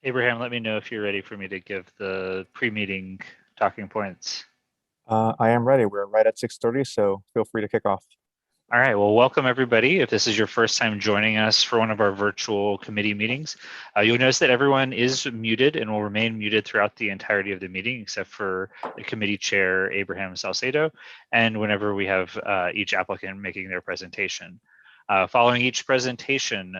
Abraham, let me know if you're ready for me to give the pre-meeting talking points. I am ready. We're right at 6:30, so feel free to kick off. All right, well, welcome everybody. If this is your first time joining us for one of our virtual committee meetings, you'll notice that everyone is muted and will remain muted throughout the entirety of the meeting, except for the committee chair, Abraham Salcedo, and whenever we have each applicant making their presentation. Following each presentation,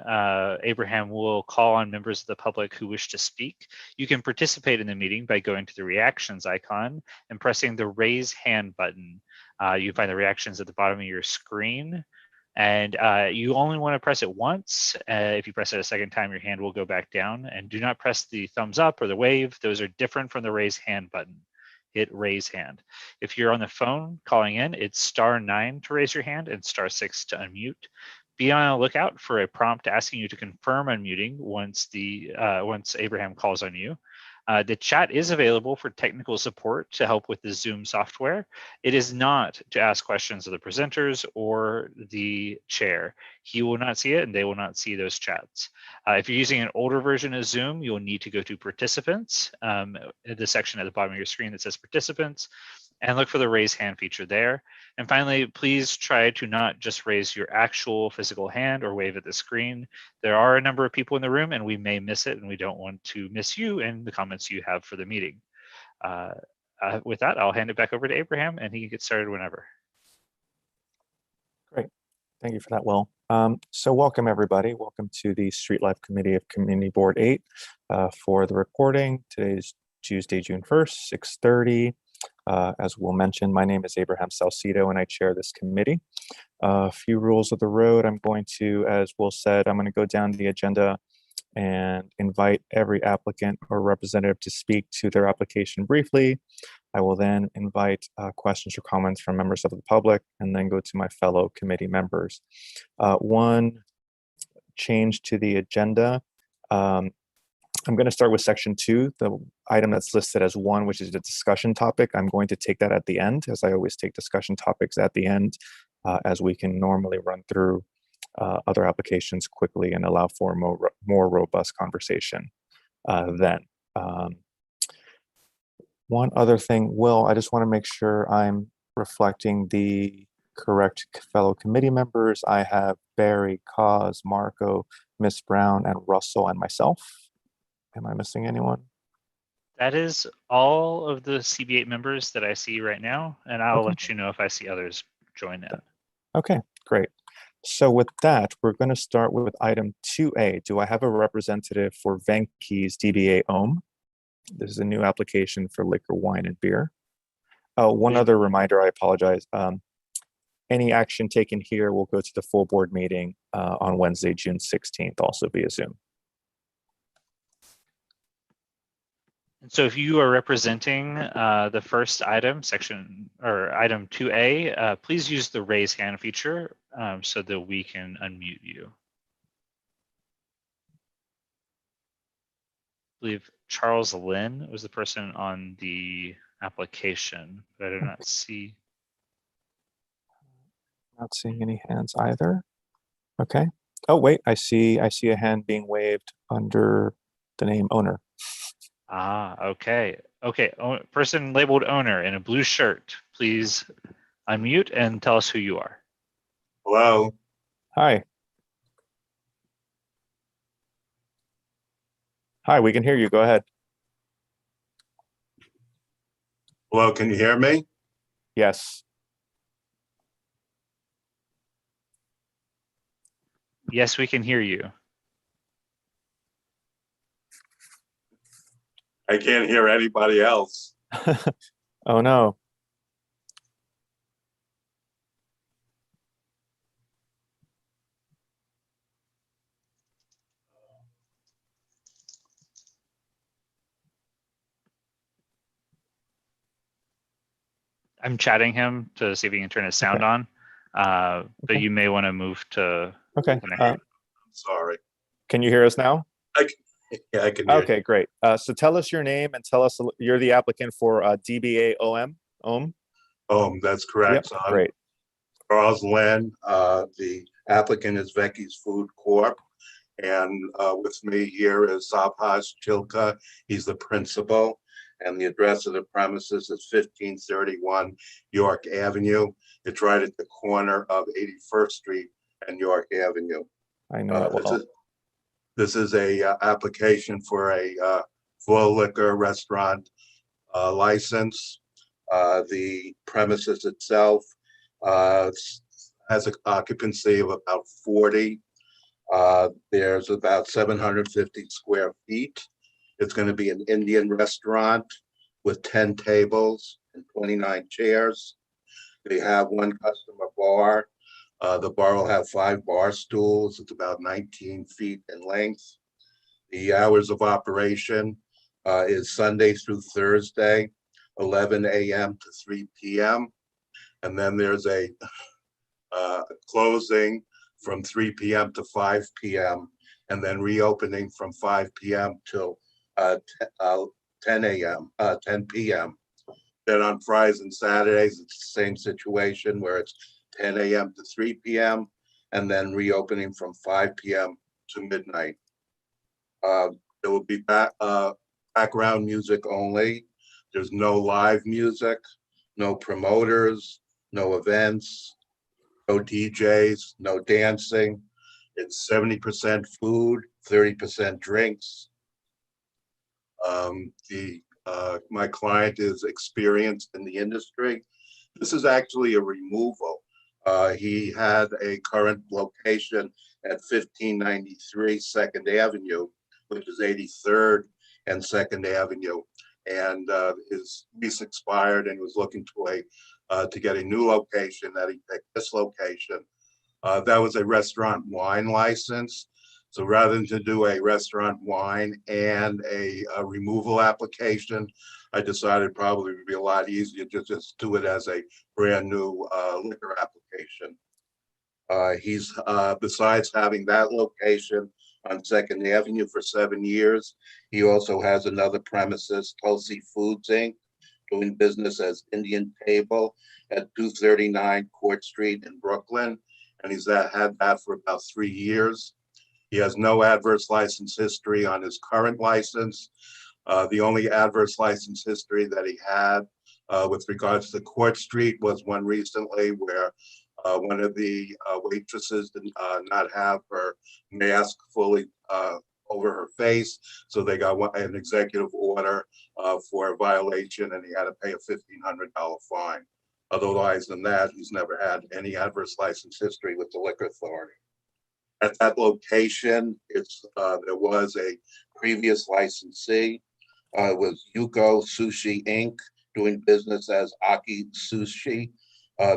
Abraham will call on members of the public who wish to speak. You can participate in the meeting by going to the reactions icon and pressing the raise hand button. You find the reactions at the bottom of your screen, and you only want to press it once. If you press it a second time, your hand will go back down. And do not press the thumbs up or the wave. Those are different from the raise hand button. Hit raise hand. If you're on the phone calling in, it's *9 to raise your hand and *6 to unmute. Be on the lookout for a prompt asking you to confirm unmuting once Abraham calls on you. The chat is available for technical support to help with the Zoom software. It is not to ask questions of the presenters or the chair. He will not see it and they will not see those chats. If you're using an older version of Zoom, you'll need to go to participants, the section at the bottom of your screen that says participants, and look for the raise hand feature there. And finally, please try to not just raise your actual physical hand or wave at the screen. There are a number of people in the room and we may miss it, and we don't want to miss you and the comments you have for the meeting. With that, I'll hand it back over to Abraham and he can get started whenever. Great. Thank you for that, Will. So welcome everybody. Welcome to the Street Life Committee of Community Board 8 for the recording. Today is Tuesday, June 1st, 6:30. As Will mentioned, my name is Abraham Salcedo and I chair this committee. A few rules of the road. I'm going to, as Will said, I'm going to go down the agenda and invite every applicant or representative to speak to their application briefly. I will then invite questions or comments from members of the public and then go to my fellow committee members. One change to the agenda. I'm going to start with section 2, the item that's listed as 1, which is the discussion topic. I'm going to take that at the end, as I always take discussion topics at the end, as we can normally run through other applications quickly and allow for more robust conversation then. One other thing, Will, I just want to make sure I'm reflecting the correct fellow committee members. I have Barry, Cause, Marco, Miss Brown, and Russell, and myself. Am I missing anyone? That is all of the CB8 members that I see right now, and I'll let you know if I see others join in. Okay, great. So with that, we're going to start with item 2A. Do I have a representative for Venky's DBA Ohm? This is a new application for liquor, wine, and beer. One other reminder, I apologize. Any action taken here will go to the full board meeting on Wednesday, June 16th, also via Zoom. So if you are representing the first item, item 2A, please use the raise hand feature so that we can unmute you. I believe Charles Lynn was the person on the application, but I do not see. Not seeing any hands either. Okay. Oh, wait, I see a hand being waved under the name owner. Ah, okay. Okay, person labeled owner in a blue shirt, please unmute and tell us who you are. Hello. Hi. Hi, we can hear you. Go ahead. Hello, can you hear me? Yes. Yes, we can hear you. I can't hear anybody else. Oh, no. I'm chatting him to see if he can turn his sound on, but Okay. you may want to move to. Okay. I'm sorry. Can you hear us now? Yeah, I can hear Okay, great. So tell us your name and tell us you're the applicant for DBA-OM. OM? you. That's correct. Yep, So I'm great. Charles Lynn. The applicant is Vecchi's Food Corp. And with me here is Sabhas Chilka. He's the principal. And the address of the premises is 1531 York Avenue. It's right at the corner of 81st Street and York Avenue. I know it well. This is a application for a full liquor restaurant license. The premises itself has an occupancy of about 40. There's about 750 square feet. It's going to be an Indian restaurant with 10 tables and 29 chairs. They have one customer bar. The bar will have 5 bar stools. It's about 19 feet in length. The hours of operation is Sunday through Thursday, 11 a.m. to 3 p.m. And then there's a closing from 3 p.m. to 5 p.m. and then reopening from 5 p.m. till 10 a.m., 10 p.m. Then on Fridays and Saturdays, it's the same situation where it's 10 a.m. to 3 p.m. and then reopening from 5 p.m. to midnight. There will be background music only. There's no live music, no promoters, no events, no DJs, no dancing. It's 70% food, 30% drinks. My client is experienced in the industry. This is actually a removal. He had a current location at 1593 2nd Avenue, which is 83rd and 2nd Avenue. And his lease expired and was looking to get a new location that he picked this location. That was a restaurant wine license. So rather than to do a restaurant wine and a removal application, I decided probably would be a lot easier to just do it as a brand new liquor application. He's besides having that location on 2nd Avenue for 7 years, he also has another premises, Tulsi Foods Inc., doing business as Indian Table at 239 Court Street in Brooklyn. And he's had that for about 3 years. He has no adverse license history on his current license. The only adverse license history that he had with regards to Court Street was one recently where one of the waitresses did not have her mask fully over her face. So they got an executive order for a violation and he had to pay a $1,500 fine. Otherwise than that, he's never had any adverse license history with the liquor authority. At that location, there was a previous licensee. It was Yuko Sushi Inc., doing business as Aki Sushi.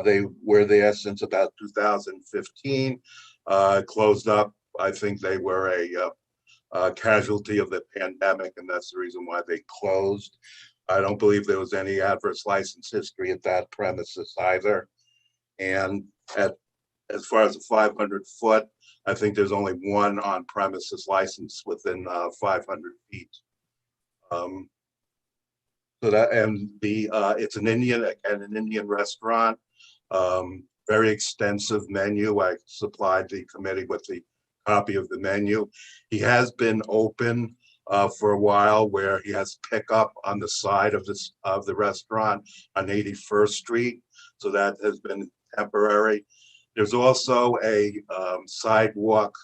They were there since about 2015. Closed up. I think they were a casualty of the pandemic, and that's the reason why they closed. I don't believe there was any adverse license history at that premises either. And as far as the 500 foot, I think there's only one on premises license within 500 feet. So that, and it's an Indian restaurant, very extensive menu. I supplied the committee with the copy of the menu. He has been open for a while, where he has pickup on the side of the restaurant on 81st Street. So that has been temporary. There's also a sidewalk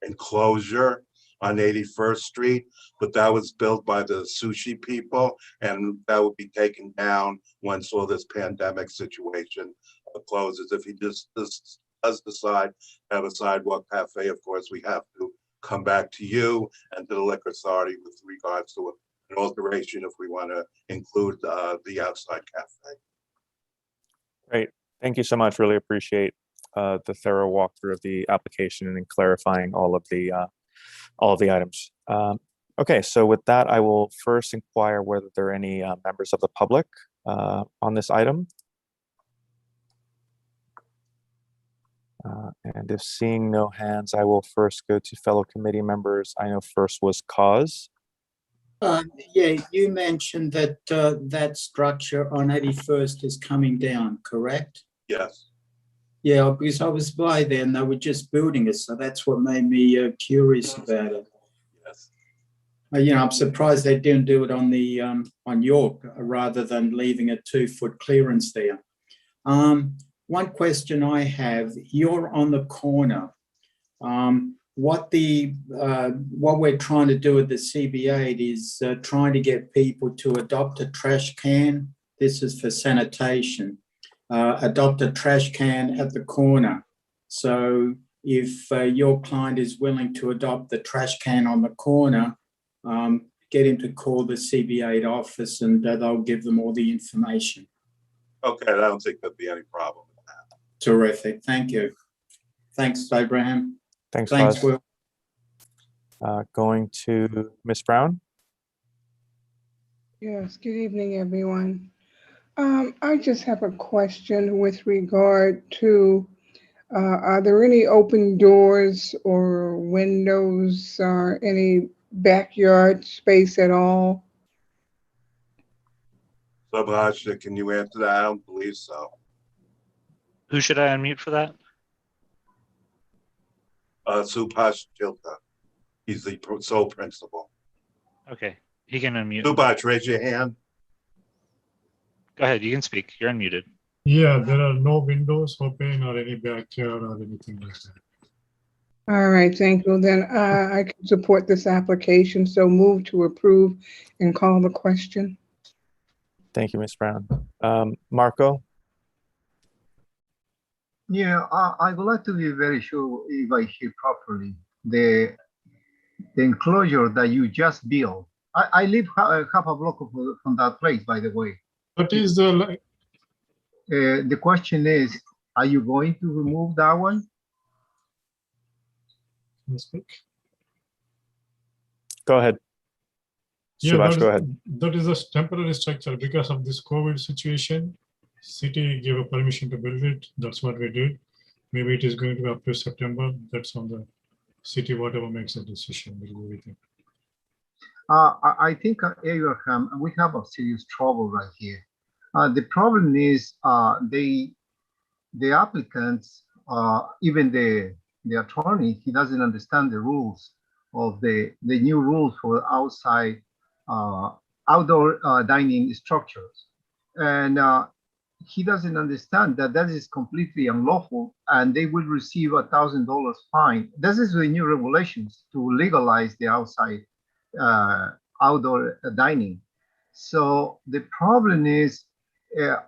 enclosure on 81st Street, but that was built by the sushi people, and that will be taken down once all this pandemic situation closes. If he just does decide to have a sidewalk cafe, of course, we have to come back to you and to the liquor authority with regards to an alteration if we want to include the outside cafe. Great. Thank you so much. Really appreciate the thorough walkthrough of the application and clarifying all of the items. Okay, so with that, I will first inquire whether there are any members of the public on this item. And if seeing no hands, I will first go to fellow committee members. I know first was Cause. Yeah, you mentioned that that structure on 81st is coming down, correct? Yes. Yeah, because I was by there and they were just building it, so that's what made me curious about it. Yes. You know, I'm surprised they didn't do it on the on York rather than leaving a 2-foot clearance there. One question I have: you're on the corner. What we're trying to do at the CB8 is trying to get people to adopt a trash can. This is for sanitation. Adopt a trash can at the corner. So if your client is willing to adopt the trash can on the corner, get him to call the CB8 office and they'll give them all the information. Okay, I don't think there'll be any problem with that. Terrific. Thank you. Thanks, Abraham. Thanks, Will. Going to Ms. Brown. Yes, good evening, everyone. I just have a question with regard to, are there any open doors or windows or any backyard space at all? Subhash, can you answer that? I don't believe so. Who should I unmute for that? Subhash Chilta. He's the sole principal. Okay, he can unmute. Subhash, raise your hand. Go ahead, you can speak. You're unmuted. Yeah, there are no windows open or any backyard or anything like that. All right, thank you. Then I can support this application. So move to approve and call the question. Thank you, Ms. Brown. Marco. Yeah, I would like to be very sure if I hear properly. The enclosure that you just built. I live half a block from that place, by the way. What is the The question is, are you going to remove that one? Can you speak? Go ahead. Yeah, Subhash, go ahead. That is a temporary structure because of this COVID situation. City gave a permission to build it. That's what we did. Maybe it is going to be up to September. That's on the city, whatever makes a decision, we'll go with it. I think, Abraham, we have a serious trouble right here. The problem is the applicants, even the attorney, he doesn't understand the rules of the new rules for outside outdoor dining structures. And he doesn't understand that that is completely unlawful and they will receive $1,000 fine. This is the new regulations to legalize the outside outdoor dining. So the problem is, if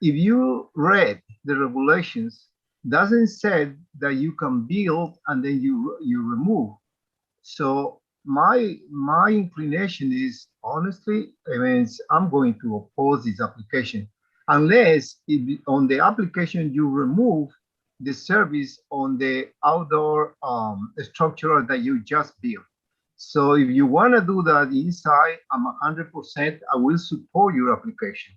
you read the regulations, doesn't say that you can build and then you remove. So my inclination is, honestly, I mean, I'm going to oppose this application unless on the application you remove the service on the outdoor structure that you just built. So if you want to do that inside, I'm 100%, I will support your application.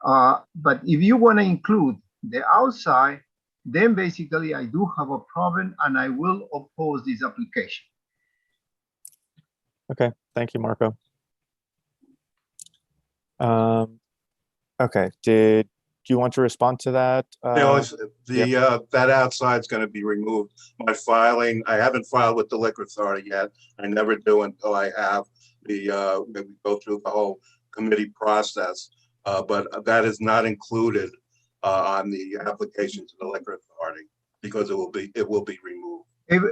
But if you want to include the outside, then basically I do have a problem and I will oppose this application. Okay, thank you, Marco. Okay, did you want to respond to that? That outside's going to be removed. My filing, I haven't filed with the liquor authority yet. I never do until I have we go through the whole committee process, but that is not included on the application to the liquor authority because it will be removed.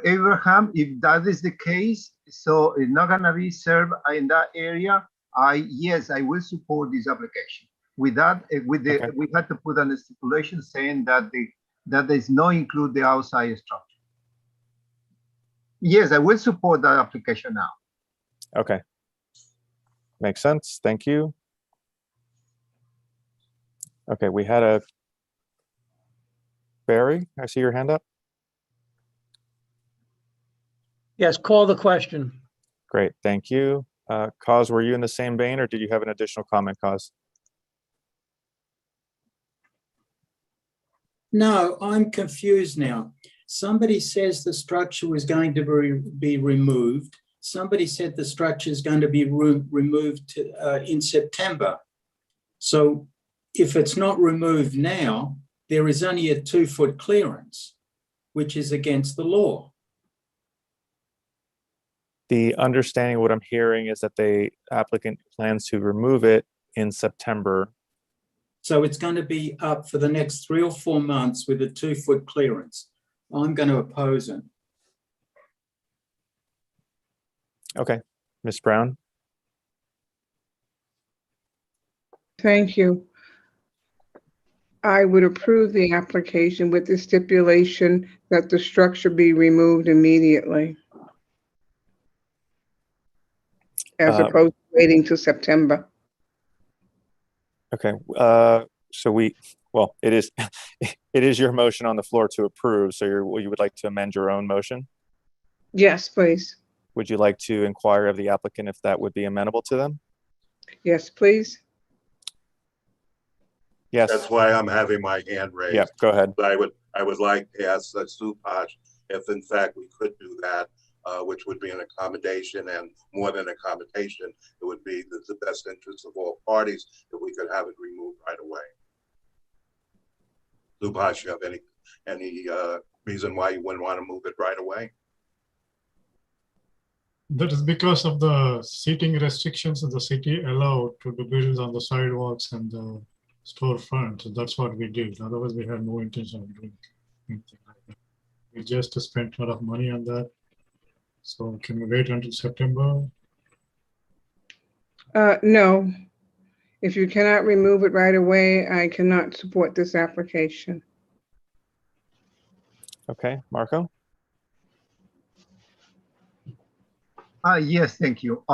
Abraham, if that is the case, so it's not gonna be served in that area, yes, I will support this application. With that, Okay. we had to put on a stipulation saying that that does not include the outside structure. Yes, I will support that application now. Okay. Makes sense. Thank you. Okay, we had a Barry, I see your hand up. Yes, call the question. Great, thank you. Cause, were you in the same vein or did you have an additional comment, Cause? No, I'm confused now. Somebody says the structure was going to be removed. Somebody said the structure is going to be removed in September. So if it's not removed now, there is only a 2-foot clearance, which is against the law. The understanding, what I'm hearing is that the applicant plans to remove it in September. So it's going to be up for the next 3 or 4 months with a 2-foot clearance. I'm going to oppose it. Okay, Ms. Brown. Thank you. I would approve the application with the stipulation that the structure be removed immediately, as opposed to waiting till September. Okay, so it is it is your motion on the floor to approve. So you would like to amend your own motion? Yes, please. Would you like to inquire of the applicant if that would be amenable to them? Yes, please. Yes. That's why I'm having my hand raised. Yeah, go ahead. I would like to ask Subhash if in fact we could do that, which would be an accommodation, and more than accommodation, it would be the best interest of all parties if we could have it removed right away. Subhash, you have any reason why you wouldn't want to move it right away? That is because of the seating restrictions that the city allowed to build on the sidewalks and the storefront. So that's what we did. Otherwise, we had no intention of doing anything like that. We just spent a lot of money on that. So can we wait until September? No. If you cannot remove it right away, I cannot support this application. Okay, Marco. Yes, thank you.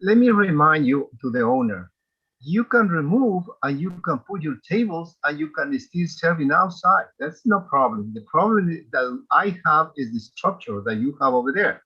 Let me remind you to the owner, you can remove and you can put your tables and you can still serving outside. That's no problem. The problem that I have is the structure that you have over there.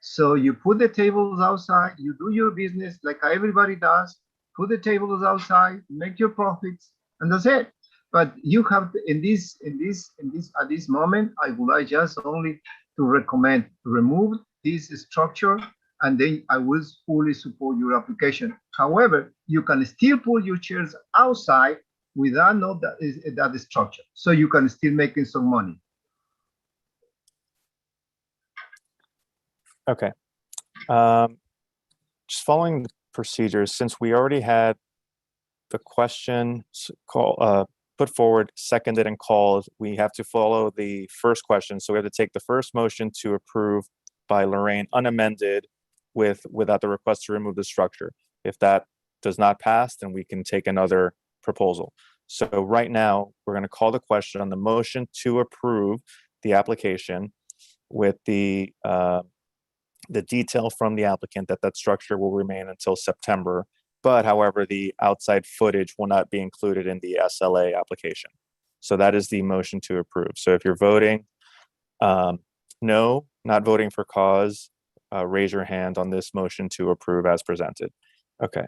So you put the tables outside, you do your business like everybody does, put the tables outside, make your profits, and that's it. But you have to, at this moment, I would like just only to recommend to remove this structure, and then I will fully support your application. However, you can still put your chairs outside without that structure, so you can still making some money. Okay. Just following the procedures, since we already had the question put forward, seconded, and called, we have to follow the first question. So we have to take the first motion to approve by Lorraine unamended without the request to remove the structure. If that does not pass, then we can take another proposal. So right now, we're going to call the question on the motion to approve the application with the detail from the applicant that structure will remain until September. But however, the outside footage will not be included in the SLA application. So that is the motion to approve. So if you're voting no, not voting for cause, raise your hand on this motion to approve as presented. Okay,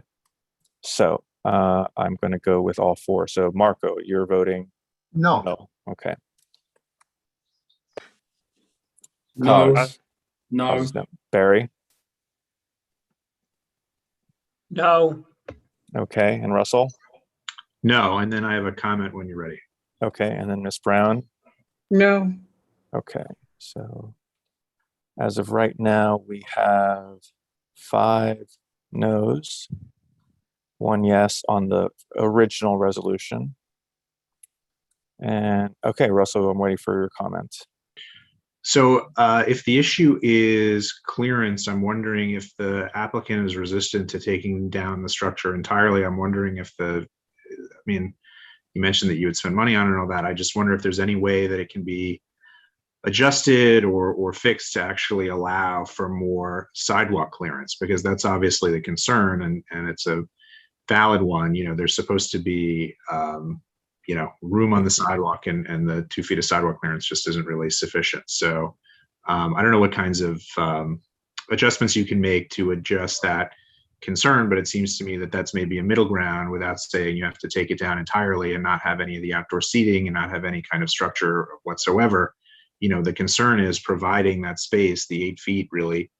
so I'm going to go with all four. So Marco, you're voting no. No. Okay. No. Cause. No. Cause no. Barry. No. Okay, and Russell. No, and then I have a comment when you're ready. Okay, and then Ms. Brown. No. Okay, so as of right now, we have 5 no's, 1 yes on the original resolution. And okay, Russell, I'm waiting for your comment. So if the issue is clearance, I'm wondering if the applicant is resistant to taking down the structure entirely. I'm wondering if I mean, you mentioned that you would spend money on it and all that. I just wonder if there's any way that it can be adjusted or fixed to actually allow for more sidewalk clearance, because that's obviously the concern, and it's a valid one. You know, there's supposed to be room on the sidewalk, and the 2 feet of sidewalk clearance just isn't really sufficient. So I don't know what kinds of adjustments you can make to adjust that concern, but it seems to me that that's maybe a middle ground without saying you have to take it down entirely and not have any of the outdoor seating and not have any kind of structure whatsoever. You know, the concern is providing that space, the 8 feet really,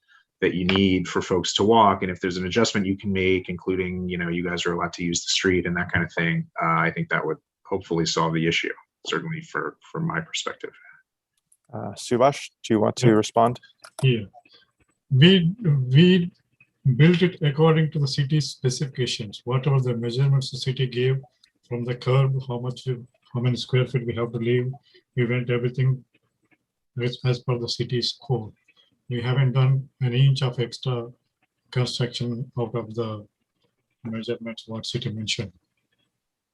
that you need for folks to walk. And if there's an adjustment you can make, including, you know, you guys are allowed to use the street and that kind of thing, I think that would hopefully solve the issue, certainly from my perspective. Subhash, do you want to respond? Yeah, we built it according to the city's specifications. Whatever the measurements the city gave from the curb, how many square feet we have to leave, we went everything as per the city's code. We haven't done an inch of extra construction out of the measurements what city mentioned.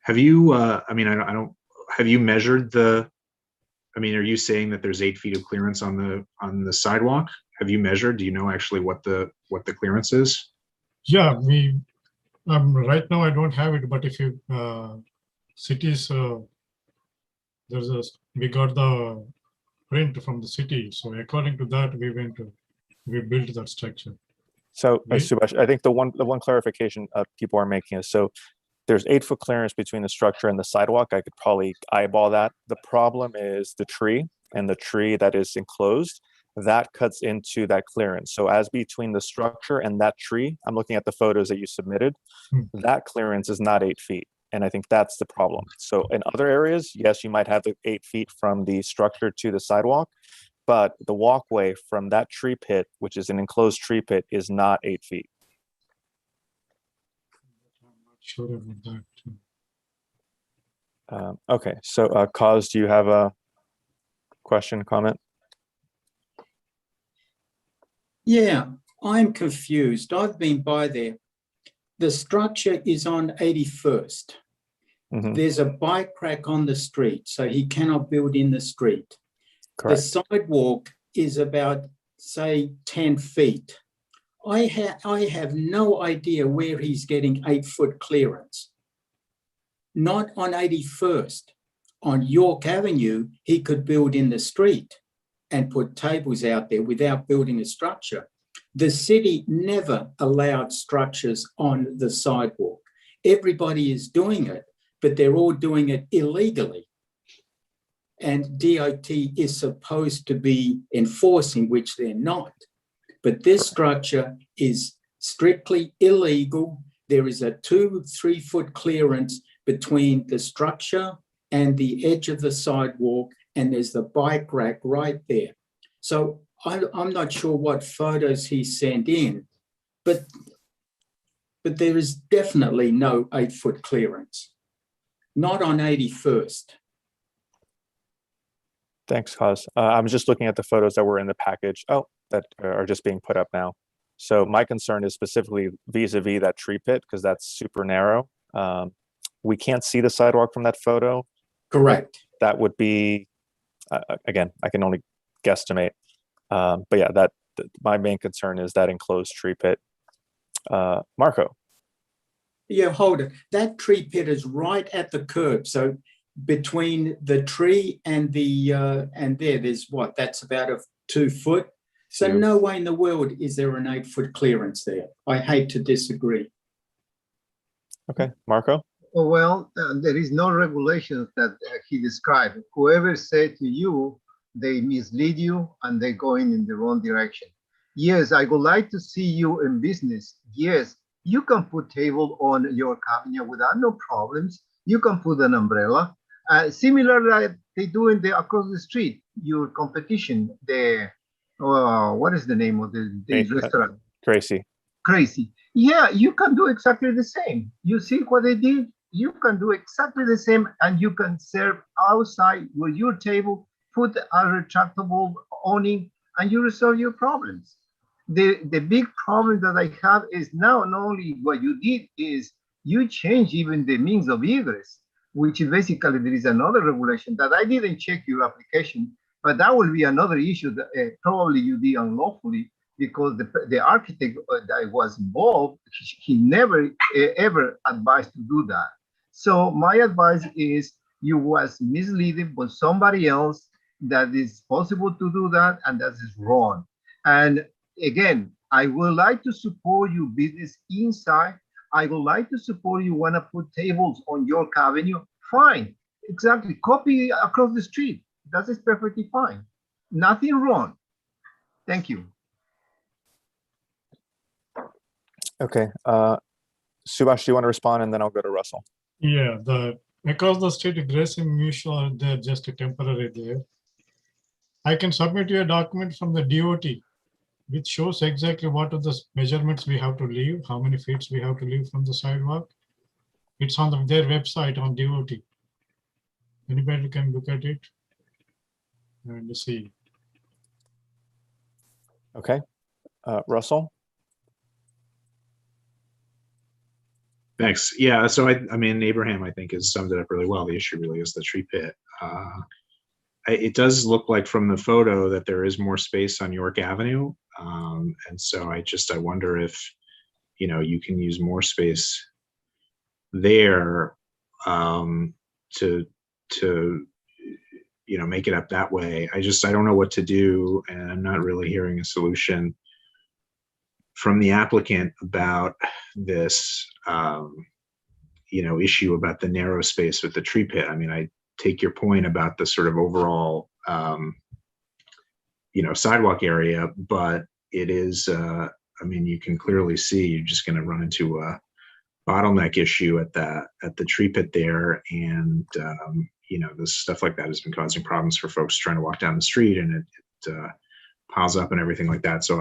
Have you, I mean, I don't, have you measured are you saying that there's 8 feet of clearance on the sidewalk? Have you measured? Do you know actually what the clearance is? Yeah, we, right now I don't have it, but if you, cities, we got the print from the city. So according to that, we built that structure. So Subhash, I think the one clarification people are making is, so there's 8 foot clearance between the structure and the sidewalk. I could probably eyeball that. The problem is the tree, and the tree that is enclosed, that cuts into that clearance. So as between the structure and that tree, I'm looking at the photos that you submitted, that clearance is not 8 feet. And I think that's the problem. So in other areas, yes, you might have the 8 feet from the structure to the sidewalk, but the walkway from that tree pit, which is an enclosed tree pit, is not 8 feet. I'm not sure about that. Okay, so Kaz, do you have a question, comment? Yeah, I'm confused. I've been by there. The structure is on 81st. There's a bike rack on the street, so he cannot build in the street. Correct. The sidewalk is about, say, 10 feet. I have no idea where he's getting 8 foot clearance. Not on 81st. On York Avenue, he could build in the street and put tables out there without building a structure. The city never allowed structures on the sidewalk. Everybody is doing it, but they're all doing it illegally. And DOT is supposed to be enforcing, which they're not. But this structure is strictly illegal. There is a 2-3 foot clearance between the structure and the edge of the sidewalk, and there's the bike rack right there. So I'm not sure what photos he sent in, but there is definitely no 8 foot clearance. Not on 81st. Thanks, Kaz. I'm just looking at the photos that were in the package. Oh, that are just being put up now. So my concern is specifically vis-a-vis that tree pit, because that's super narrow. We can't see the sidewalk from that photo. Correct. That would be, again, I can only guesstimate. But yeah, my main concern is that enclosed tree pit. Marco. Yeah, hold it. That tree pit is right at the curb. So between the tree and there's what? That's about a 2 foot. So no way in the world is there an 8 foot clearance there. I hate to disagree. Okay, Marco. Well, there is no regulations that he described. Whoever said to you, they mislead you and they're going in the wrong direction. Yes, I would like to see you in business. Yes, you can put table on your cabinet without no problems. You can put an umbrella. Similar that they do across the street, your competition, what is the name of the restaurant? Gracie. crazy. Yeah, you can do exactly the same. You see what they did? You can do exactly the same, and you can serve outside with your table, put a retractable awning, and you resolve your problems. The big problem that I have is now not only what you did is you change even the means of egress, which is basically there is another regulation that I didn't check your application, but that will be another issue that probably you did unlawfully because the architect that was involved, he never ever advised to do that. So my advice is you was misleading with somebody else that is possible to do that, and that is wrong. And again, I would like to support your business inside. I would like to support you want to put tables on York Avenue. Fine, exactly. Copy across the street. That is perfectly fine. Nothing wrong. Thank you. Okay. Subhash, do you want to respond, and then I'll go to Russell? Yeah, the across the street grace and mutual are there just a temporary there. I can submit you a document from the DOT which shows exactly what are the measurements we have to leave, how many feet we have to leave from the sidewalk. It's on their website on DOT. Anybody can look at it and see. Okay. Russell? Thanks. Yeah, so I mean, Abraham, I think, has summed it up really well. The issue really is the tree pit. It does look like from the photo that there is more space on York Avenue. And so I wonder if, you can use more space there to make it up that way. I don't know what to do, and I'm not really hearing a solution from the applicant about this, issue about the narrow space with the tree pit. I mean, I take your point about the sort of overall, sidewalk area, but it is, you can clearly see you're just going to run into a bottleneck issue at the tree pit there. And, this stuff like that has been causing problems for folks trying to walk down the street, and it piles up and everything like that. So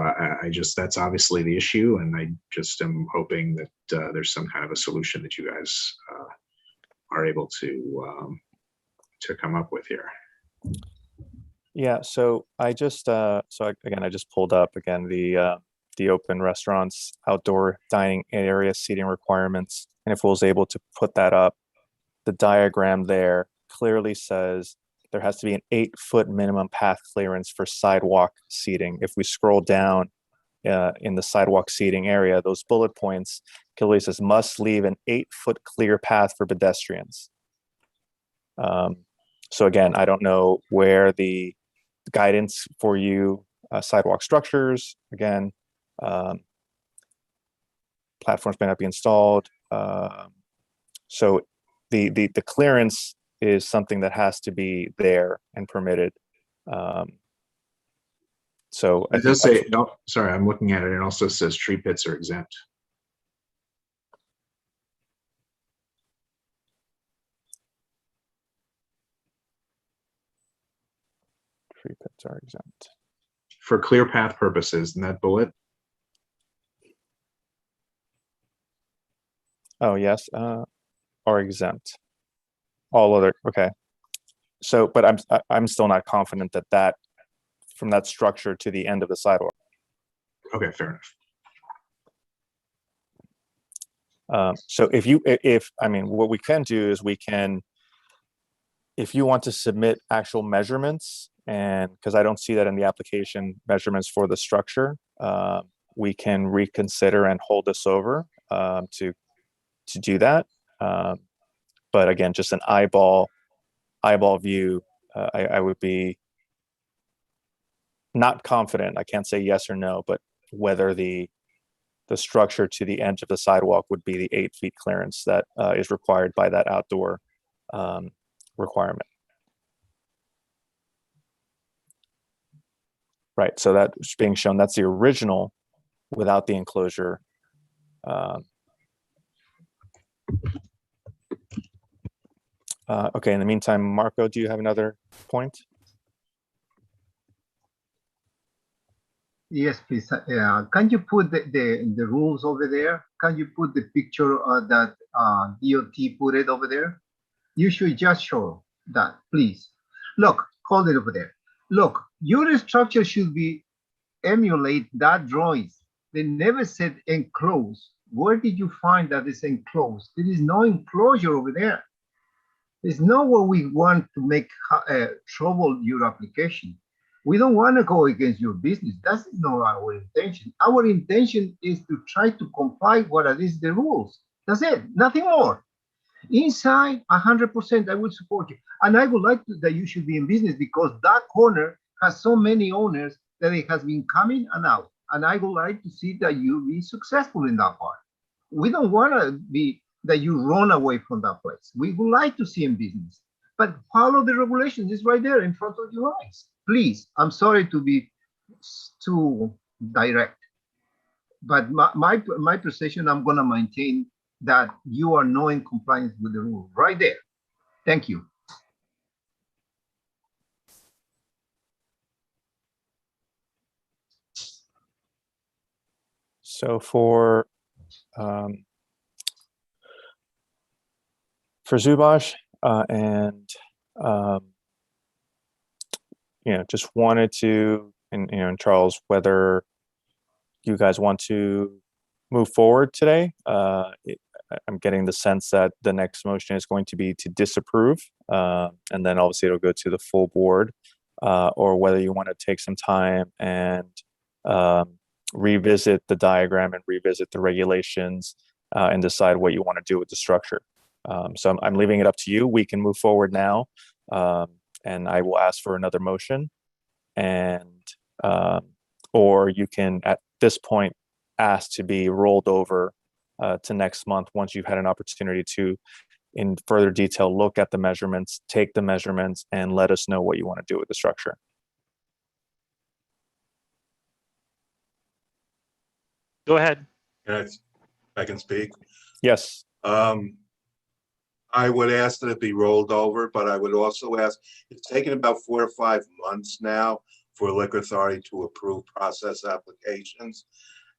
that's obviously the issue. And I just am hoping that there's some kind of a solution that you guys are able to come up with here. Yeah, so I just I just pulled up again the open restaurants, outdoor dining area seating requirements, and if I was able to put that up, the diagram there clearly says there has to be an 8-foot minimum path clearance for sidewalk seating. If we scroll down in the sidewalk seating area, those bullet points clearly says must leave an 8-foot clear path for pedestrians. So again, I don't know where the guidance for you, sidewalk structures, again, platforms may not be installed. So the clearance is something that has to be there and permitted. So it does say, sorry, I'm looking at it. It also says tree pits are exempt. Tree pits are exempt. For clear path purposes, in that bullet? Oh, yes, are exempt. All other, okay. So, but I'm still not confident that from that structure to the end of the sidewalk. Okay, fair enough. So what we can do is if you want to submit actual measurements, and because I don't see that in the application, measurements for the structure, we can reconsider and hold this over to do that. But again, just an eyeball view, I would be not confident. I can't say yes or no, but whether the structure to the edge of the sidewalk would be the 8 feet clearance that is required by that outdoor requirement. Right, so that's being shown, that's the original without the enclosure. Okay, in the meantime, Marco, do you have another point? Yes, please. Can you put the rules over there? Can you put the picture that DOT put it over there? You should just show that, please. Look, hold it over there. Look, your structure should be emulate that drawings. They never said enclosed. Where did you find that it's enclosed? There is no enclosure over there. There's no way we want to make trouble your application. We don't want to go against your business. That's not our intention. Our intention is to try to comply what is the rules. That's it, nothing more. Inside, 100%, I would support you. And I would like that you should be in business because that corner has so many owners that it has been coming and out. And I would like to see that you be successful in that part. We don't want to be that you run away from that place. We would like to see in business, but follow the regulations. It's right there in front of your eyes. Please, I'm sorry to be too direct, but my position, I'm going to maintain that you are not in compliance with the rule right there. Thank you. So for Zubash and just wanted to, and Charles, whether you guys want to move forward today. I'm getting the sense that the next motion is going to be to disapprove, and then obviously it'll go to the full board, or whether you want to take some time and revisit the diagram and revisit the regulations and decide what you want to do with the structure. So I'm leaving it up to you. We can move forward now, and I will ask for another motion, and or you can at this point ask to be rolled over to next month once you've had an opportunity to, in further detail, look at the measurements, take the measurements, and let us know what you want to do with the structure. Go ahead. I can speak. Yes. I would ask that it be rolled over, but I would also ask, it's taken about 4 or 5 months now for a liquor authority to approve process applications.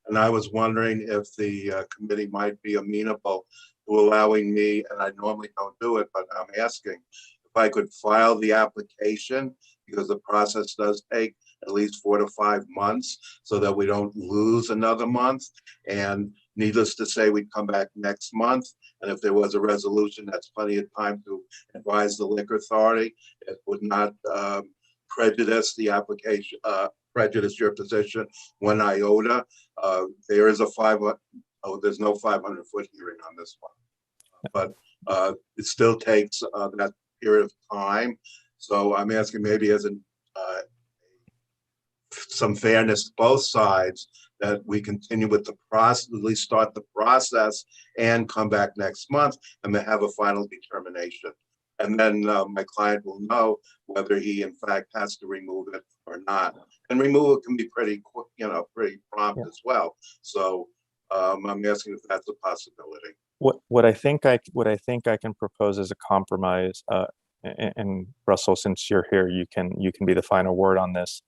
And I was wondering if the committee might be amenable to allowing me, and I normally don't do it, but I'm asking if I could file the application, because the process does take at least 4 to 5 months, so that we don't lose another month. And needless to say, we'd come back next month, and if there was a resolution, that's plenty of time to advise the liquor authority. It would not prejudice the application, prejudice your position 1 iota. There is a there's no 500-foot hearing on this one, but it still takes that period of time. So I'm asking, maybe as some fairness to both sides, that we continue with the process, at least start the process and come back next month and then have a final determination. And then my client will know whether he in fact has to remove it or not. And removal can be pretty quick, pretty prompt as well. So I'm asking if that's a possibility. What I think I can propose as a compromise, and Russell, since you're here, you can be the final word on this.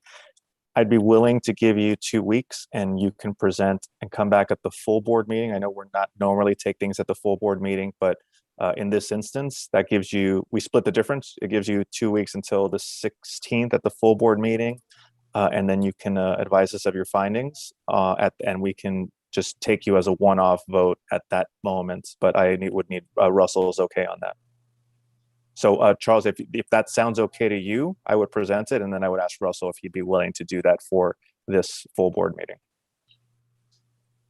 I'd be willing to give you 2 weeks, and you can present and come back at the full board meeting. I know we're not normally take things at the full board meeting, but in this instance, that gives you, we split the difference. It gives you 2 weeks until the 16th at the full board meeting, and then you can advise us of your findings, and we can just take you as a one-off vote at that moment. But I would need Russell's okay on that. So Charles, if that sounds okay to you, I would present it, and then I would ask Russell if he'd be willing to do that for this full board meeting.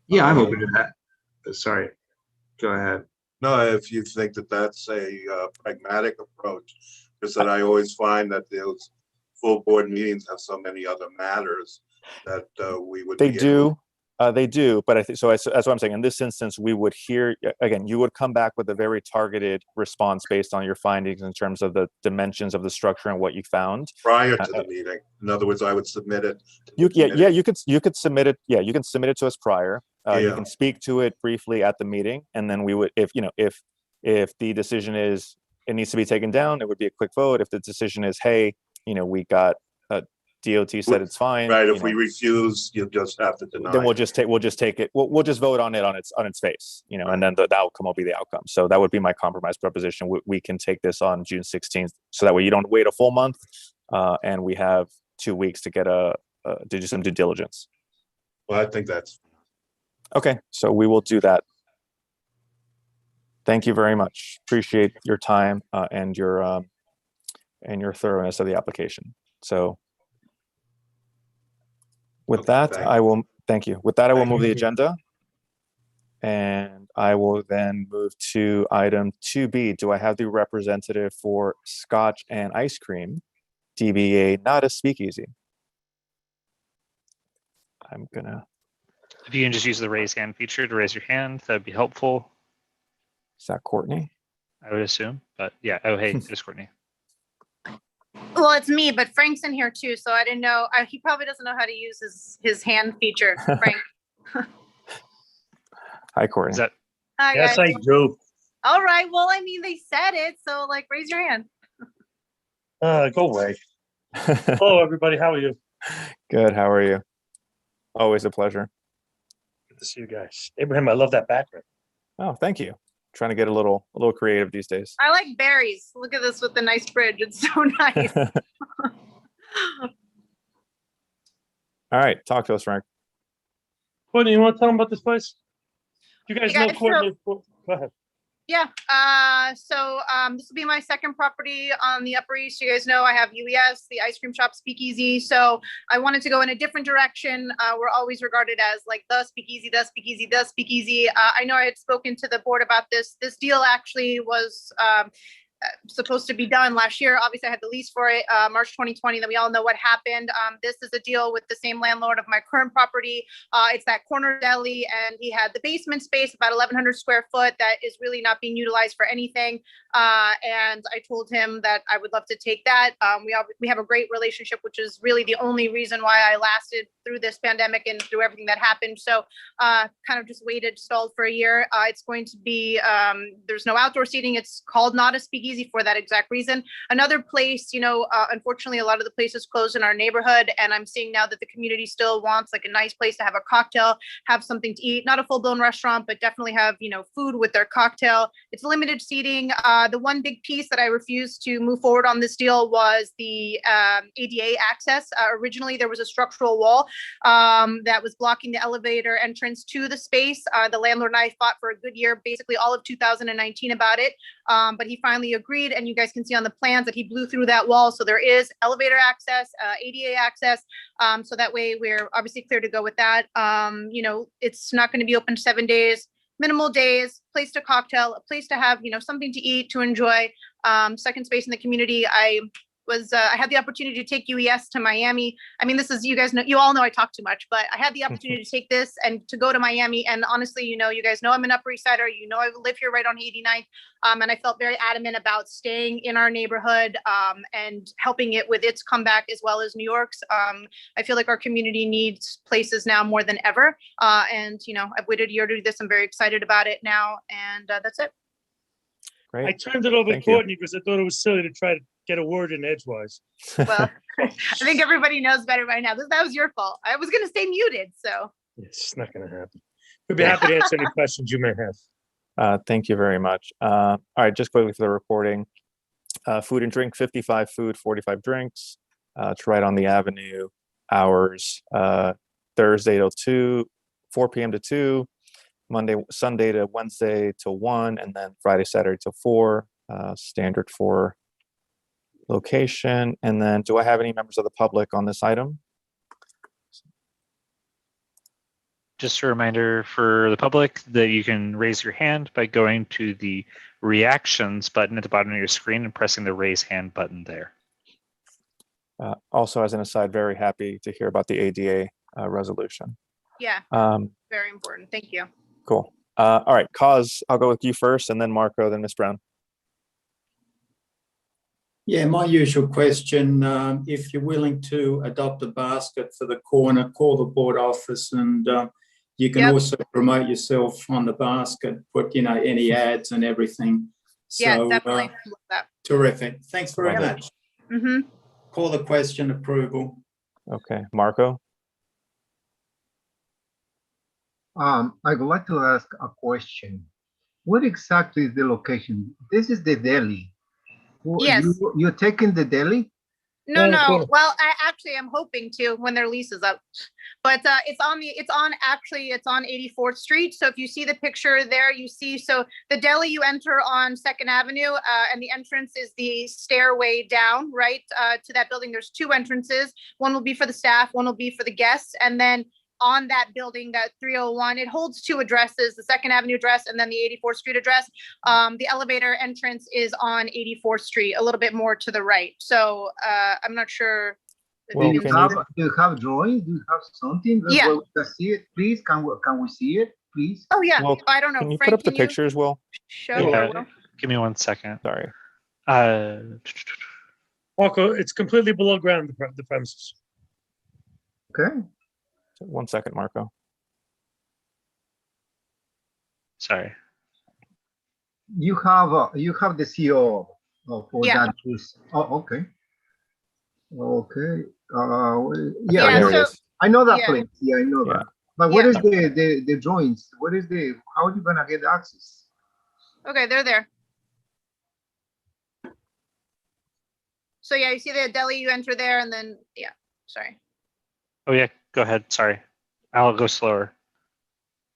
Yeah, I'm open to that. Sorry, go ahead. No, if you think that that's a pragmatic approach, because that I always find that those full board meetings have so many other matters that we would. They do. They do, but I think so. That's what I'm saying. In this instance, we would hear again. You would come back with a very targeted response based on your findings in terms of the dimensions of the structure and what you found prior to the meeting. In other words, I would submit it. You could submit it. Yeah, you can submit it to us prior. You can speak to it briefly at the meeting, and then we would, if the decision is it needs to be taken down, it would be a quick vote. If the decision is, hey, we got DOT said it's fine. Right, you if we know, refuse, you'll just have to deny. then we'll just take it. We'll just vote on it on its face, you know, and then the outcome will be the outcome. So that would be my compromise proposition. We can take this on June 16th, so that way you don't wait a full month, and we have 2 weeks to get to do some due diligence. Well, I think that's Okay, so we will do that. Thank you very much. Appreciate your time and your thoroughness of the application. So with Okay, that, thank I will thank you. With that, I will move the Thank you. agenda. And I will then move to item 2B. Do I have the representative for Scotch and Ice Cream, DBA Not a Speakeasy? I'm gonna. If you can just use the raise hand feature to raise your hand, that'd be helpful. Is that Courtney? I would assume, but yeah. Oh, hey, it's Courtney. Well, it's me, but Frank's in here too, so I didn't know. He probably doesn't know how to use his hand feature, Frank. Hi, Courtney. Is that Hi, Yes, guys. I do. All right. Well, I mean, they said it, so like, raise your hand. Go away. Hello, everybody. How are you? Good. How are you? Always a pleasure. Good to see you guys. Abraham, I love that background. Oh, thank you. Trying to get a little creative these days. I like berries. Look at this with the nice bridge. It's so nice. All right, talk to us, Frank. Courtney, you want to tell them about this place? You guys Hey, know guys, Courtney. Go ahead. Yeah. So this will be my second property on the Upper East. You guys know I have UES, the ice cream shop Speakeasy. So I wanted to go in a different direction. We're always regarded as like the Speakeasy, the Speakeasy, the Speakeasy. I know I had spoken to the board about this. This deal actually was supposed to be done last year. Obviously, I had the lease for it, March 2020. Then we all know what happened. This is a deal with the same landlord of my current property. It's that corner deli, and he had the basement space, about 1,100 square foot, that is really not being utilized for anything. And I told him that I would love to take that. We have a great relationship, which is really the only reason why I lasted through this pandemic and through everything that happened. So kind of just waited, stalled for a year. It's going to be, there's no outdoor seating. It's called Not a Speakeasy for that exact reason. Another place, unfortunately, a lot of the places closed in our neighborhood, and I'm seeing now that the community still wants like a nice place to have a cocktail, have something to eat, not a full-blown restaurant, but definitely have, food with their cocktail. It's limited seating. The one big piece that I refused to move forward on this deal was the ADA access. Originally, there was a structural wall that was blocking the elevator entrance to the space. The landlord and I fought for a good year, basically all of 2019 about it. But he finally agreed, and you guys can see on the plans that he blew through that wall. So there is elevator access, ADA access. So that way we're obviously clear to go with that. It's not going to be open 7 days, minimal days, place to cocktail, a place to have, something to eat, to enjoy, second space in the community. I had the opportunity to take UES to Miami. I mean, this is, you guys know, you all know I talk too much, but I had the opportunity to take this and to go to Miami. And honestly, you guys know I'm an Upper East Sider. I live here right on 89th. And I felt very adamant about staying in our neighborhood and helping it with its comeback as well as New York's. I feel like our community needs places now more than ever. And I've waited a year to do this. I'm very excited about it now. And that's it. Great. I turned it over Thank to you. Courtney because I thought it was silly to try to get a word in edgewise. Well, I think everybody knows better by now. That was your fault. I was going to stay muted, so. It's not going to happen. We'd be happy to answer any questions you may have. Thank you very much. All right, just quickly for the reporting. Food and drink, 55 food, 45 drinks. It's right on the avenue. Hours, Thursday till 2, 4 p.m. to 2, Sunday to Wednesday till 1, and then Friday, Saturday till 4. Standard for location. And then do I have any members of the public on this item? Just a reminder for the public that you can raise your hand by going to the reactions button at the bottom of your screen and pressing the raise hand button there. Also, as an aside, very happy to hear about the ADA resolution. Yeah, very important. Thank you. Cool. All right, Cause, I'll go with you first, and then Marco, then Ms. Brown. Yeah, my usual question, if you're willing to adopt a basket for the corner, call the board office, and you can also promote yourself on the basket, put, any ads and everything. Yeah, So, definitely. Love that. Terrific. Thanks very much. Mm-hmm. Call the question, approval. Okay, Marco? I would like to ask a question. What exactly is the location? This is the deli. Yes. You're taking the deli? No, Yeah, no. cool. Well, actually, I'm hoping to when their lease is up. But it's on 84th Street. So if you see the picture there, you see, so the deli you enter on 2nd Avenue and the entrance is the stairway down, right, to that building. There's 2 entrances. One will be for the staff, one will be for the guests. And then on that building, that 301, it holds 2 addresses, the 2nd Avenue address and then the 84th Street address. The elevator entrance is on 84th Street, a little bit more to the right. So I'm not sure. Well, do can you- you have drawings? Do you have something? Yeah. Well, we can see it, please. Can we see it, please? Oh, yeah. Well, I don't know. Can you Frank, put up the can you pictures, Will? show Yeah. or Will? Give me 1 second. Sorry. Marco, it's completely below ground, the premises. Okay. 1 second, Marco. Sorry. You have the CO for Yeah. that piece. Oh, okay. Okay. Yeah, there it so- is. I know that Yeah. place. Yeah, I know Yeah. that. But what Yeah. is the drawings? What is how are you gonna get access? Okay, they're there. So yeah, you see the deli, you enter there and then, yeah, sorry. Oh yeah, go ahead. Sorry. I'll go slower.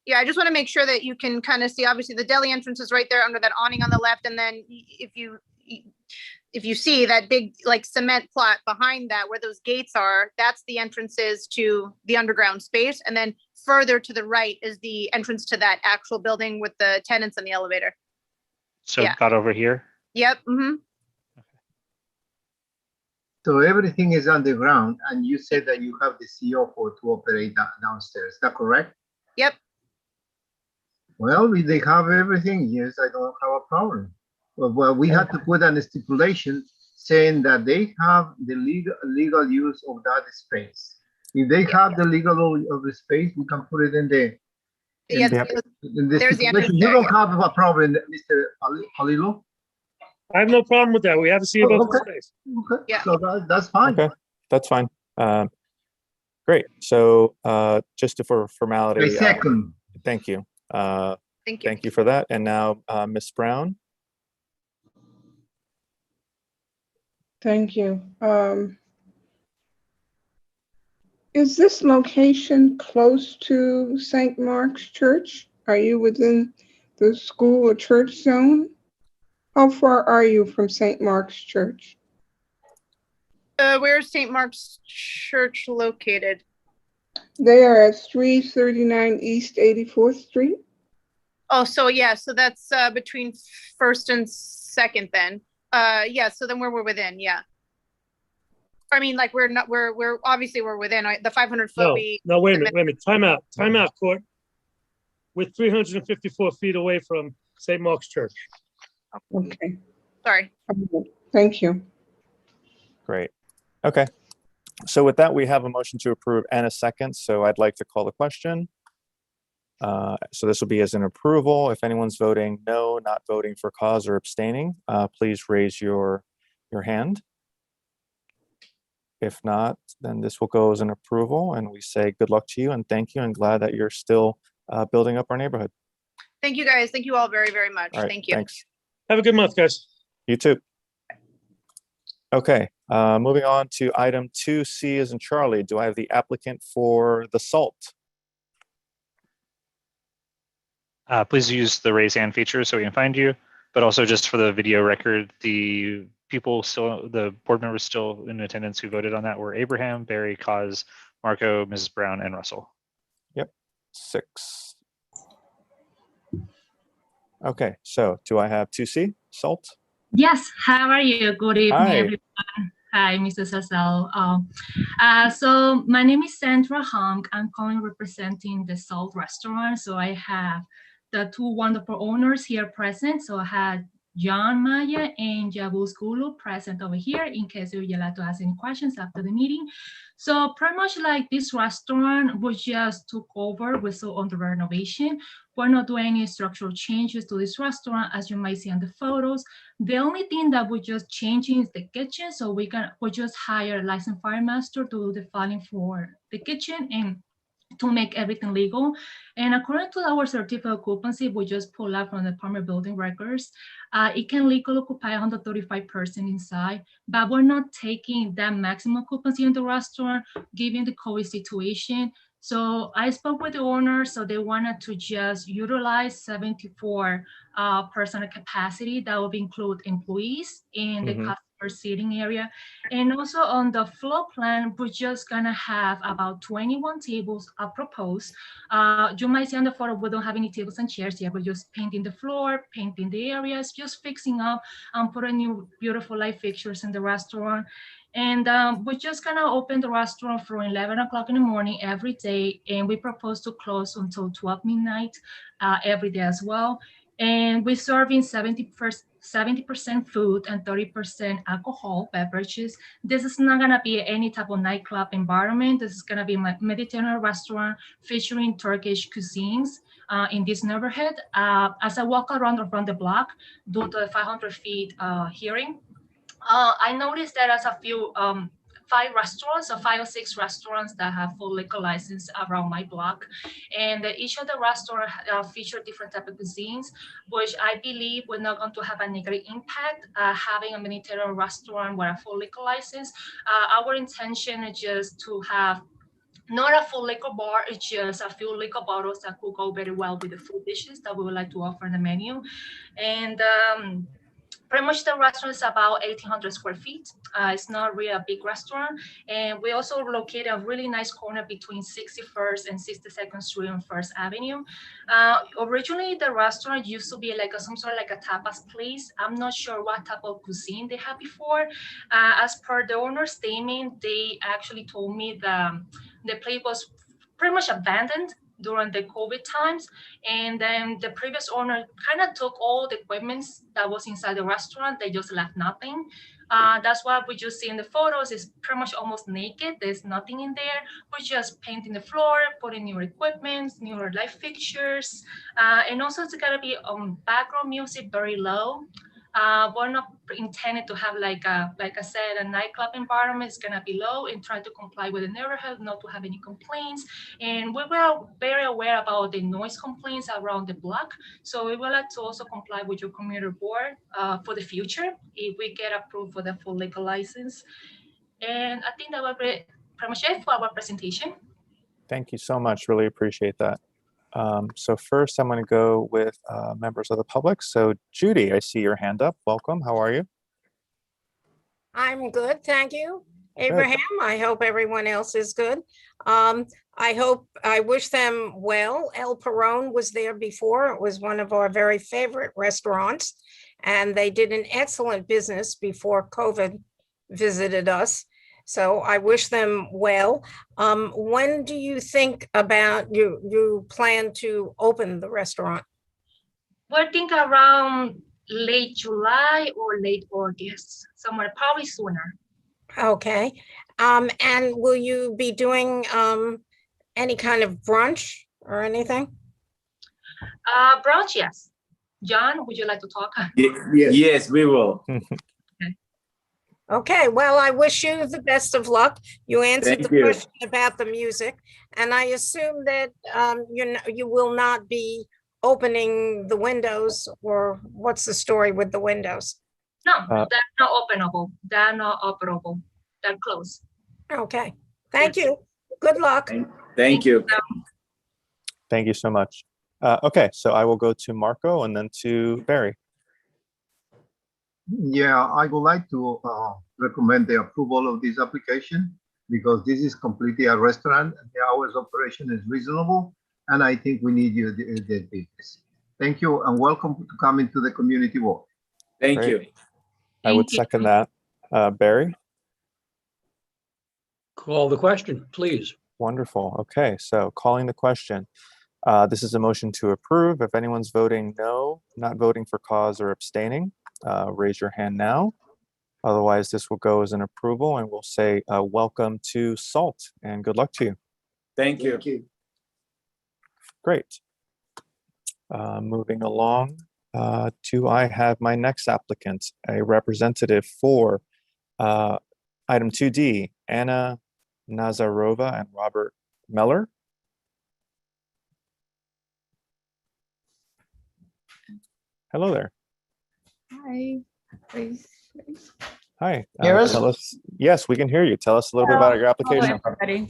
Yeah, I just want to make sure that you can kind of see, obviously the deli entrance is right there under that awning on the left. And then if you see that big like cement plot behind that where those gates are, that's the entrances to the underground space. And then further to the right is the entrance to that actual building with the tenants and the elevator. So Yeah. about over here. Yep. Mm-hmm. So everything is underground, and you said that you have the CO to operate downstairs. Is that correct? Yep. Well, if they have everything, yes, I don't have a problem. Well, we had to put a stipulation saying that they have the legal use of that space. If they have the legal of the space, we can put it in the Yes. Yep. in the There's the entrance stipulation. You there, don't yeah. have a problem, Mr. Halilo? I have no problem with that. We have to see about the space. Okay, Yeah. so that's fine. Okay, that's fine. Great. So just for formality, A second. thank you. Thank you. Thank you for that. And now, Ms. Brown. Thank you. Is this location close to St. Mark's Church? Are you within the school or church zone? How far are you from St. Mark's Church? Where's St. Mark's Church located? They are at 339 East 84th Street. Oh, so yeah, so that's between 1st and 2nd then. Yeah, so then we're within, yeah. I mean, like we're obviously we're within the 500 foot. No, wait a minute. Time out, court. We're 354 feet away from St. Mark's Church. Okay, Sorry. thank you. Great. Okay. So with that, we have a motion to approve and a second. So I'd like to call the question. So this will be as an approval. If anyone's voting no, not voting for cause or abstaining, please raise your hand. If not, then this will go as an approval and we say good luck to you and thank you and glad that you're still building up our neighborhood. Thank you guys. Thank you all very, very much. All right, Thank you. Thanks. Have a good month, guys. You too. Okay, moving on to item 2C as in Charlie. Do I have the applicant for the SALT? Please use the raise hand feature so we can find you, but also just for the video record, the board members still in attendance who voted on that were Abraham, Barry, Cause, Marco, Mrs. Brown, and Russell. Yep, 6. Okay, so do I have 2C, SALT? Yes, how are you? Good evening, Hi. everyone. Hi, Mr. Sassel. So my name is Sandra Hong. I'm calling representing the Salt Restaurant. So I have the 2 wonderful owners here present. So I had John Maya and Yabus Gulu present over here in case you would like to ask any questions after the meeting. So pretty much like this restaurant was just took over with so on the renovation. We're not doing any structural changes to this restaurant, as you might see on the photos. The only thing that we're just changing is the kitchen. So we just hire a licensed fire master to do the filing for the kitchen and to make everything legal. And according to our certificate of occupancy, we just pull out from the apartment building records. It can legally occupy 135 persons inside, but we're not taking that maximum occupancy in the restaurant, given the COVID situation. So I spoke with the owner, so they wanted to just utilize 74 personal capacity. That will include employees in the customer seating area. And also on the floor plan, we're just gonna have about 21 tables proposed. You might see on the photo, we don't have any tables and chairs yet. We're just painting the floor, painting the areas, just fixing up and putting new beautiful light fixtures in the restaurant. And we're just gonna open the restaurant from 11 o'clock in the morning every day. And we propose to close until 12 midnight every day as well. And we're serving 70% food and 30% alcohol beverages. This is not gonna be any type of nightclub environment. This is gonna be a Mediterranean restaurant featuring Turkish cuisines in this neighborhood. As I walk around the block, due to the 500 feet hearing, I noticed that there's a few 5 restaurants or 5 or 6 restaurants that have full liquor license around my block. And each of the restaurants feature different type of cuisines, which I believe we're not going to have a negative impact having a Mediterranean restaurant with a full liquor license. Our intention is just to have not a full liquor bar, it's just a few liquor bottles that could go very well with the food dishes that we would like to offer in the menu. And pretty much the restaurant is about 1,800 square feet. It's not really a big restaurant. And we also located a really nice corner between 61st and 62nd Street on First Avenue. Originally, the restaurant used to be like some sort of like a tapas place. I'm not sure what type of cuisine they had before. As per the owner's statement, they actually told me the place was pretty much abandoned during the COVID times. And then the previous owner kind of took all the equipment that was inside the restaurant. They just left nothing. That's why we just see in the photos, it's pretty much almost naked. There's nothing in there. We're just painting the floor, putting new equipment, new light fixtures. And also it's gotta be background music very low. We're not intended to have like I said, a nightclub environment. It's gonna be low and try to comply with the neighborhood, not to have any complaints. And we were very aware about the noise complaints around the block. So we would like to also comply with your commuter board for the future if we get approved for the full liquor license. And I think that will be pretty much it for our presentation. Thank you so much. Really appreciate that. So first, I'm going to go with members of the public. So Judy, I see your hand up. Welcome. How are you? I'm good, thank you. Abraham, I hope everyone else is good. I wish them well. El Perón was there before. It was one of our very favorite restaurants, and they did an excellent business before COVID visited us. So I wish them well. When do you think about you plan to open the restaurant? We're thinking around late July or late August, somewhere probably sooner. Okay. And will you be doing any kind of brunch or anything? Brunch, yes. John, would you like to talk? Yes, we will. Okay, well, I wish you the best of luck. You answered the question about the music, and I assume that you will not be opening the windows, or what's the story with the windows? No, they're not openable. They're not operable. They're closed. Okay, thank you. Good luck. Thank you. Thank you so much. Okay, so I will go to Marco and then to Barry. Yeah, I would like to recommend the approval of this application because this is completely a restaurant. The hours of operation is reasonable, and I think we need you the business. Thank you, and welcome to come into the community board. Thank you. I would second that. Barry? Call the question, please. Wonderful. Okay, so calling the question. This is a motion to approve. If anyone's voting no, not voting for cause or abstaining, raise your hand now. Otherwise, this will go as an approval, and we'll say welcome to SALT and good luck to you. Thank you. Great. Moving along I have my next applicant, a representative for item 2D, Anna Nazarova and Robert Meller. Hello there. Hi. Hi. Hear us? Tell us. Yes, we can hear you. Tell us a little bit about your application. Hello, everybody.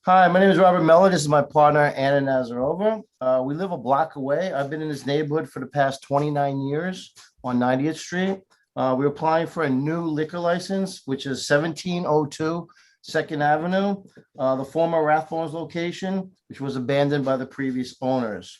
Hi, my name is Robert Meller. This is my partner, Anna Nazarova. We live a block away. I've been in this neighborhood for the past 29 years on 90th Street. We're applying for a new liquor license, which is 1702 2nd Avenue, the former Rathbones location, which was abandoned by the previous owners.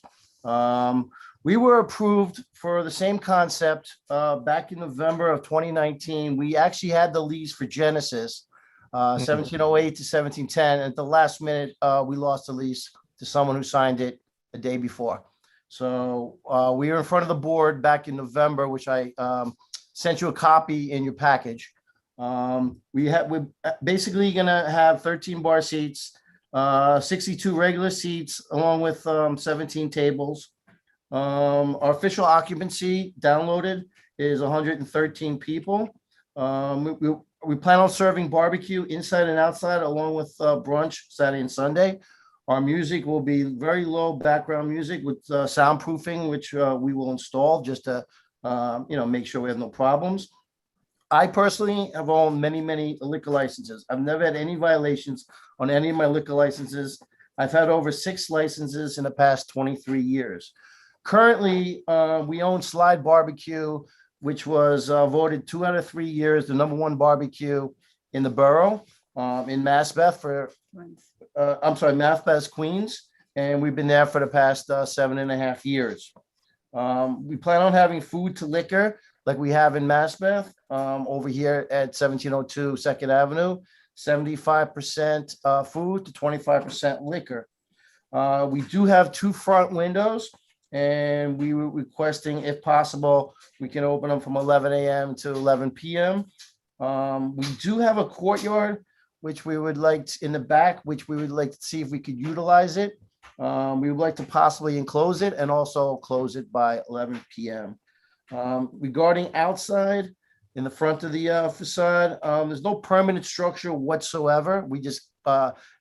We were approved for the same concept back in November of 2019. We actually had the lease for Genesis, 1708 to 1710. At the last minute, we lost the lease to someone who signed it a day before. So we were in front of the board back in November, which I sent you a copy in your package. We're basically gonna have 13 bar seats, 62 regular seats, along with 17 tables. Our official occupancy downloaded is 113 people. We plan on serving barbecue inside and outside, along with brunch Saturday and Sunday. Our music will be very low background music with soundproofing, which we will install just to make sure we have no problems. I personally have owned many liquor licenses. I've never had any violations on any of my liquor licenses. I've had over 6 licenses in the past 23 years. Currently, we own Slide Barbecue, which was voted 2 out of 3 years the #1 barbecue in the borough in Maspeth Maspeth, Queens, and we've been there for the past 7.5 years. We plan on having food to liquor like we have in Maspeth over here at 1702 2nd Avenue, 75% food to 25% liquor. We do have 2 front windows, and we were requesting, if possible, we can open them from 11 a.m. to 11 p.m. We do have a courtyard, which we would like in the back, which we would like to see if we could utilize it. We would like to possibly enclose it and also close it by 11 p.m. Regarding outside, in the front of the facade, there's no permanent structure whatsoever. We just,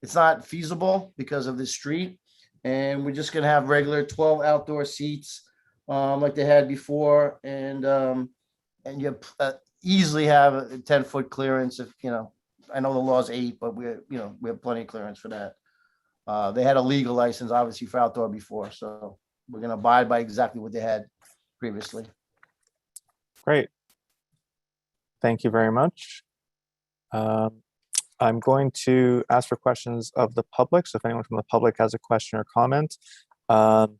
it's not feasible because of the street. And we're just gonna have regular 12 outdoor seats like they had before. And you easily have a 10-foot clearance if, I know the law's 8, but we have plenty of clearance for that. They had a legal license, obviously, for outdoor before, so we're gonna abide by exactly what they had previously. Great. Thank you very much. I'm going to ask for questions of the public. So if anyone from the public has a question or comment, I'm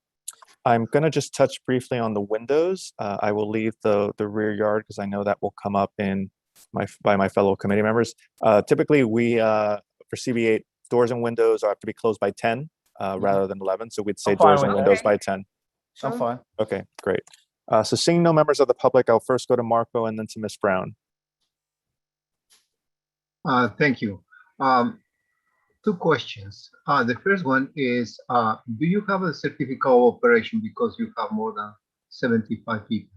going to just touch briefly on the windows. I will leave the rear yard because I know that will come up by my fellow committee members. Typically, we for CB8, doors and windows have to be closed by 10 rather than 11. So we'd say doors and windows by 10. I'm fine. Okay, great. So seeing no members of the public, I'll first go to Marco and then to Ms. Brown. Thank you. 2 questions. The first one is, do you have a certificate of operation because you have more than 75 people?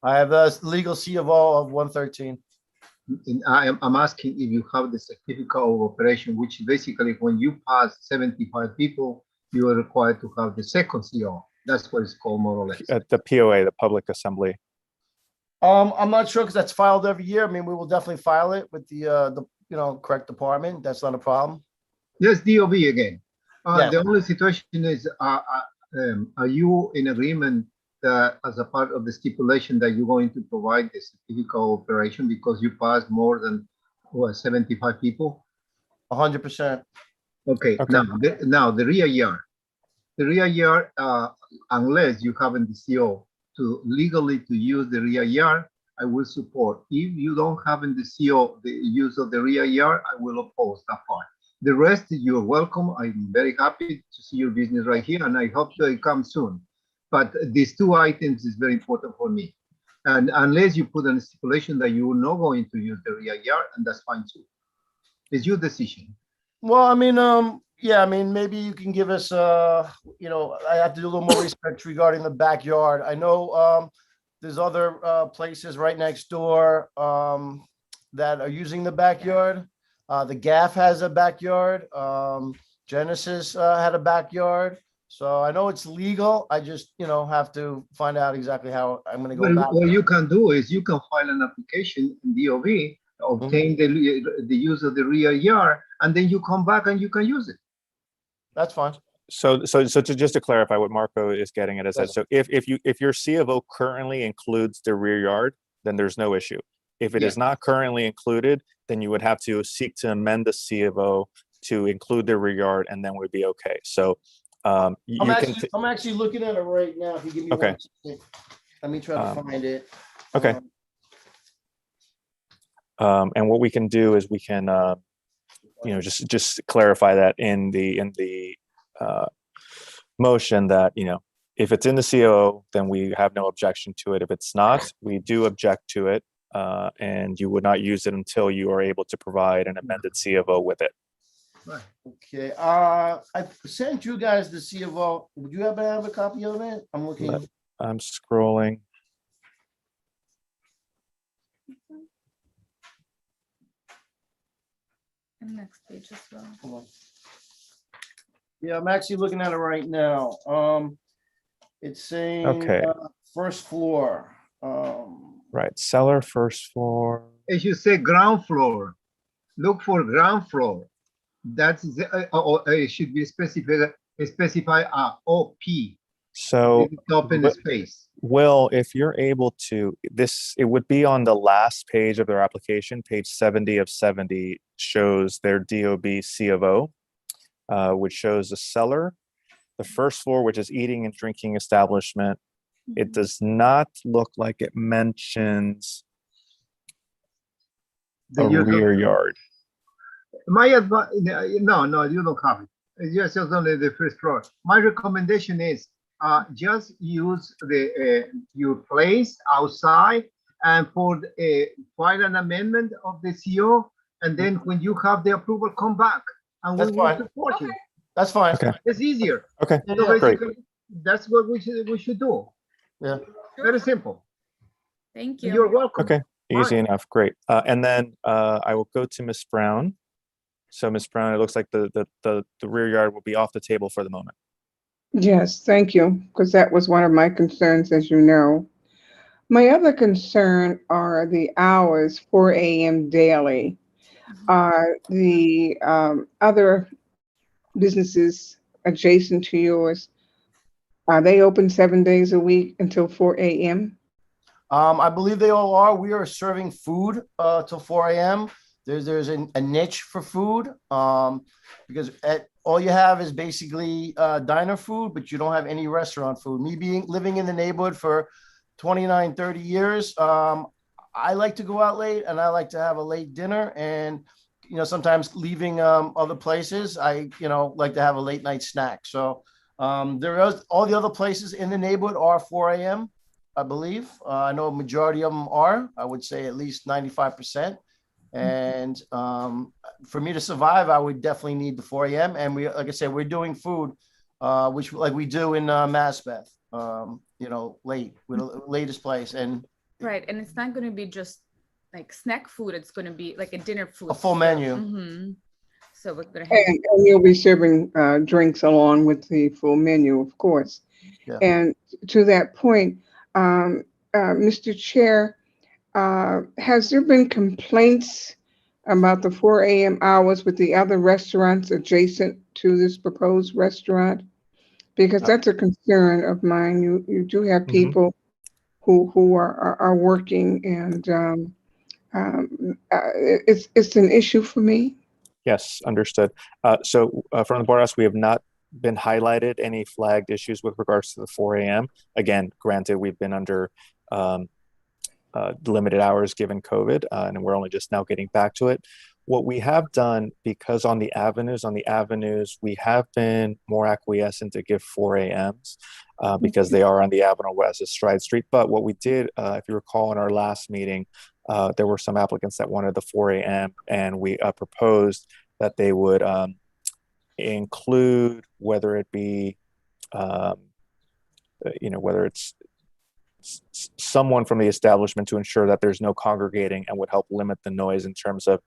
I have a legal C of O of 113. And I'm asking if you have the certificate of operation, which basically when you pass 75 people, you are required to have the second CO. That's what it's called, more or less. The POA, the Public Assembly. I'm not sure because that's filed every year. I mean, we will definitely file it with the correct department. That's not a problem. Yes, DOB again. Yes. The only situation is, are you in agreement that as a part of the stipulation that you're going to provide the certificate of operation because you passed more than 75 people? 100%. Okay. Now the rear yard. The rear yard, unless you have in the CO to legally to use the rear yard, I will support. If you don't have in the CO the use of the rear yard, I will oppose that part. The rest, you're welcome. I'm very happy to see your business right here, and I hope that it comes soon. But these 2 items is very important for me. And unless you put a stipulation that you're not going to use the rear yard, and that's fine too. It's your decision. Well, I mean, Yeah, I mean, maybe you can give us, I have to do a little more research regarding the backyard. I know there's other places right next door that are using the backyard. The GAF has a backyard. Genesis had a backyard. So I know it's legal. I just, have to find out exactly how I'm going to go Well, about what it. you can do is you can file an application in DOV, obtain the use of the rear yard, and then you come back and you can use it. That's fine. So just to clarify what Marco is getting at is that, so if your C of O currently includes the rear yard, then there's no issue. If it is not currently included, then you would have to seek to amend the C of O to include the rear yard, and then we'd be okay. So I'm actually looking at it right now. If you give me Okay. 1 second. Let me try to find it. Okay. And what we can do is we can, just clarify that in the motion that, if it's in the COO, then we have no objection to it. If it's not, we do object to it, and you would not use it until you are able to provide an amended C of O with it. Right. Okay. I sent you guys the C of O. Would you happen to have a copy of it? I'm looking. I'm scrolling. And next page as well. Hold on. Yeah, I'm actually looking at it right now. It's saying Okay. First floor. Right. Cellar, first floor. As you say, ground floor. Look for ground floor. That's it should be specify OP. So Open the space. Will, if you're able to, it would be on the last page of their application, page 70 of 70 shows their DOB C of O, which shows the cellar, the first floor, which is eating and drinking establishment. It does not look like it mentions a rear yard. My advice, no, you don't have it. It's just only the first floor. My recommendation is just use your place outside and file an amendment of the CO, and then when you have the approval, come back and we will support you. That's fine. Okay. It's easier. Okay. So Great. basically, that's what we should do. Yeah. Very simple. Thank you. You're welcome. Okay. Easy enough. Great. And then I will go to Ms. Brown. So Ms. Brown, it looks like the rear yard will be off the table for the moment. Yes, thank you, because that was one of my concerns, as you know. My other concern are the hours, 4 a.m. daily. The other businesses adjacent to yours, are they open 7 days a week until 4 a.m.? I believe they all are. We are serving food till 4 a.m. There's a niche for food because all you have is basically diner food, but you don't have any restaurant food. Me living in the neighborhood for 29, 30 years, I like to go out late and I like to have a late dinner. And, sometimes leaving other places, I, like to have a late night snack. So there is all the other places in the neighborhood are 4 a.m., I believe. I know a majority of them are, I would say at least 95%. And for me to survive, I would definitely need the 4 a.m. And we, like I said, we're doing food, which like we do in Maspeth, late, with the latest place. And Right. And it's not going to be just like snack food. It's going to be like a dinner food. A full menu. Mm-hmm. So we're going to have. And you'll be serving drinks along with the full menu, of course. Yeah. And to that point, Mr. Chair, has there been complaints about the 4 a.m. hours with the other restaurants adjacent to this proposed restaurant? Because that's a concern of mine. You do have people who are working, and it's an issue for me. Yes, understood. So from the board, we have not been highlighted any flagged issues with regards to the 4 a.m. Again, granted, we've been under limited hours given COVID, and we're only just now getting back to it. What we have done, because on the avenues, we have been more acquiescent to give 4 a.m.s because they are on the Avenue West of Stride Street. But what we did, if you recall in our last meeting, there were some applicants that wanted the 4 a.m. and we proposed that they would include whether it be, whether it's someone from the establishment to ensure that there's no congregating and would help limit the noise in terms of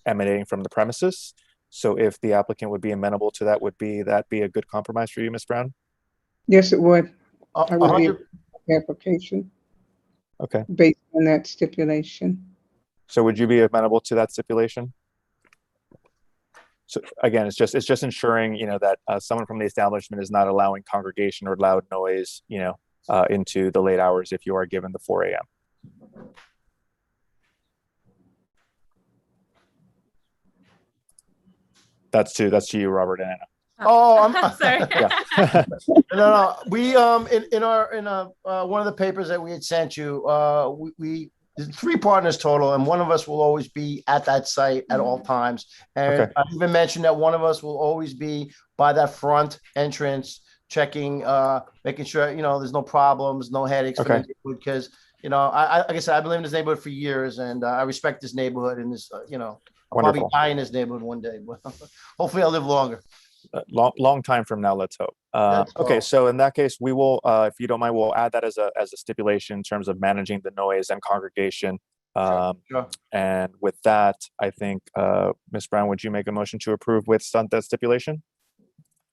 emanating from the premises. So if the applicant would be amenable to that, would that be a good compromise for you, Ms. Brown? Yes, it would. I would be 100 application Okay. based on that stipulation. So would you be amenable to that stipulation? So again, it's just ensuring, that someone from the establishment is not allowing congregation or loud noise, into the late hours if you are given the 4 a.m. That's to you, Robert and Anna. Oh, I'm Sorry. Yeah. no. We in one of the papers that we had sent you, we there's 3 partners total, and one of us will always be at that site at all times. And Okay. I even mentioned that one of us will always be by that front entrance, checking, making sure there's no problems, no headaches for the Okay. neighborhood. Because like I said, I've been living in this neighborhood for years, and I respect this neighborhood, and this I'll probably Wonderful. die in this neighborhood one day, but hopefully I'll live longer. Long time from now, let's hope. That's Okay, all. so in that case, we will, if you don't mind, we'll add that as a stipulation in terms of managing the noise and congregation. Sure. And with that, I think, Ms. Brown, would you make a motion to approve with that stipulation?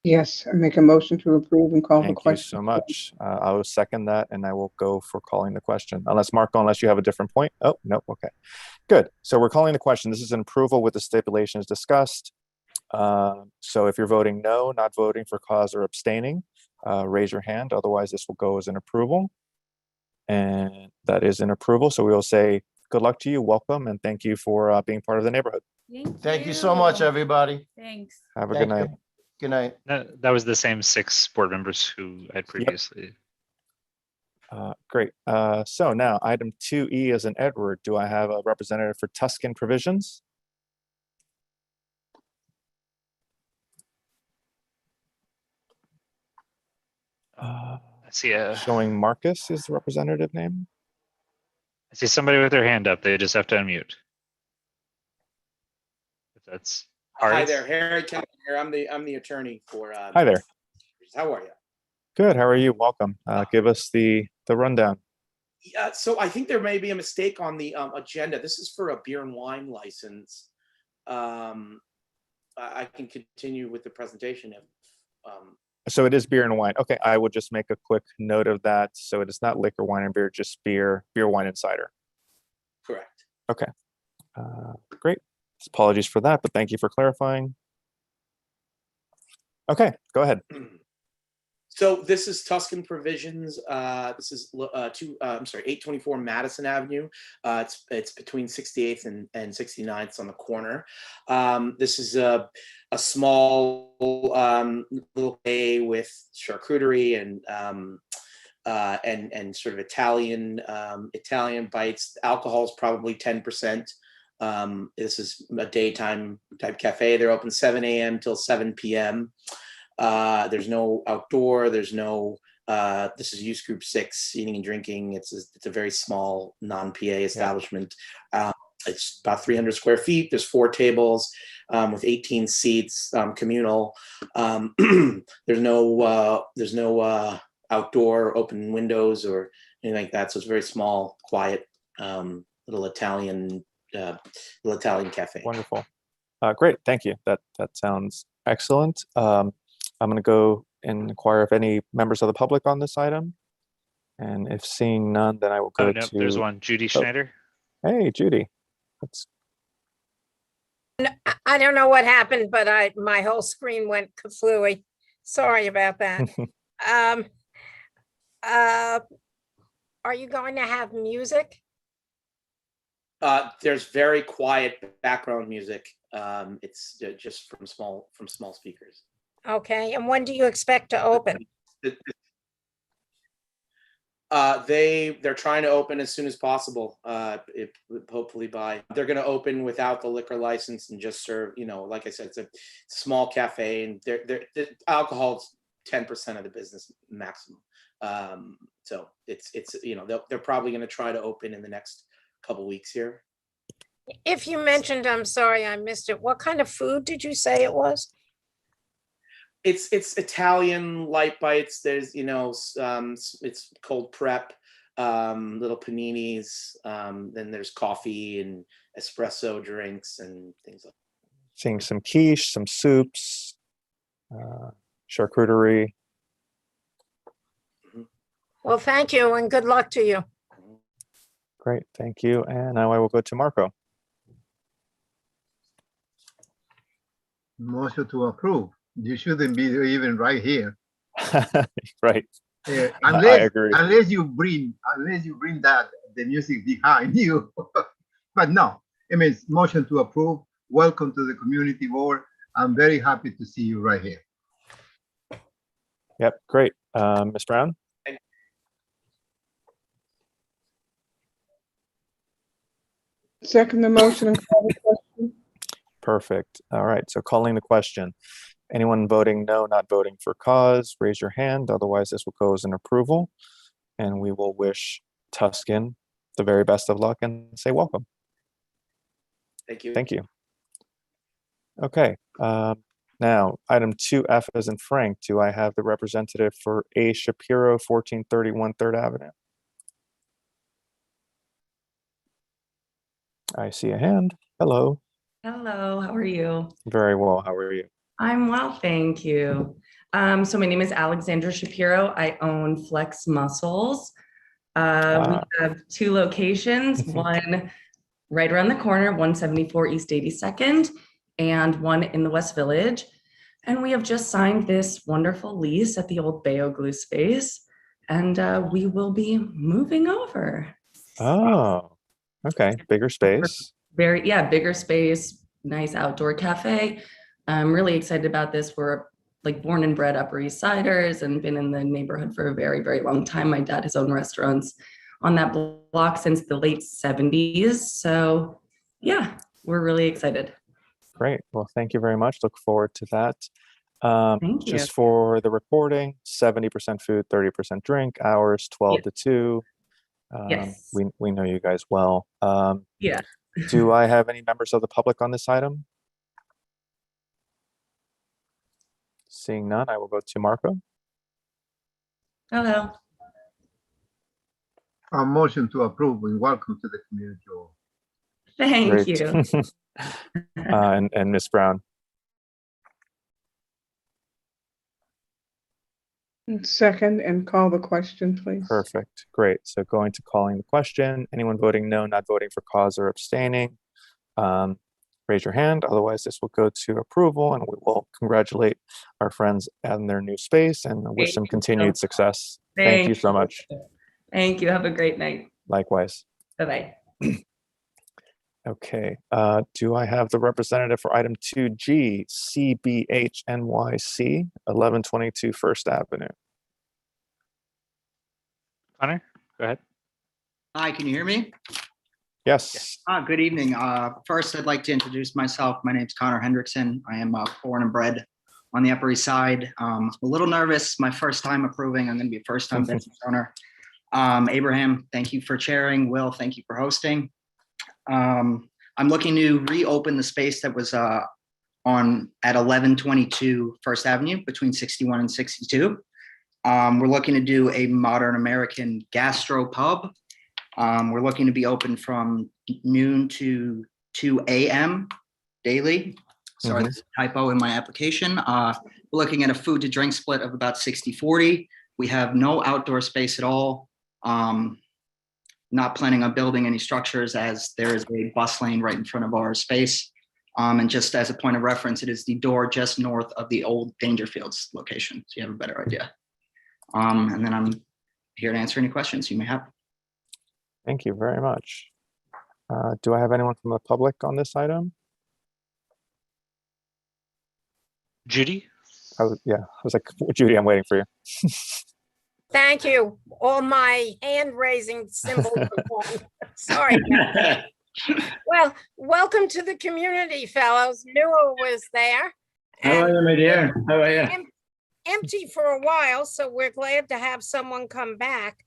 Yes, I make a motion to approve and call the Thank you question. so much. I will second that, and I will go for calling the question. Unless you have a different point. Oh, no, okay. Good. So we're calling the question. This is an approval with the stipulations discussed. So if you're voting no, not voting for cause or abstaining, raise your hand. Otherwise, this will go as an approval. And that is an approval. So we will say good luck to you, welcome, and thank you for being part of the neighborhood. Thank you so much, everybody. Thanks. Have a Thank good you. night. Good night. That was the same 6 board members who had previously. Great. So now item 2E is an Edward. Do I have a representative for Tuscan Provisions? I see Showing Marcus is the representative name. I see somebody with their hand up. They just have to unmute. If that's Hi Harris. there, Harry Kemp here. I'm the attorney for. Hi there. How are you? Good. How are you? Welcome. Give us the rundown. Yeah, so I think there may be a mistake on the agenda. This is for a beer and wine license. I can continue with the presentation if. So it is beer and wine. Okay, I will just make a quick note of that. So it is not liquor, wine, and beer, just beer, wine, and cider. Correct. Okay. Great. Apologies for that, but thank you for clarifying. Okay, go ahead. So this is Tuscan Provisions. This is 824 Madison Avenue. It's between 68th and 69th. It's on the corner. This is a small little bay with charcuterie and sort of Italian bites. Alcohol is probably 10%. This is a daytime type cafe. They're open 7 a.m. till 7 p.m. There's no outdoor. There's no. This is use group 6, eating and drinking. It's a very small non-PA establishment. It's about 300 square feet. There's 4 tables with 18 seats, communal. There's no outdoor open windows or anything like that. So it's very small, quiet, little Italian cafe. Wonderful. Great. Thank you. That sounds excellent. I'm going to go and inquire if any members of the public on this item. And if seeing none, then I will go to. There's one, Judy Schneider. Hey, Judy. I don't know what happened, but my whole screen went kaflooey. Sorry about that. Are you going to have music? There's very quiet background music. It's just from small speakers. Okay, and when do you expect to open? They're trying to open as soon as possible. Hopefully they're going to open without the liquor license and just serve. Like I said, it's a small cafe, and the alcohol is 10% of the business maximum. So it's they're probably going to try to open in the next couple weeks here. If you mentioned, I'm sorry, I missed it. What kind of food did you say it was? It's Italian light bites. There's, it's cold prep, little paninis. Then there's coffee and espresso drinks and things like that. Seeing some quiche, some soups, charcuterie. Well, thank you and good luck to you. Great, thank you. And now I will go to Marco. Motion to approve. You shouldn't be even right here. Right. Unless, I agree. unless you bring that the music behind you. But no, I mean, motion to approve. Welcome to the community board. I'm very happy to see you right here. Yep, great. Ms. Brown? Second the motion and call the question. Perfect. All right, so calling the question. Anyone voting no, not voting for cause, raise your hand. Otherwise, this will go as an approval. And we will wish Tuscan the very best of luck and say welcome. Thank you. Thank you. Okay, now item 2F as in Frank. Do I have the representative for A. Shapiro, 1431 3rd Avenue? I see a hand. Hello. Hello, how are you? Very well. How are you? I'm well, thank you. So my name is Alexandra Shapiro. I own Flex Muscles. We have 2 locations, one right around the corner, 174 East 82nd, and one in the West Village. And we have just signed this wonderful lease at the old Bayo Glue space, and we will be moving over. Oh, okay. Bigger space. Bigger space, nice outdoor cafe. I'm really excited about this. We're like born and bred Upper East Siders and been in the neighborhood for a very, very long time. My dad has owned restaurants on that block since the late 70s. So yeah, we're really excited. Great. Well, thank you very much. Look forward to that. Thank you. Just for the reporting, 70% food, 30% drink, hours 12 to 2. Yes. We know you guys well. Yeah. Do I have any members of the public on this item? Seeing none, I will go to Marco. Hello. A motion to approve and welcome to the community board. Thank Great. you. And Ms. Brown. Second and call the question, please. Perfect. Great. So going to calling the question. Anyone voting no, not voting for cause or abstaining, raise your hand. Otherwise, this will go to approval, and we will congratulate our friends in their new space and wish them continued success. Thank you so much. Thank you. Have a great night. Likewise. Bye-bye. Okay. Do I have the representative for item 2G, CB8M 1122 First Avenue? Connor, go ahead. Hi, can you hear me? Yes. Good evening. First, I'd like to introduce myself. My name's Connor Hendrickson. I am born and bred on the Upper East Side. A little nervous. My first time approving. I'm going to be a first-time business owner. Abraham, thank you for chairing. Will, thank you for hosting. I'm looking to reopen the space that was at 1122 First Avenue between 61 and 62. We're looking to do a modern American gastro pub. We're looking to be open from noon to 2 a.m. daily. Sorry, there's a typo in my application. We're looking at a food to drink split of about 60-40. We have no outdoor space at all. Not planning on building any structures as there is a bus lane right in front of our space. And just as a point of reference, it is the door just north of the old Dangerfields location. So you have a better idea. And then I'm here to answer any questions you may have. Thank you very much. Do I have anyone from the public on this item? Judy? I was like, Judy, I'm waiting for you. Thank you. All my hand raising symbols. Sorry. Well, welcome to the community, fellows. Newell was there. How are you, my dear? How are you? Empty for a while, so we're glad to have someone come back.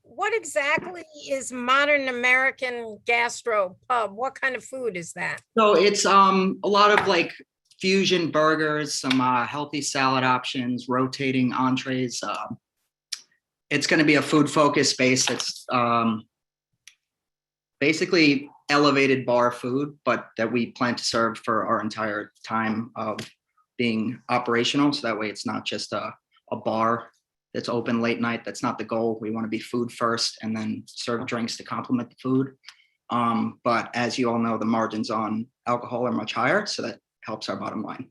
What exactly is modern American gastro pub? What kind of food is that? So it's a lot of like fusion burgers, some healthy salad options, rotating entrees. It's going to be a food-focused space. It's basically elevated bar food, but that we plan to serve for our entire time of being operational. So that way it's not just a bar that's open late night. That's not the goal. We want to be food first and then serve drinks to complement the food. But as you all know, the margins on alcohol are much higher, so that helps our bottom line.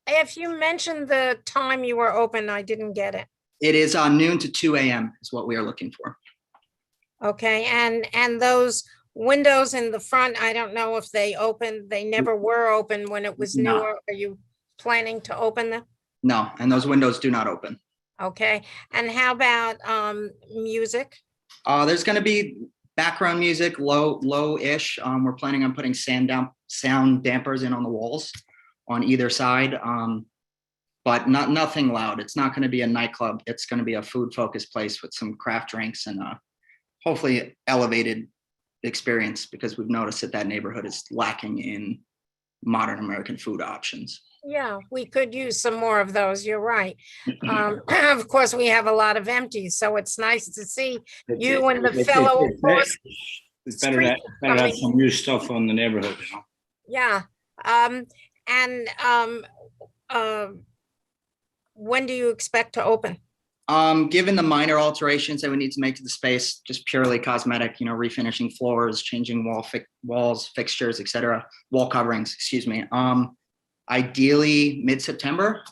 If you mentioned the time you were open, I didn't get it. It is noon to 2 a.m. is what we are looking for. Okay, and those windows in the front, I don't know if they opened, they never were open when it was No. newer. Are you planning to open them? No, and those windows do not open. Okay, and how about music? There's going to be background music, low-ish. We're planning on putting sound dampers in on the walls on either side, but nothing loud. It's not going to be a nightclub. It's going to be a food-focused place with some craft drinks and hopefully elevated experience, because we've noticed that neighborhood is lacking in modern American food options. Yeah, we could use some more of those. You're right. Of course, we have a lot of empties, so it's nice to see you and the fellow. It's better to have some new stuff on the neighborhood, you know? Yeah. When do you expect to open? Given the minor alterations that we need to make to the space, just purely cosmetic, refinishing floors, changing walls, fixtures, etc., wall coverings, excuse me. Ideally, mid-September.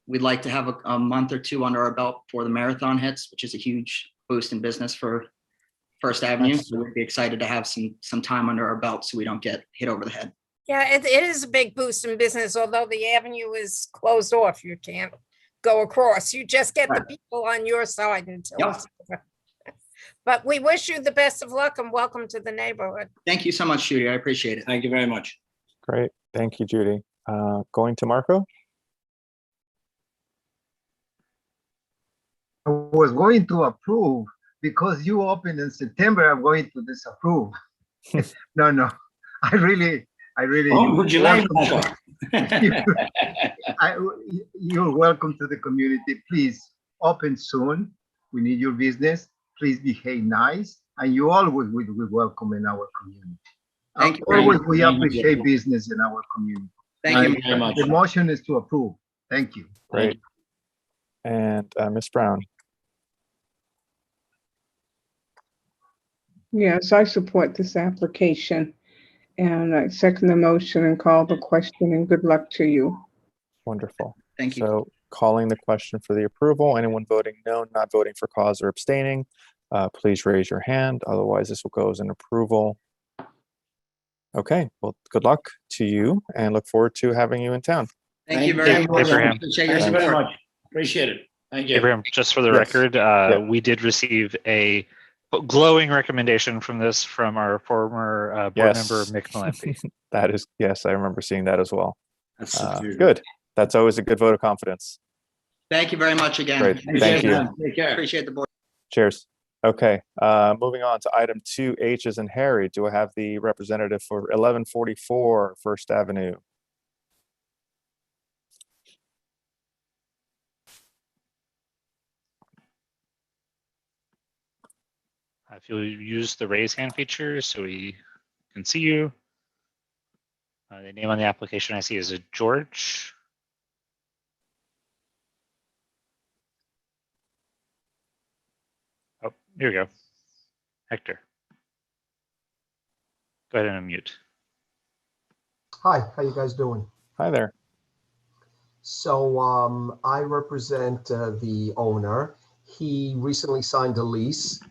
We'd like to have a month or two under our belt before the marathon hits, which is a huge boost in business for First Avenue. So we'd be excited to have some time under our belt so we don't get hit over the head. Yeah, it is a big boost in business, although the avenue is closed off. You can't go across. You just get the people on your side until it's over. But we wish you the best of luck and welcome to the neighborhood. Thank you so much, Judy. I appreciate it. Thank you very much. Great. Thank you, Judy. Going to Marco. I was going to approve because you opened in September. I'm going to disapprove. No. I really. Oh, would you like You're welcome to the community. Please open soon. We need your business. Please behave nice, and you always will be welcome in our community. Thank you. Always, we appreciate business in our community. Thank you very much. The motion is to approve. Thank you. Great. And Ms. Brown. Yes, I support this application. And I second the motion and call the question, and good luck to you. Wonderful. Thank you. So calling the question for the approval, anyone voting no, not voting for cause or abstaining, please raise your hand. Otherwise, this will go as an approval. Okay, well, good luck to you and look forward to having you in town. Thank you very much. Abraham. Appreciate your Thank you very support. much. Appreciate it. Thank you. Abraham, just for the Yes. record, we did receive a glowing recommendation from our former board member, Mick Malempi. That is, yes, I remember seeing that as well. That's Good. That's always a good vote of confidence. Thank you very much again. Great. Thank you. Take care. Appreciate the board. Cheers. Okay, moving on to item 2H as in Harry. Do I have the representative for 1144 First Avenue? If you'll use the raise hand feature so we can see you. The name on the application I see is George. Oh, here we go. Hector. Go ahead and unmute. Hi, how you guys doing? Hi there. So I represent the owner. He recently signed a lease.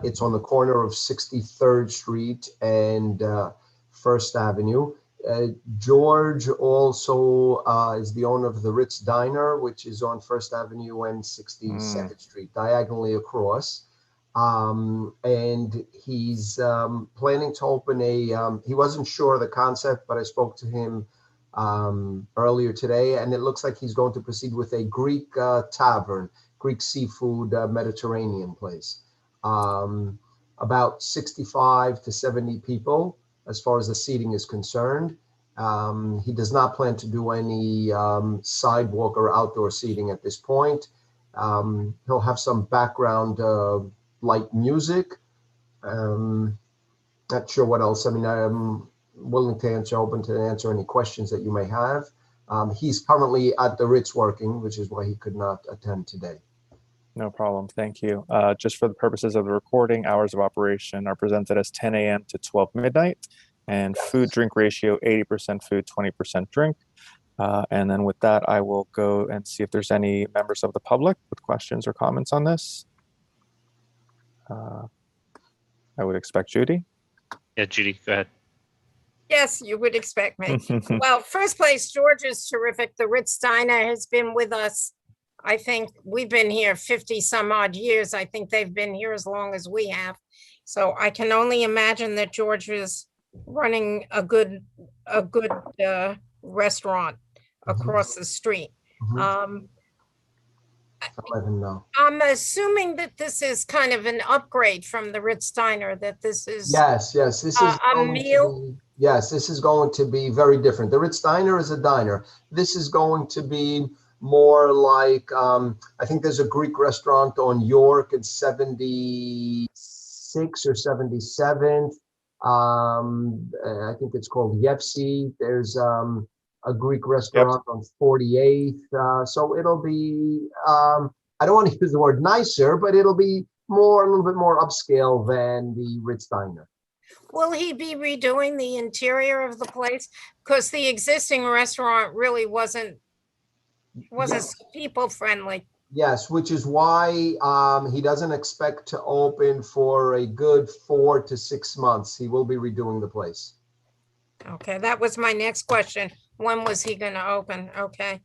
It's on the corner of 63rd Street and First Avenue. George also is the owner of the Ritz Diner, which is on First Avenue and 62nd Street, diagonally across. And he's planning to open he wasn't sure of the concept, but I spoke to him earlier today, and it looks like he's going to proceed with a Greek tavern, Greek seafood Mediterranean place. About 65 to 70 people as far as the seating is concerned. He does not plan to do any sidewalk or outdoor seating at this point. He'll have some background light music. Not sure what else. I mean, I'm willing to open to answer any questions that you may have. He's currently at the Ritz working, which is why he could not attend today. No problem. Thank you. Just for the purposes of the recording, hours of operation are presented as 10 a.m. to 12 midnight, and food drink ratio 80% food, 20% drink. And then with that, I will go and see if there's any members of the public with questions or comments on this. I would expect Judy. Yeah, Judy, go ahead. Yes, you would expect me. Well, first place, George is terrific. The Ritz Diner has been with us. I think we've been here 50 some odd years. I think they've been here as long as we have. So I can only imagine that George is running a good restaurant across the street. I'll let him know. I'm assuming that this is kind of an upgrade from the Ritz Diner, that this is Yes, this is a meal. Yes, this is going to be very different. The Ritz Diner is a diner. This is going to be more like, I think there's a Greek restaurant on York at 76 or 77th. I think it's called Yevsi. There's a Greek restaurant on 48th. So it'll be, I don't want to use the word nicer, but it'll be a little bit more upscale than the Ritz Diner. Will he be redoing the interior of the place? Because the existing restaurant really wasn't people friendly. Yes, which is why he doesn't expect to open for a good 4 to 6 months. He will be redoing the place. Okay, that was my next question. When was he going to open? Okay.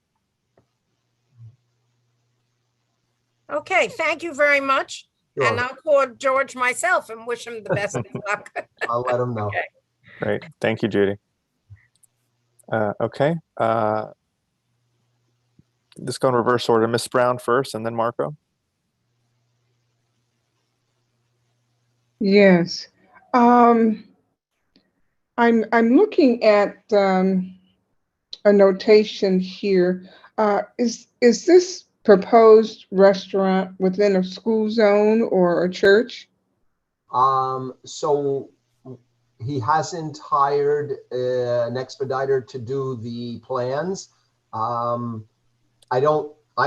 Okay, thank you very much. Sure. And I'll call George myself and wish him the best of luck. I'll let him know. Okay. Great. Thank you, Judy. Okay. Let's go in reverse order. Ms. Brown first and then Marco. Yes. I'm looking at a notation here. Is this proposed restaurant within a school zone or a church? So he hasn't hired an expediter to do the plans. I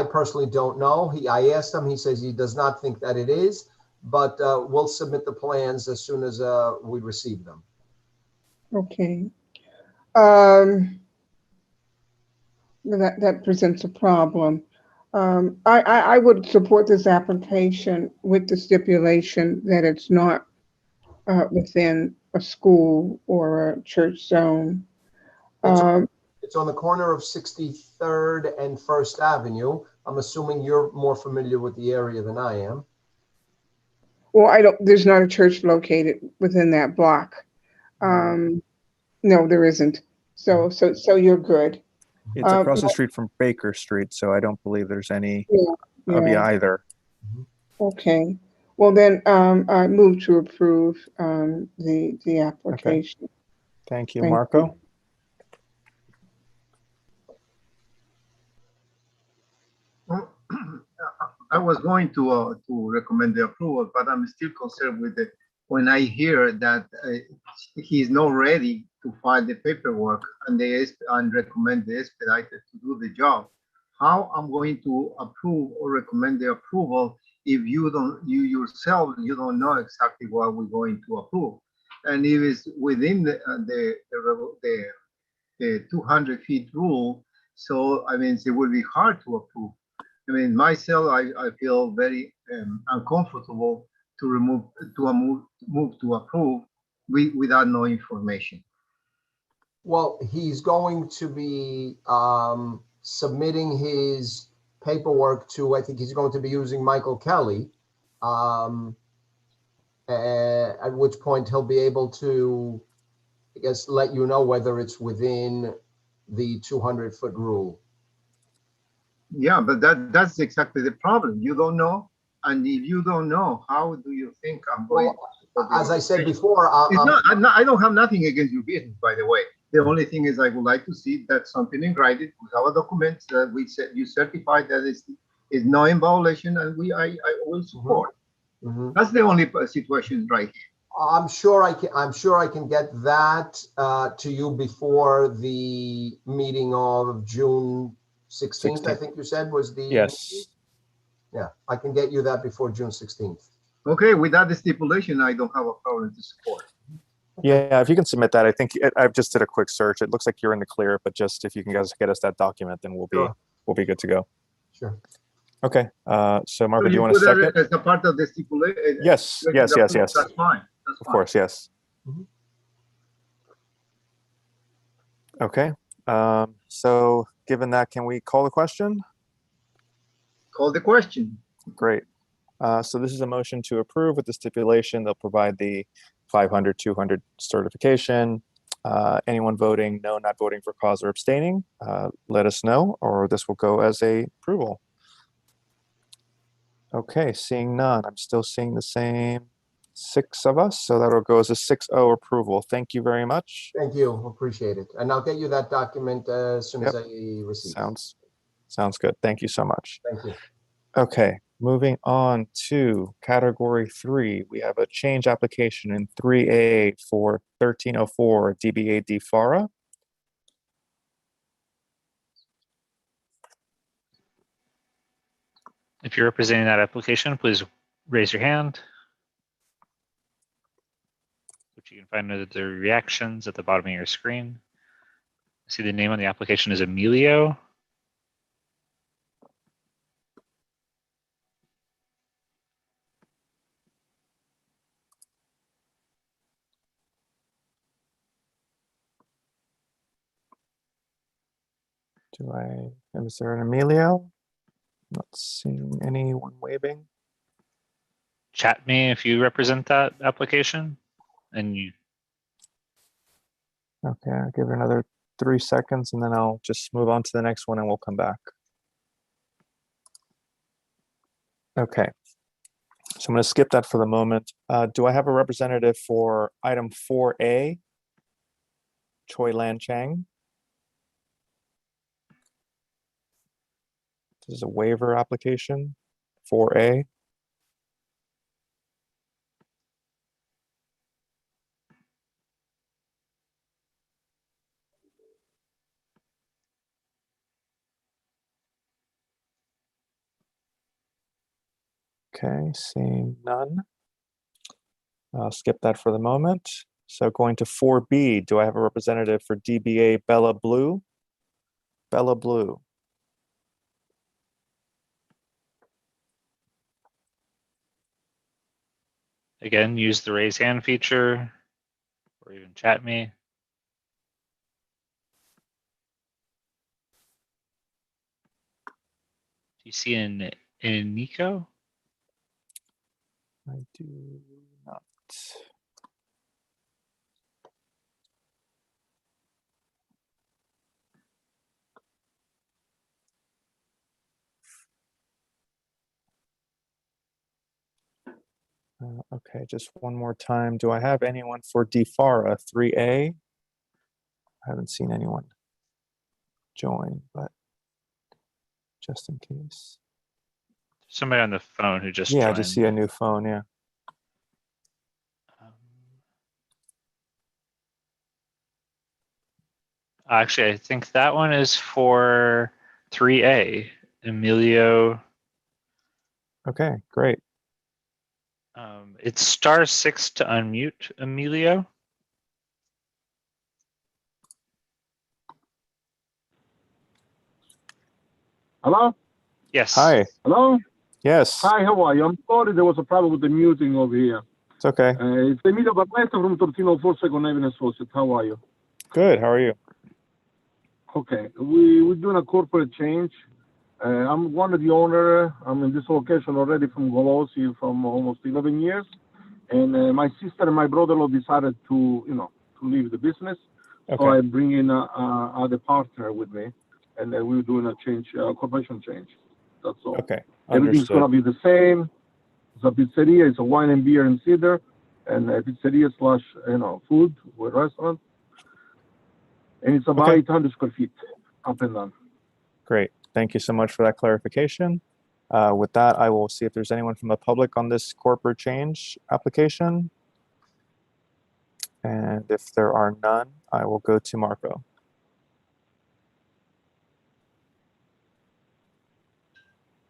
personally don't know. I asked him, he says he does not think that it is, but we'll submit the plans as soon as we receive them. Okay. That presents a problem. I would support this application with the stipulation that it's not within a school or a church zone. It's on the corner of 63rd and 1st Avenue. I'm assuming you're more familiar with the area than I am. Well, there's not a church located within that block. No, there isn't. So you're good. It's across the street from Baker Street, so I don't believe there's any of either. Okay. Well, then I move to approve the application. Okay. Thank you, Marco. I was going to recommend the approval, but I'm still concerned with it when I hear that he's not ready to file the paperwork and recommend the expediter to do the job. How I'm going to approve or recommend the approval if you yourself don't know exactly what we're going to approve, and if it's within the 200 feet rule. So I mean, it will be hard to approve. I mean, myself, I feel very uncomfortable to move to approve without no information. Well, he's going to be submitting his paperwork to, I think he's going to be using Michael Kelly, at which point he'll be able to, I guess, let you know whether it's within the 200-foot rule. Yeah, but that's exactly the problem. You don't know. And if you don't know, how do you think I'm going? Well, as I said before, I don't have nothing against your business, by the way. The only thing is I would like to see that something in writing, we have a document that we said you certify that is not in violation, and I will support. That's the only situation right here. I'm sure I can get that to you before the meeting of June 16th, I think you said was the. Yes. Yeah, I can get you that before June 16th. Okay, without the stipulation, I don't have a problem to support. Yeah, if you can submit that, I think I've just did a quick search. It looks like you're in the clear, but just if you can guys get us that document, then we'll be good to go. Sure. Okay. So Marco, So do you want to second? as a part of the stipulation? Yes. That's fine. That's of course, yes. Okay. So given that, can we call the question? Call the question. Great. So this is a motion to approve with the stipulation they'll provide the 500, 200 certification. Anyone voting no, not voting for cause or abstaining, let us know, or this will go as a approval. Okay, seeing none. I'm still seeing the same 6 of us, so that'll go as a 6-0 approval. Thank you very much. Thank you. Appreciate it. And I'll get you that document as soon as I receive it. Sounds good. Thank you so much. Thank you. Okay, moving on to category 3. We have a change application in 3A for 1304 DBA Fara. If you're representing that application, please raise your hand. Which you can find under the reactions at the bottom of your screen. See the name on the application is Emilio. Is there an Emilio? Not seeing anyone waving. Chat me if you represent that application. And you. Okay, I'll give it another 3 seconds and then I'll just move on to the next one and we'll come back. Okay, so I'm going to skip that for the moment. Do I have a representative for item 4A, Choi Lan Chang? This is a waiver application, 4A. Okay, seeing none. I'll skip that for the moment. So going to 4B, do I have a representative for DBA Bella Blue? Bella Blue. Again, use the raise hand feature or even chat me. Do you see in Nico? I do not. Okay, just one more time. Do I have anyone for DFARA 3A? I haven't seen anyone join, but just in case. Somebody on the phone who just joined. I just see a new phone, yeah. Actually, I think that one is for 3A, Emilio. Okay, great. It's *6 to unmute Emilio. Hello? Yes. Hi. Hello? Yes. Hi, how are you? I'm sorry there was a problem with the muting over here. It's okay. It's Emilio Barletta from 1304 Second Avenue Associates. How are you? Good, how are you? Okay, we're doing a corporate change. I'm one of the owner. I'm in this location already from Golosi from almost 11 years. And my sister and my brother-in-law decided to leave the business. Okay. So I bring in other partner with me. And then we're doing a change, corporation change. That's all. Okay. Everything's going to be the same. It's a pizzeria. It's a wine and beer and cider. And a pizzeria / food with restaurant. and it's about Okay. 800 square feet up and down. Great. Thank you so much for that clarification. With that, I will see if there's anyone from the public on this corporate change application. And if there are none, I will go to Marco.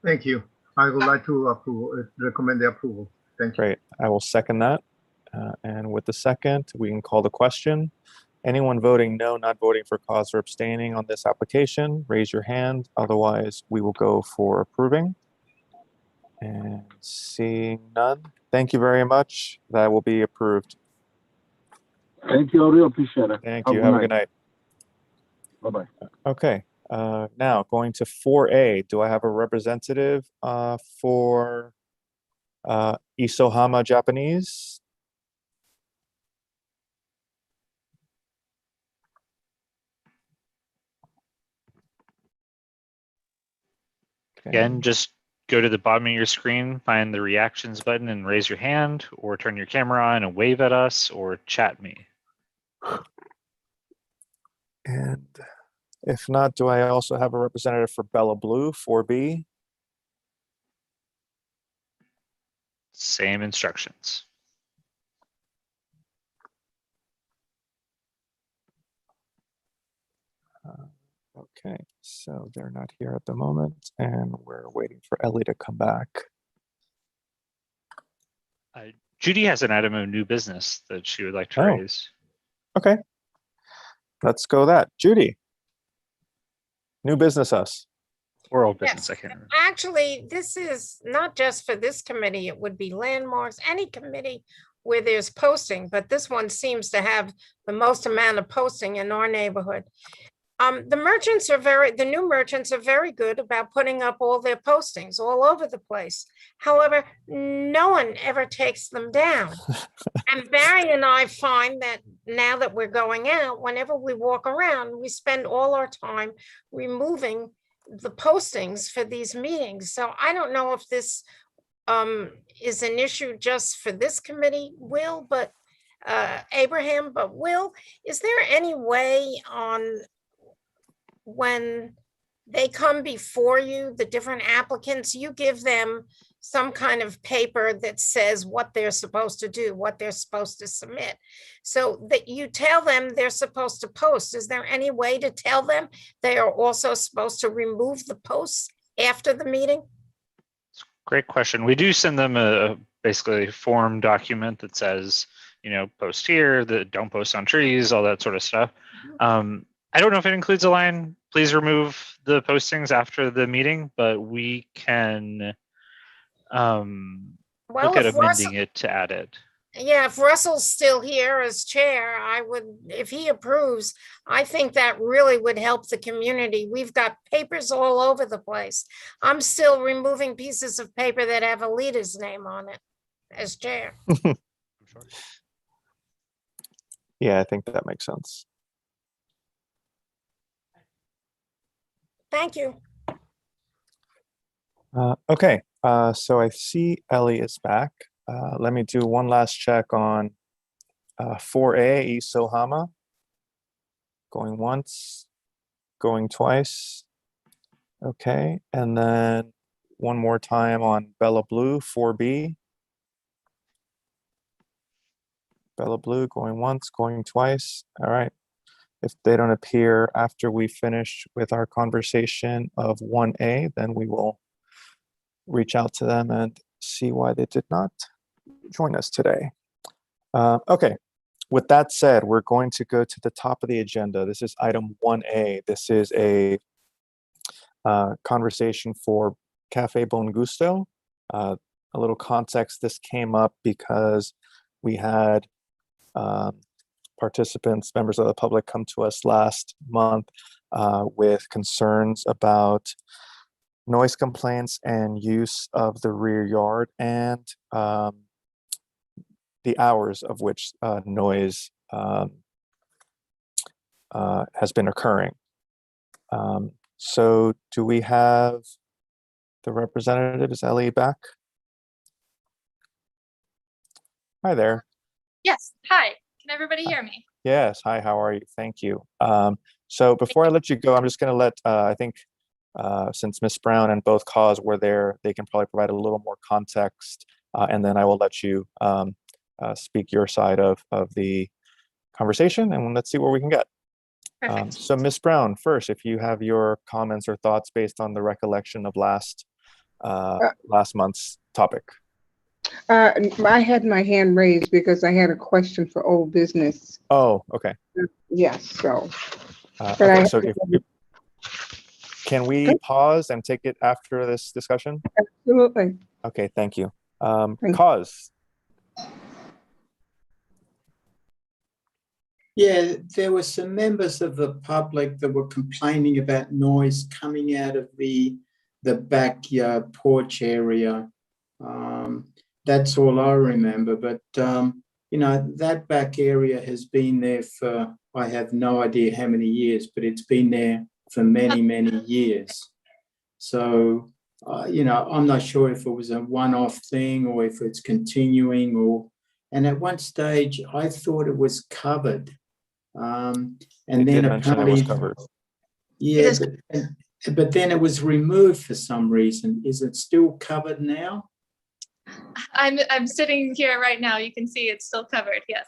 Thank you. I would like to recommend the approval. Thank you. Great. I will second that. And with the second, we can call the question. Anyone voting no, not voting for cause or abstaining on this application, raise your hand. Otherwise, we will go for approving. And seeing none, thank you very much. That will be approved. Thank you. I really appreciate it. Thank you. Have a good night. Bye-bye. Okay. Now going to 4A. Do I have a representative for Isohama Japanese? Again, just go to the bottom of your screen, find the reactions button and raise your hand, or turn your camera on and wave at us, or chat me. And if not, do I also have a representative for Bella Blue, 4B? Same instructions. Okay, so they're not here at the moment, and we're waiting for Ellie to come back. Judy has an item of new business that she would like to Oh. raise. Okay, let's go that. Judy, new business us. Or old business, I can't remember. Actually, this is not just for this committee. It would be landmarks, any committee where there's posting, but this one seems to have the most amount of posting in our neighborhood. The new merchants are very good about putting up all their postings all over the place. However, no one ever takes them down. And Barry and I find that now that we're going out, whenever we walk around, we spend all our time removing the postings for these meetings. So I don't know if this is an issue just for this committee, Will, but Abraham, but Will, is there any way on when they come before you, the different applicants, you give them some kind of paper that says what they're supposed to do, what they're supposed to submit, so that you tell them they're supposed to post? Is there any way to tell them they are also supposed to remove the posts after the meeting? Great question. We do send them a basically form document that says, you know, post here, don't post on trees, all that sort of stuff. I don't know if it includes a line, please remove the postings after the meeting, but we can look at amending it to add it. Yeah, if Russell's still here as chair, I would, if he approves, I think that really would help the community. We've got papers all over the place. I'm still removing pieces of paper that have Alita's name on it as chair. Yeah, I think that makes sense. Thank you. Okay, so I see Ellie is back. Let me do one last check on 4A Isohama. Going once, going twice. Okay, and then one more time on Bella Blue, 4B. Bella Blue going once, going twice. All right. If they don't appear after we finish with our conversation of 1A, then we will reach out to them and see why they did not join us today. Okay, with that said, we're going to go to the top of the agenda. This is item 1A. This is a conversation for Cafe Bon Gusto. A little context, this came up because we had participants, members of the public, come to us last month with concerns about noise complaints and use of the rear yard, and the hours of which noise has been occurring. So do we have the representative? Is Ellie back? Hi there. Yes, hi, can everybody hear me? Yes. Hi, how are you? Thank you. So before I let you go, I'm just going to let, I think, since Ms. Brown and both Cause were there, they can probably provide a little more context, and then I will let you speak your side of the conversation, and let's see where we can get. So Ms. Brown, first, if you have your comments or thoughts based on the recollection of last month's topic. I had my hand raised because I had a question for old business. Oh, okay. Yes, so. Okay, so can we pause and take it after this discussion? Absolutely. Okay, thank you. Cause. Yeah, there were some members of the public that were complaining about noise coming out of the backyard porch area. That's all I remember, but you know, that back area has been there for, I have no idea how many years, but it's been there for many, many years. So, you know, I'm not sure if it was a one-off thing or if it's continuing, and at one stage I thought it was covered. And then apparently it was covered. Yeah, but then it was removed for some reason. Is it still covered now? I'm sitting here right now. You can see it's still covered. Yes.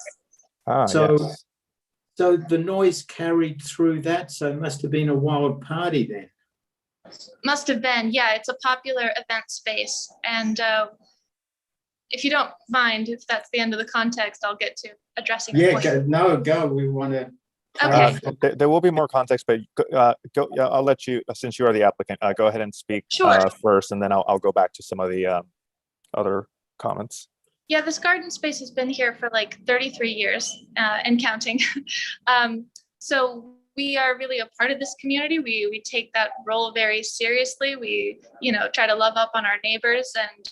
So the noise carried through that. So it must have been a wild party then. Must have been. Yeah, it's a popular event space. And if you don't mind, if that's the end of the context, I'll get to addressing the point. Go. We want to. Okay. There will be more context, but go. I'll let you, since you are the applicant, go ahead and speak first, and then I'll go back to some of the other comments. Yeah, this garden space has been here for like 33 years and counting. So we are really a part of this community. We take that role very seriously. We, you know, try to love up on our neighbors, and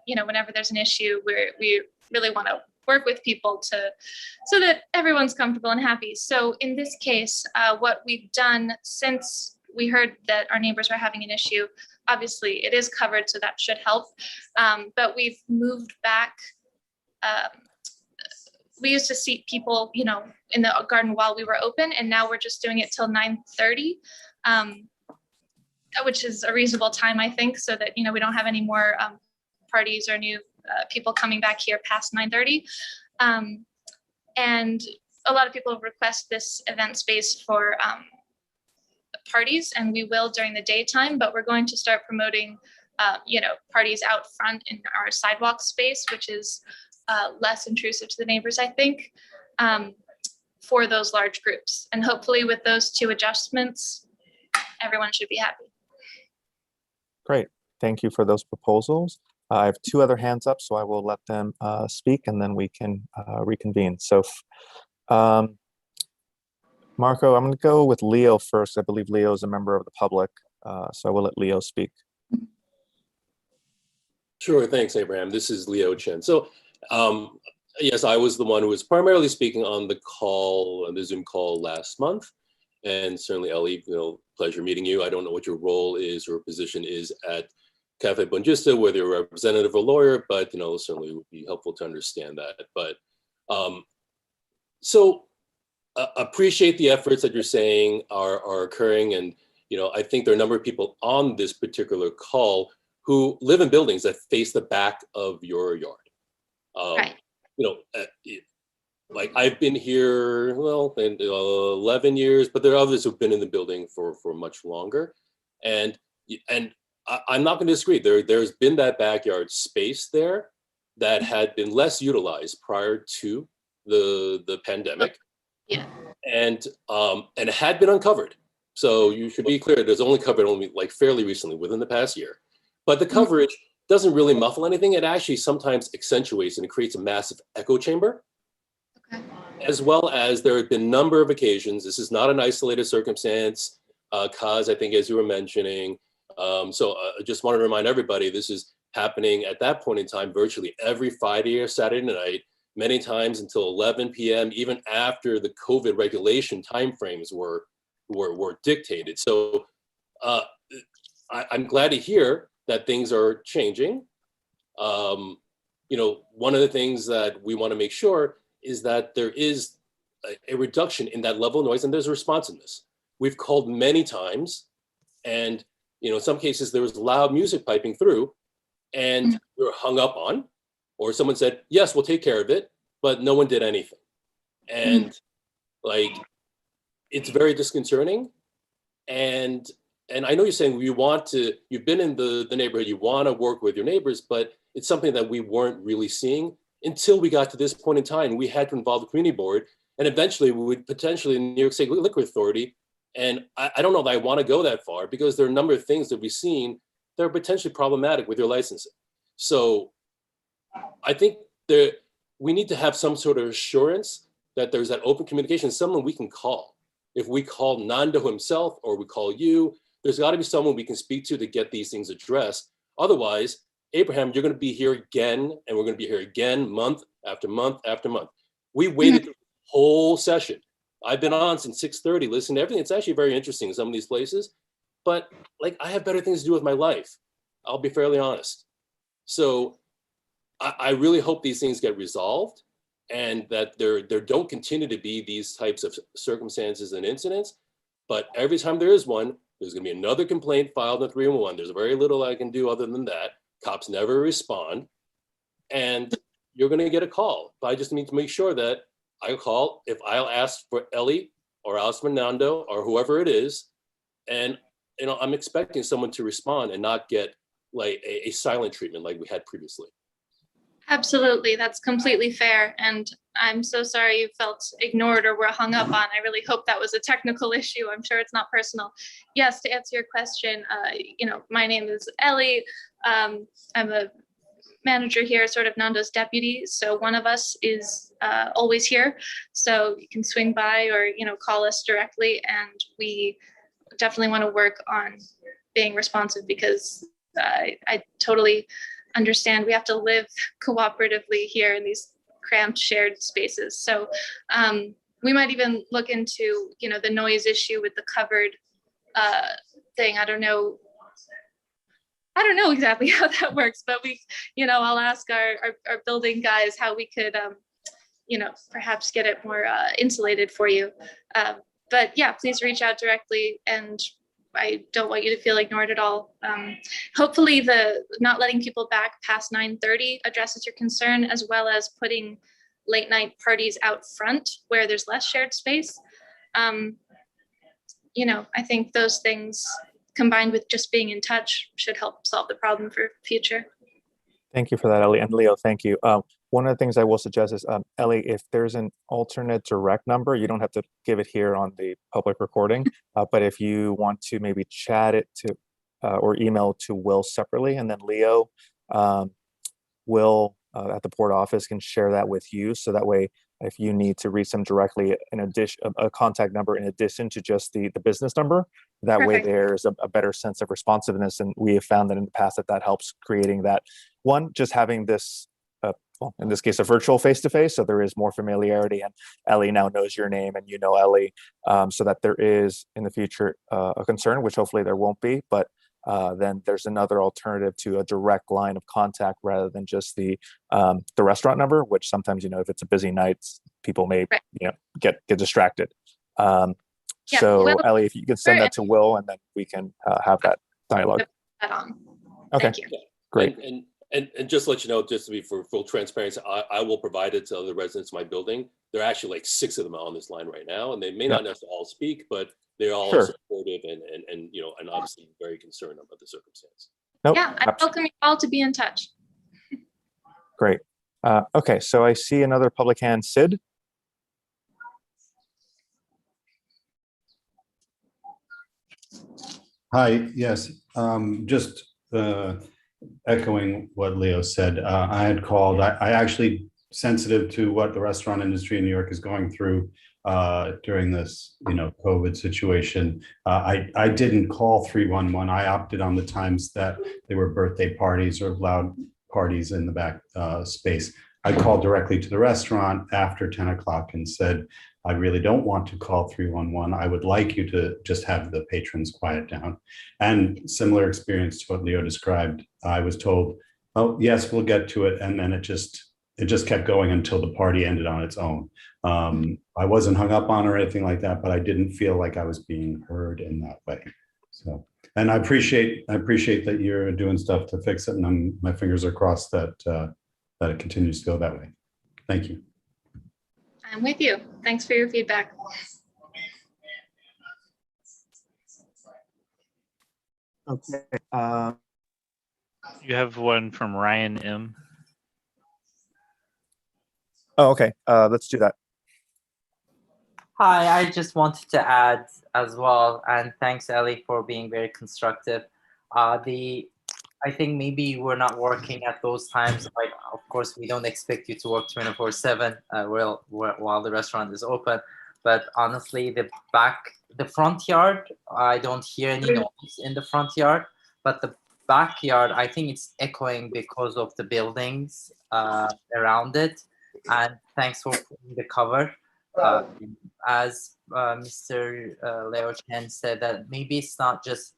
you know, whenever there's an issue, we really want to work with people so that everyone's comfortable and happy. So in this case, what we've done since we heard that our neighbors were having an issue, obviously it is covered, so that should help. But we've moved back. We used to seat people, you know, in the garden while we were open, and now we're just doing it till 9:30, which is a reasonable time, I think, so that, you know, we don't have any more parties or new people coming back here past 9:30. And a lot of people request this event space for parties, and we will during the daytime, but we're going to start promoting, you know, parties out front in our sidewalk space, which is less intrusive to the neighbors, I think, for those large groups. And hopefully with those two adjustments, everyone should be happy. Great. Thank you for those proposals. I have two other hands up, so I will let them speak, and then we can reconvene. So, Marco, I'm going to go with Leo first. I believe Leo is a member of the public, so I will let Leo speak. Sure, thanks, Abraham. This is Leo Chen. So, yes, I was the one who was primarily speaking on the call, on the Zoom call last month, and certainly, Ellie, you know, pleasure meeting you. I don't know what your role is or position is at Cafe Bungista, whether you're a representative or lawyer, but, you know, certainly it would be helpful to understand that. But appreciate the efforts that you're saying are occurring. And, you know, I think there are a number of people on this particular call who live in buildings that face the back of your yard. Right. You know, like I've been here, well, in 11 years, but there are others who've been in the building for much longer. And I'm not going to disagree. There's been that backyard space there that had been less utilized prior to the pandemic. Yeah. And it had been uncovered. So you should be clear, it was only covered like fairly recently, within the past year. But the coverage doesn't really muffle anything. It actually sometimes accentuates, and it creates a massive echo chamber. Okay. As well as there have been a number of occasions, this is not an isolated circumstance, Kaz, I think, as you were mentioning. So I just want to remind everybody, this is happening at that point in time virtually every Friday or Saturday night, many times until 11 p.m., even after the COVID regulation timeframes were dictated. So I'm glad to hear that things are changing. You know, one of the things that we want to make sure is that there is a reduction in that level of noise, and there's a responsiveness. We've called many times, and in some cases there was loud music piping through, and we were hung up on, or someone said, yes, we'll take care of it, but no one did anything. And it's very disconcerting. And I know you're saying you've been in the neighborhood, you want to work with your neighbors, but it's something that we weren't really seeing until we got to this point in time. We had to involve the community board, and eventually we would potentially New York State Liquor Authority. And I don't know that I want to go that far, because there are a number of things that we've seen that are potentially problematic with your licensing. So I think we need to have some sort of assurance that there's that open communication, someone we can call. If we call Nando himself, or we call you, there's got to be someone we can speak to get these things addressed. Otherwise, Abraham, you're going to be here again, and we're going to be here again month after month after month. We waited the whole session. I've been on since 6:30, listening to everything. It's actually very interesting in some of these places, but I have better things to do with my life. I'll be fairly honest. So I really hope these things get resolved, and that there don't continue to be these types of circumstances and incidents. But every time there is one, there's going to be another complaint filed in 311. There's very little I can do other than that. Cops never respond, and you're going to get a call. But I just need to make sure that I call if I'll ask for Ellie or ask for Nando or whoever it is, and I'm expecting someone to respond and not get a silent treatment like we had previously. Absolutely, that's completely fair. And I'm so sorry you felt ignored or were hung up on. I really hope that was a technical issue. I'm sure it's not personal. Yes, to answer your question, my name is Ellie. I'm a manager here, sort of Nando's deputy. So one of us is always here. So you can swing by or, call us directly. And we definitely want to work on being responsive, because I totally understand we have to live cooperatively here in these cramped shared spaces. So we might even look into, the noise issue with the covered thing. I don't know exactly how that works, but I'll ask our building guys how we could, perhaps get it more insulated for you. But yeah, please reach out directly, and I don't want you to feel ignored at all. Hopefully the not letting people back past 9:30 addresses your concern, as well as putting late night parties out front where there's less shared space. I think those things combined with just being in touch should help solve the problem for future. Thank you for that, Ellie. And Leo, thank you. One of the things I will suggest is, Ellie, if there's an alternate direct number, you don't have to give it here on the public recording, but if you want to maybe chat it to or email to Will separately, and then Leo, Will at the port office can share that with you. So that way, if you need to reach them directly, in addition, a contact number in addition to just the business number, that way there's a better sense of responsiveness. And we have found that in the past that helps creating that one, just having this, in this case, a virtual face-to-face. So there is more familiarity, and Ellie now knows your name and Ellie, so that there is in the future a concern, which hopefully there won't be, but then there's another alternative to a direct line of contact rather than just the restaurant number, which sometimes, if it's a busy night, people may, get distracted. So Will, Ellie, if you could send that to Will, and then we can have that dialogue. Okay, great. And just to let you know, just to be for full transparency, I will provide it to other residents of my building. There are actually 6 of them on this line right now, and they may not necessarily all speak, but they're all supportive and obviously very concerned about the circumstance. Yeah, I welcome you all to be in touch. Great. Okay, so I see another public hand, Sid. Hi, yes, just echoing what Leo said. I had called, I actually sensitive to what the restaurant industry in New York is going through during this, COVID situation. I didn't call 311. I opted on the times that there were birthday parties or loud parties in the back space. I called directly to the restaurant after 10 o'clock and said, I really don't want to call 311. I would like you to just have the patrons quiet down. And similar experience to what Leo described. I was told, oh, yes, we'll get to it. And then it just kept going until the party ended on its own. I wasn't hung up on or anything like that, but I didn't feel like I was being heard in that way. So, and I appreciate that you're doing stuff to fix it, and my fingers are crossed that that it continues to go that way. Thank you. I'm with you. Thanks for your feedback. Okay. You have one from Ryan M. Oh, okay. Let's do that. Hi, I just wanted to add as well, and thanks, Ellie, for being very constructive. I think maybe we're not working at those times. Like, of course, we don't expect you to work 24/7 while the restaurant is open. But honestly, the front yard, I don't hear any noise in the front yard. But the backyard, I think it's echoing because of the buildings around it. And thanks for putting the cover. As Mr. Leo Chen said, that maybe it's not just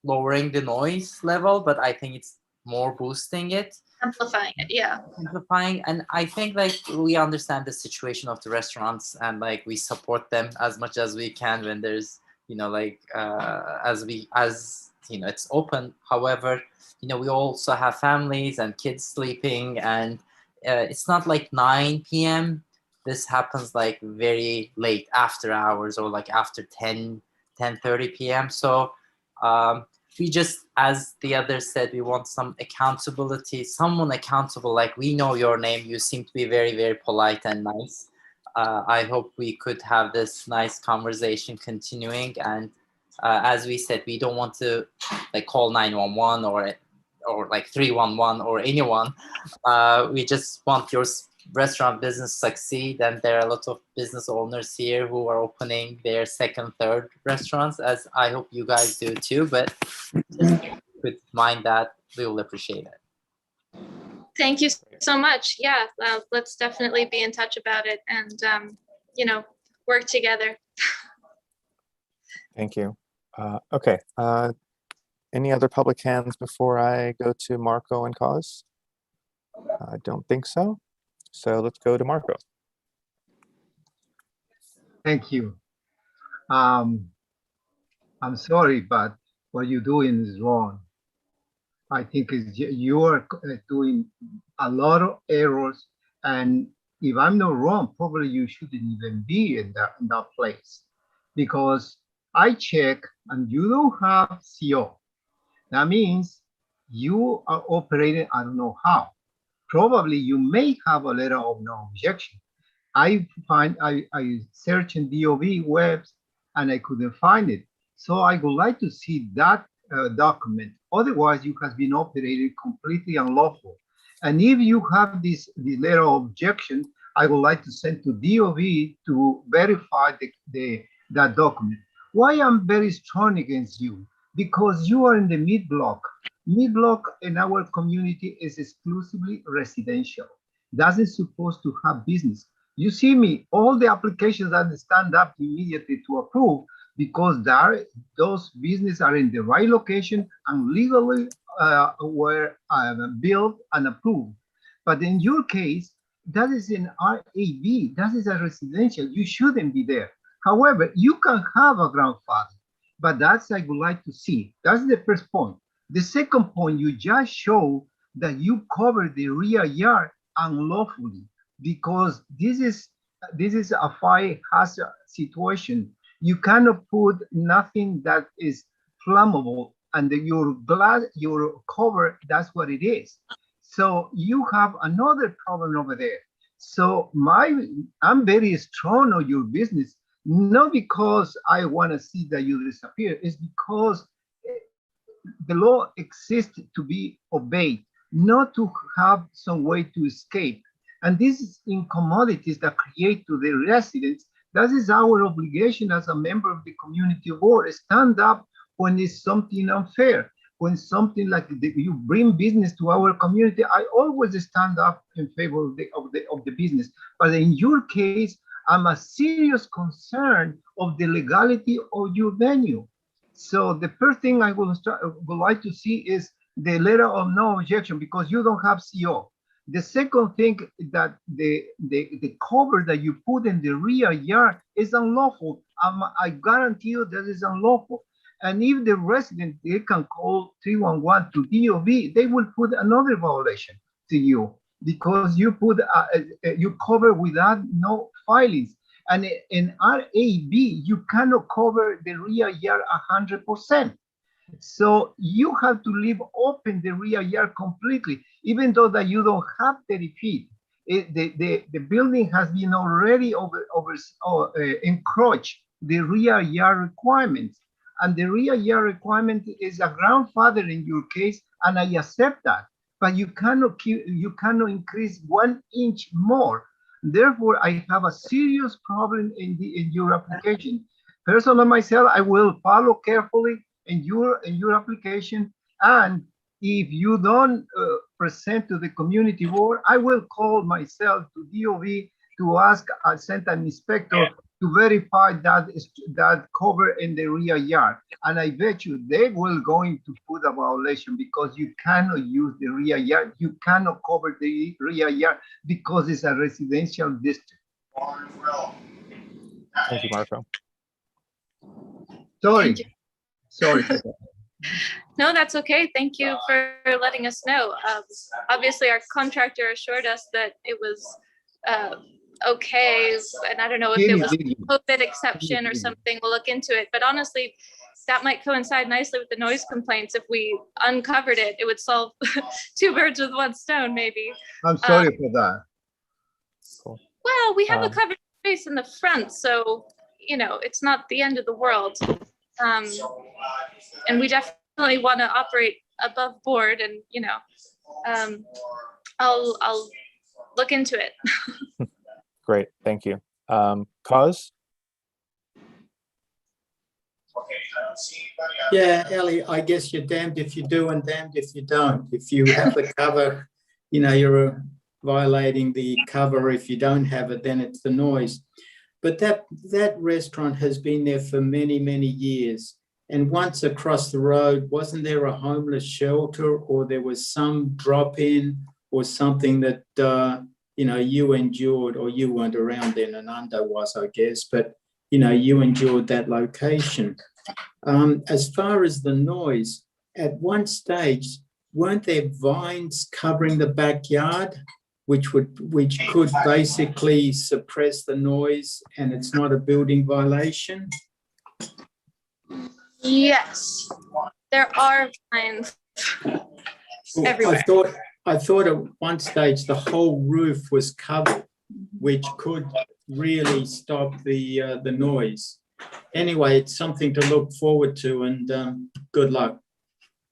lowering the noise level, but I think it's more boosting it. Amplifying it, yeah. Amplifying. And I think like we understand the situation of the restaurants, and like we support them as much as we can when there's, you know, like as you know, it's open. However, you know, we also have families and kids sleeping, and it's not like 9 p.m. This happens like very late after hours, or like after 10:30 p.m. So we just, as the others said, we want some accountability, someone accountable. Like, we know your name. You seem to be very, very polite and nice. I hope we could have this nice conversation continuing. And as we said, we don't want to like call 911 or like 311 or anyone. We just want your restaurant business succeed, and there are a lot of business owners here who are opening their second, third restaurants, as I hope you guys do too. But just with mind that, we will appreciate it. Thank you so much. Yeah, let's definitely be in touch about it, and you know, work together. Thank you. Okay. Any other public hands before I go to Marco and Cause? I don't think so. So let's go to Marco. Thank you. I'm sorry, but what you're doing is wrong. I think you are doing a lot of errors, and if I'm not wrong, probably you shouldn't even be in that place, because I check and you don't have CO. That means you are operating, I don't know how. Probably you may have a letter of no objection. I searched in DOB webs and I couldn't find it. So I would like to see that document. Otherwise, you have been operating completely unlawful. And if you have the letter of objection, I would like to send to DOB to verify that document. Why I'm very strong against you? Because you are in the mid block. Mid block in our community is exclusively residential. Doesn't supposed to have business. You see me, all the applications that stand up immediately to approve, because those businesses are in the right location and legally were built and approved. But in your case, that is an RAB, that is a residential, you shouldn't be there. However, you can have a grandfather, but that's I would like to see. That's the first point. The second point, you just show that you cover the rear yard unlawfully, because this is a fire hazard situation. You cannot put nothing that is flammable, and your cover, that's what it is. So you have another problem over there. So I'm very strong on your business, not because I want to see that you disappear, it's because the law exists to be obeyed, not to have some way to escape. And this is in commodities that create to the residents. That is our obligation as a member of the community board. Stand up when it's something unfair, when something like you bring business to our community. I always stand up in favor of the business. But in your case, I'm a serious concern of the legality of your venue. So the first thing I would like to see is the letter of no objection, because you don't have CO. The second thing that the cover that you put in the rear yard is unlawful. I guarantee you that is unlawful. And if the resident, they can call 311 to DOV, they will put another violation to you because you put you cover without no filings. And in RAB, you cannot cover the rear yard 100%. So you have to leave open the rear yard completely, even though that you don't have 30 feet. The building has been already encroached the rear yard requirements. And the rear yard requirement is a grandfather in your case, and I accept that. But you cannot increase 1 inch more. Therefore, I have a serious problem in your application. Personally, myself, I will follow carefully in your application, and if you don't present to the community board, I will call myself to DOV to ask, send an inspector to verify that cover in the rear yard. And I bet you they will going to put a violation because you cannot use the rear yard. You cannot cover the rear yard because it's a residential district. Thank you, Marco. Sorry. Sorry. No, that's okay. Thank you for letting us know. Obviously, our contractor assured us that it was okay, and I don't know if it was a COVID exception or something. We'll look into it. But honestly, that might coincide nicely with the noise complaints. If we uncovered it, it would solve 2 birds with 1 stone, maybe. I'm sorry for that. Cool. Well, we have a covered space in the front, so you know it's not the end of the world. And we definitely want to operate above board, and you know, I'll look into it. Great, thank you. Cause? Yeah, Ellie, I guess you're damned if you do and damned if you don't. If you have the cover, you know, you're violating the cover. If you don't have it, then it's the noise. But that restaurant has been there for many, many years. And once across the road, wasn't there a homeless shelter, or there was some drop-in or something that, you know, you endured, or you weren't around then, and Ando was, I guess, but, you know, you endured that location. As far as the noise, at one stage, weren't there vines covering the backyard, which could basically suppress the noise, and it's not a building violation? Yes, there are vines everywhere. I thought at one stage the whole roof was covered, which could really stop the noise. Anyway, it's something to look forward to, and good luck.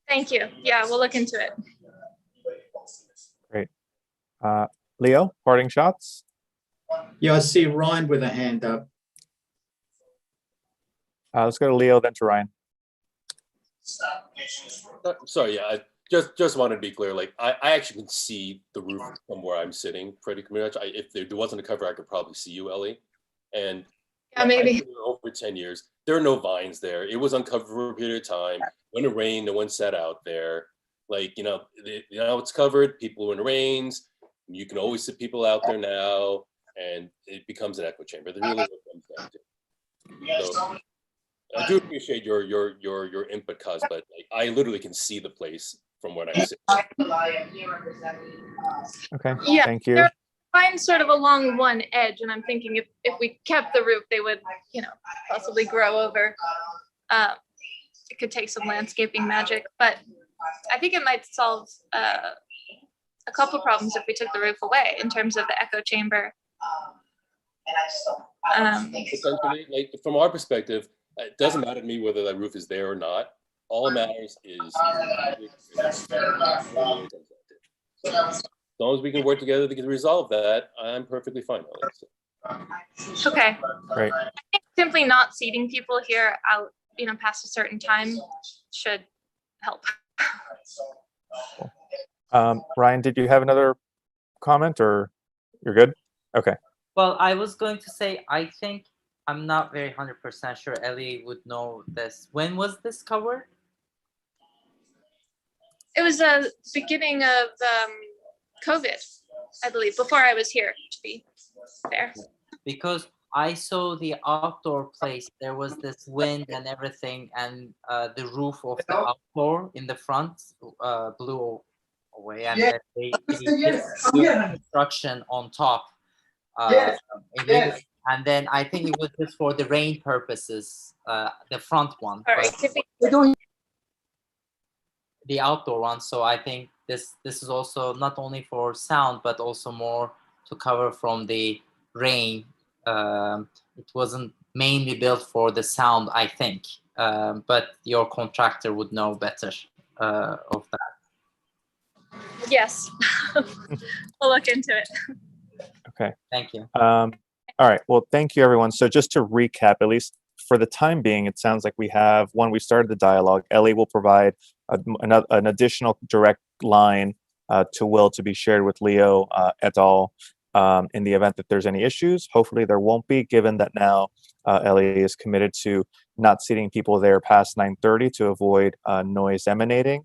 Thank you. Yeah, we'll look into it. Great. Leo, parting shots? Yeah, I see Ryan with a hand up. Let's go to Leo, then to Ryan. Sorry, yeah, I just wanted to be clear. Like, I actually can see the roof from where I'm sitting pretty much. If there wasn't a cover, I could probably see you, Ellie. And yeah, maybe over 10 years, there are no vines there. It was uncovered for a period of time. When it rained, no one sat out there. Like, you know, it's covered. People, when it rains, you can always see people out there now, and it becomes an echo chamber. That really what it comes down to. So, I do appreciate your input, Cuz, but like, I literally can see the place from what I see. Okay, yeah, thank you. They're fine sort of along one edge, and I'm thinking if we kept the roof, they would, you know, possibly grow over. It could take some landscaping magic, but I think it might solve a couple problems if we took the roof away in terms of the echo chamber. Essentially, like from our perspective, it doesn't matter to me whether that roof is there or not. All that matters is as long as we can work together to resolve that, I'm perfectly fine with it. Okay. Great. I think simply not seating people here out, you know, past a certain time should help. Ryan, did you have another comment, or you're good? Okay. Well, I was going to say, I think I'm not very 100% sure Ellie would know this. When was this covered? It was the beginning of COVID. I believe, before I was here, to be fair. Because I saw the outdoor place, there was this wind and everything, and the roof of the outdoor in the front blew away, and then they did construction on top. And then I think it was just for the rain purposes, the front one, but the outdoor one. So I think this is also not only for sound, but also more to cover from the rain. It wasn't mainly built for the sound, I think, but your contractor would know better of that. Yes, we'll look into it. Okay. Thank you. All right. Well, thank you, everyone. So just to recap, at least for the time being, it sounds like we started the dialogue. Ellie will provide an additional direct line to Will to be shared with Leo et al. In the event that there's any issues. Hopefully there won't be, given that now Ellie is committed to not seating people there past 9:30 to avoid noise emanating.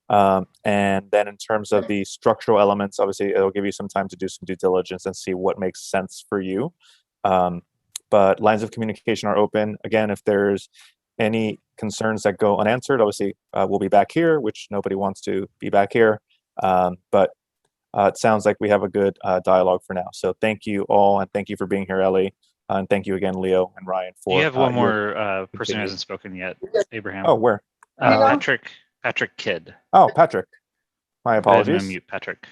And then in terms of the structural elements, obviously it'll give you some time to do some due diligence and see what makes sense for you. But lines of communication are open. Again, if there's any concerns that go unanswered, obviously we'll be back here, which nobody wants to be back here. But it sounds like we have a good dialogue for now. So thank you all, and thank you for being here, Ellie. And thank you again, Leo and Ryan, for You have one more person who hasn't spoken yet, Abraham. Oh, where? Patrick Kidd. Oh, Patrick. My apologies. Unmute Patrick.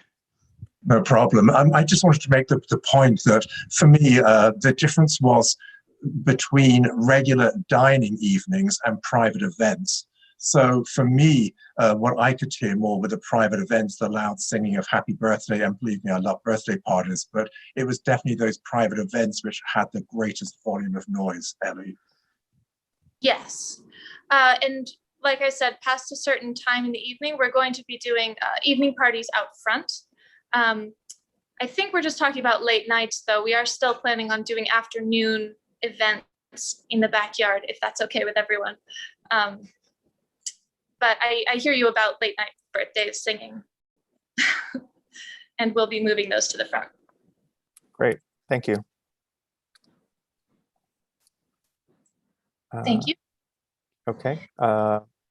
No problem. I just wanted to make the point that for me, the difference was between regular dining evenings and private events. So for me, what I could hear more were the private events, the loud singing of happy birthday, and believe me, I love birthday parties, but it was definitely those private events which had the greatest volume of noise, Ellie. Yes. And like I said, past a certain time in the evening, we're going to be doing evening parties out front. I think we're just talking about late nights, though. We are still planning on doing afternoon events in the backyard, if that's okay with everyone. But I hear you about late night birthdays singing. And we'll be moving those to the front. Great. Thank you. Thank you. Okay.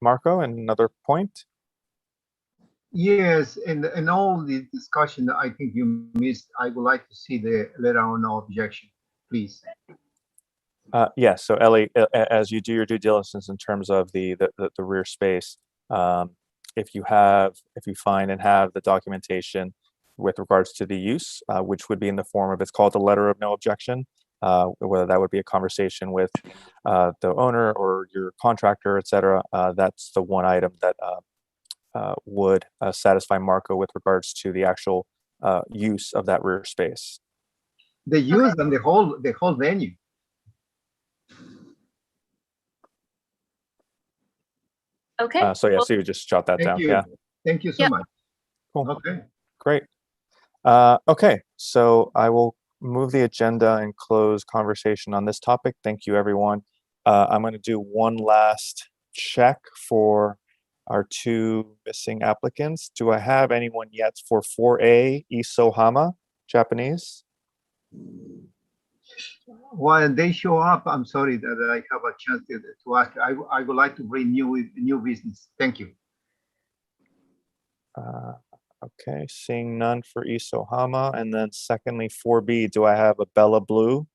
Marco, another point? Yes, and all the discussion that I think you missed, I would like to see the letter of no objection, please. Yes. So Ellie, as you do your due diligence in terms of the rear space, if you find and have the documentation with regards to the use, which would be in the form of, it's called a letter of no objection, whether that would be a conversation with the owner or your contractor, et cetera, that's the one item that would satisfy Marco with regards to the actual use of that rear space. The use and the whole venue. Okay. So yeah, so you just jot that down. You. Yeah. Thank you so much. Cool. Okay. Great. Okay, so I will move the agenda and close conversation on this topic. Thank you, everyone. I'm going to do one last check for our two missing applicants. Do I have anyone yet for 4A Isohama, Japanese? While they show up, I'm sorry that I have a chance to ask. I would like to bring new business. Thank you. Okay, seeing none for Isohama. And then secondly, 4B, do I have a Bella Blue?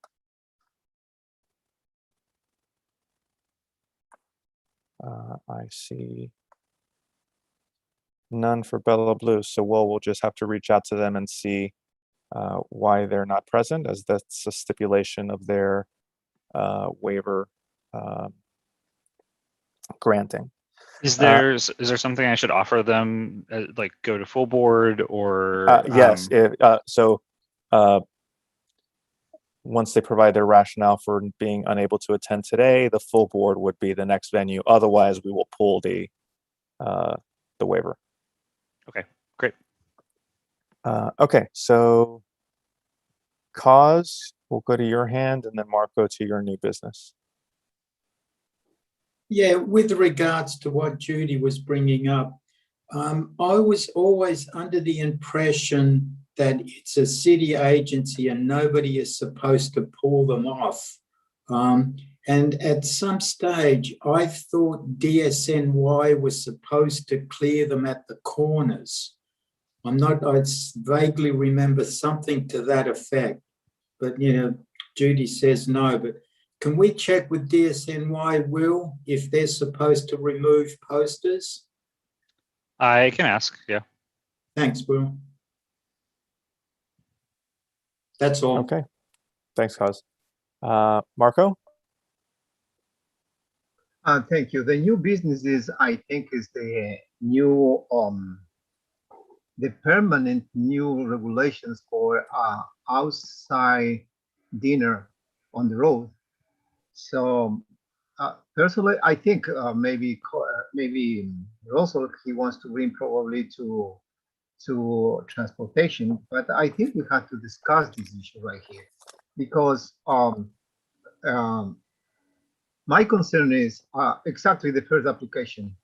I see none for Bella Blue. So we'll just have to reach out to them and see why they're not present, as that's a stipulation of their waiver granting. Is there something I should offer them, like go to full board or? Yes. Once they provide their rationale for being unable to attend today, the full board would be the next venue. Otherwise, we will pull the waiver. Okay, great. Okay, so Cause, we'll go to your hand, and then Marco to your new business. Yeah, with regards to what Judy was bringing up, I was always under the impression that it's a city agency and nobody is supposed to pull them off. And at some stage, I thought DSNY was supposed to clear them at the corners. I vaguely remember something to that effect, but Judy says no. But can we check with DSNY, Will, if they're supposed to remove posters? I can ask, yeah. Thanks, Will. That's all. Okay. Thanks, Kaz. Marco? Thank you. The new businesses, I think, is the new, the permanent new regulations for outside dinner on the road. So personally, I think maybe also he wants to bring probably to transportation, but I think we have to discuss this issue right here because my concern is exactly the first application.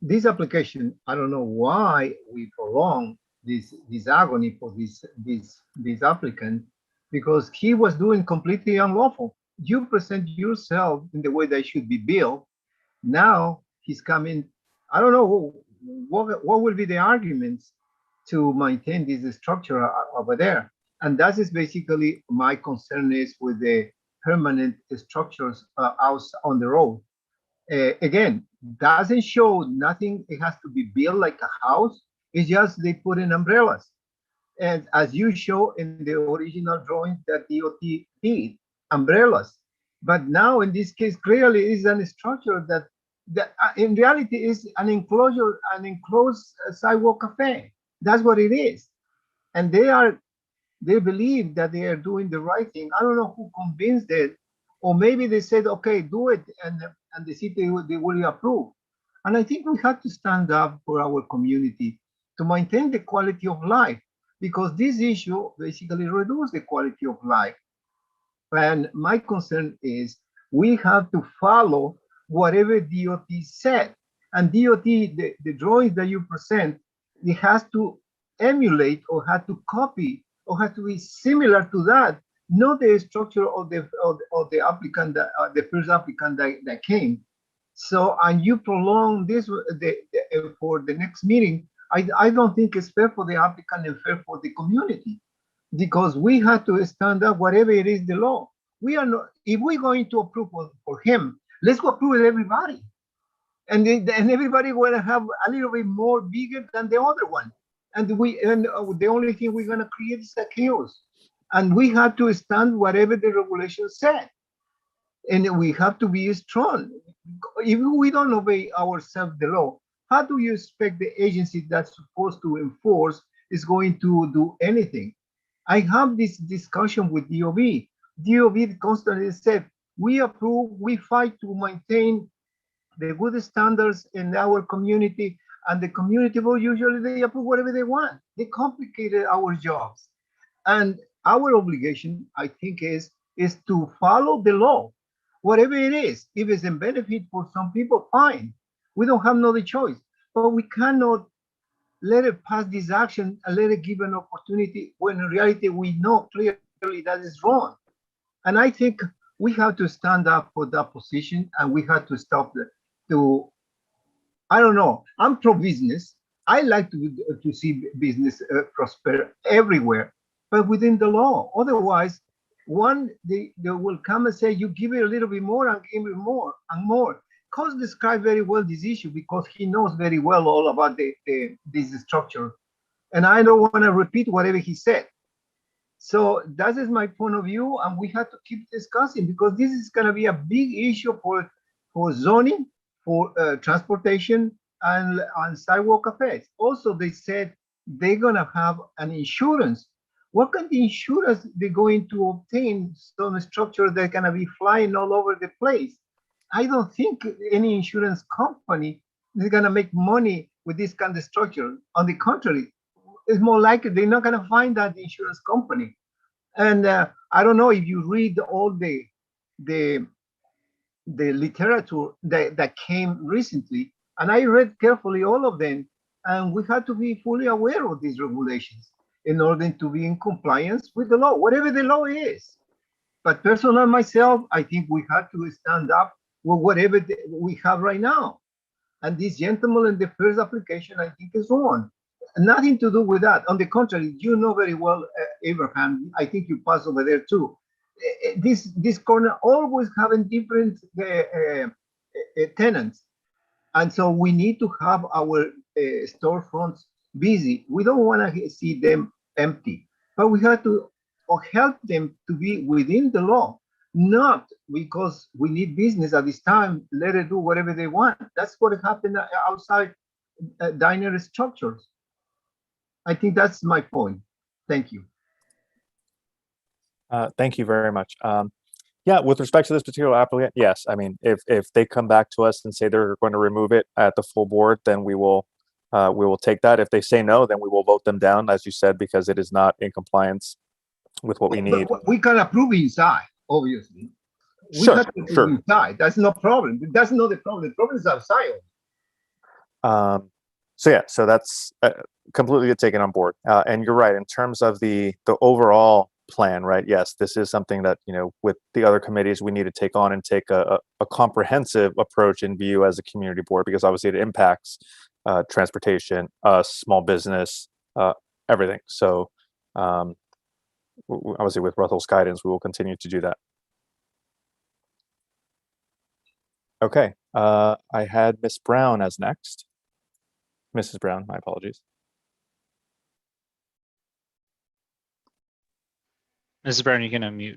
This application, I don't know why we prolong this agony for this applicant, because he was doing completely unlawful. You present yourself in the way that should be billed. Now he's coming. I don't know what will be the arguments to maintain this structure over there, and that is basically my concern is with the permanent structures out on the road. Again, doesn't show nothing. It has to be built like a house. It's just they put in umbrellas. And as you show in the original drawing that DOT did, umbrellas. But now in this case, clearly is a structure that in reality is an enclosure, an enclosed sidewalk cafe. That's what it is. And they believe that they are doing the right thing. I don't know who convinced them, or maybe they said, okay, do it, and the city they will approve. And I think we have to stand up for our community to maintain the quality of life, because this issue basically reduces the quality of life. And my concern is we have to follow whatever DOT said. And DOT, the drawings that you present, it has to emulate or have to copy or have to be similar to that, not the structure of the applicant, the first applicant that came. So, and you prolong this for the next meeting, I don't think it's fair for the applicant and fair for the community, because we have to stand up whatever it is the law. We are not, if we're going to approve for him, let's go approve everybody. And everybody will have a little bit more bigger than the other one. And the only thing we're going to create is a chaos. And we have to stand whatever the regulation said. And we have to be strong. If we don't obey ourselves the law, how do you expect the agency that's supposed to enforce is going to do anything? I have this discussion with DOB. DOB constantly said, we approve, we fight to maintain the good standards in our community, and the community will usually they approve whatever they want. They complicated our jobs. And our obligation, I think, is to follow the law, whatever it is. If it's a benefit for some people, fine. We don't have no other choice. But we cannot let it pass this action and let it give an opportunity when in reality we know clearly that is wrong. And I think we have to stand up for that position, and we have to stop I don't know, I'm pro-business. I like to see business prosper everywhere, but within the law. Otherwise, they will come and say, you give it a little bit more and give it more and more. Cos described very well this issue because he knows very well all about this structure. And I don't want to repeat whatever he said. So that is my point of view, and we have to keep discussing, because this is going to be a big issue for zoning, for transportation, and sidewalk cafes. Also, they said they're going to have an insurance. What kind of insurance they're going to obtain some structure that's going to be flying all over the place? I don't think any insurance company is going to make money with this kind of structure. On the contrary, it's more likely they're not going to find that insurance company. And I don't know if you read all the literature that came recently, and I read carefully all of them, and we have to be fully aware of these regulations. in order to be in compliance with the law, whatever the law is. But personally, myself, I think we have to stand up with whatever we have right now. And this gentleman in the first application, I think, is wrong. Nothing to do with that. On the contrary, you know very well, Abraham, I think you pass over there too. This corner always having different tenants. And so we need to have our storefronts busy. We don't want to see them empty, but we have to help them to be within the law, not because we need business at this time, let it do whatever they want. That's what happened outside diner structures. I think that's my point. Thank you. Thank you very much. Yeah, with respect to this particular applicant, yes. I mean, if they come back to us and say they're going to remove it at the full board, then we will take that. If they say no, then we will vote them down, as you said, because it is not in compliance with what we need. But we can approve inside, obviously. We Sure, have to approve sure. inside. That's no problem. That's not the problem. The problem is outside. So yeah, so that's completely taken on board. And you're right, in terms of the overall plan, right? Yes, this is something that, you know, with the other committees, we need to take on and take a comprehensive approach in view as a community board, because obviously it impacts transportation, small business, everything. So obviously with Ruthel's guidance, we will continue to do that. Okay, I had Miss Brown as next. Mrs. Brown, my apologies. Mrs. Brown, you can unmute.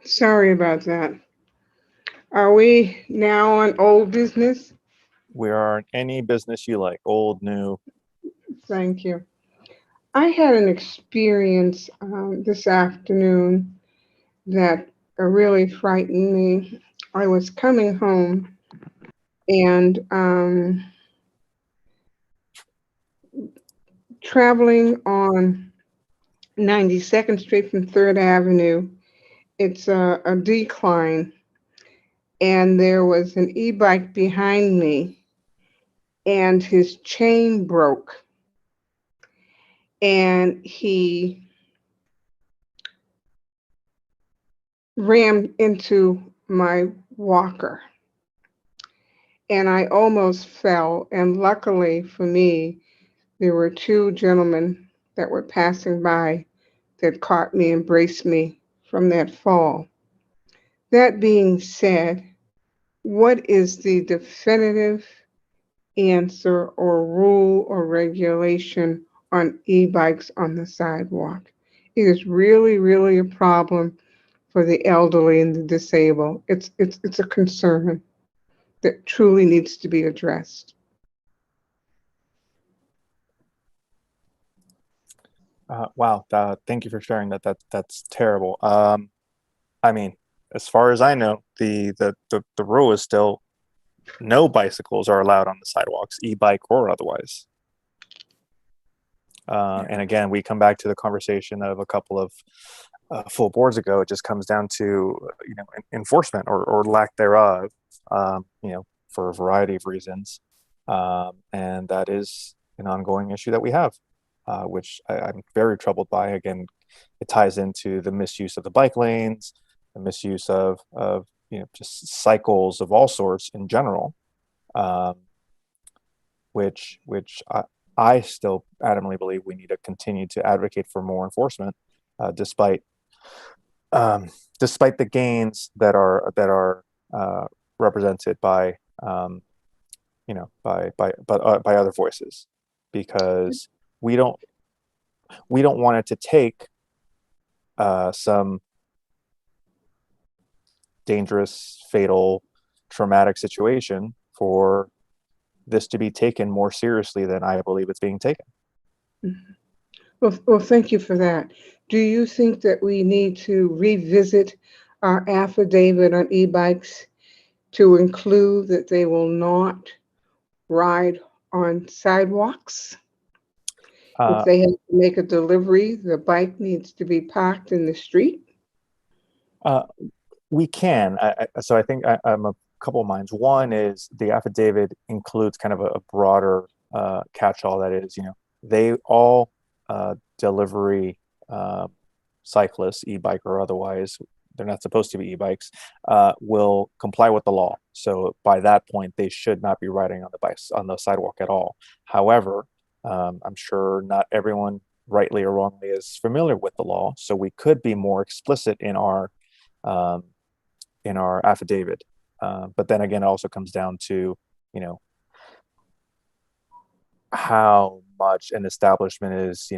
Sorry about that. Are we now on old business? We are in any business you like, old, new. Thank you. I had an experience this afternoon that really frightened me. I was coming home and traveling on 92nd Street from 3rd Avenue. It's a decline, and there was an e-bike behind me, and his chain broke, and he rammed into my walker, and I almost fell. And luckily for me, there were two gentlemen that were passing by that caught me and braced me from that fall. That being said, what is the definitive answer or rule or regulation on e-bikes on the sidewalk? It is really, really a problem for the elderly and the disabled. It's a concern that truly needs to be addressed. Wow, thank you for sharing that. That's terrible. I mean, as far as I know, the rule is still no bicycles are allowed on the sidewalks, e-bike or otherwise. And again, we come back to the conversation of a couple of full boards ago. It just comes down to enforcement or lack thereof, for a variety of reasons, and that is an ongoing issue that we have, which I'm very troubled by. Again, it ties into the misuse of the bike lanes, the misuse of just cycles of all sorts in general, which I still adamantly believe we need to continue to advocate for more enforcement, despite the gains that are represented by by other voices, because we don't want it to take some dangerous, fatal, traumatic situation for this to be taken more seriously than I believe it's being taken. Mm-hmm. Well, thank you for that. Do you think that we need to revisit our affidavit on e-bikes to include that they will not ride on sidewalks? If they have to make a delivery, the bike needs to be parked in the street? We can. So I think I'm couple of minds. One is the affidavit includes kind of a broader catch-all that is, they all delivery cyclists, e-bike or otherwise, they're not supposed to be e-bikes, will comply with the law. So by that point, they should not be riding on the bikes on the sidewalk at all. However, I'm sure not everyone, rightly or wrongly, is familiar with the law. So we could be more explicit in our affidavit. But then again, it also comes down to, how much an establishment is,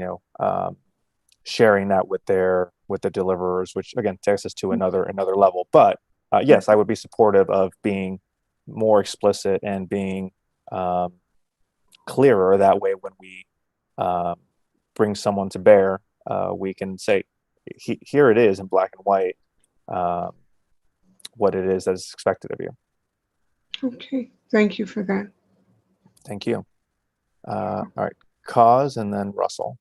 sharing that with the deliverers, which again takes us to another level. But yes, I would be supportive of being more explicit and being clearer. That way, when we bring someone to bear, we can say, here it is in black and white, what it is that is expected of you. Okay, thank you for that. Thank you. All right, Cause and then Russell.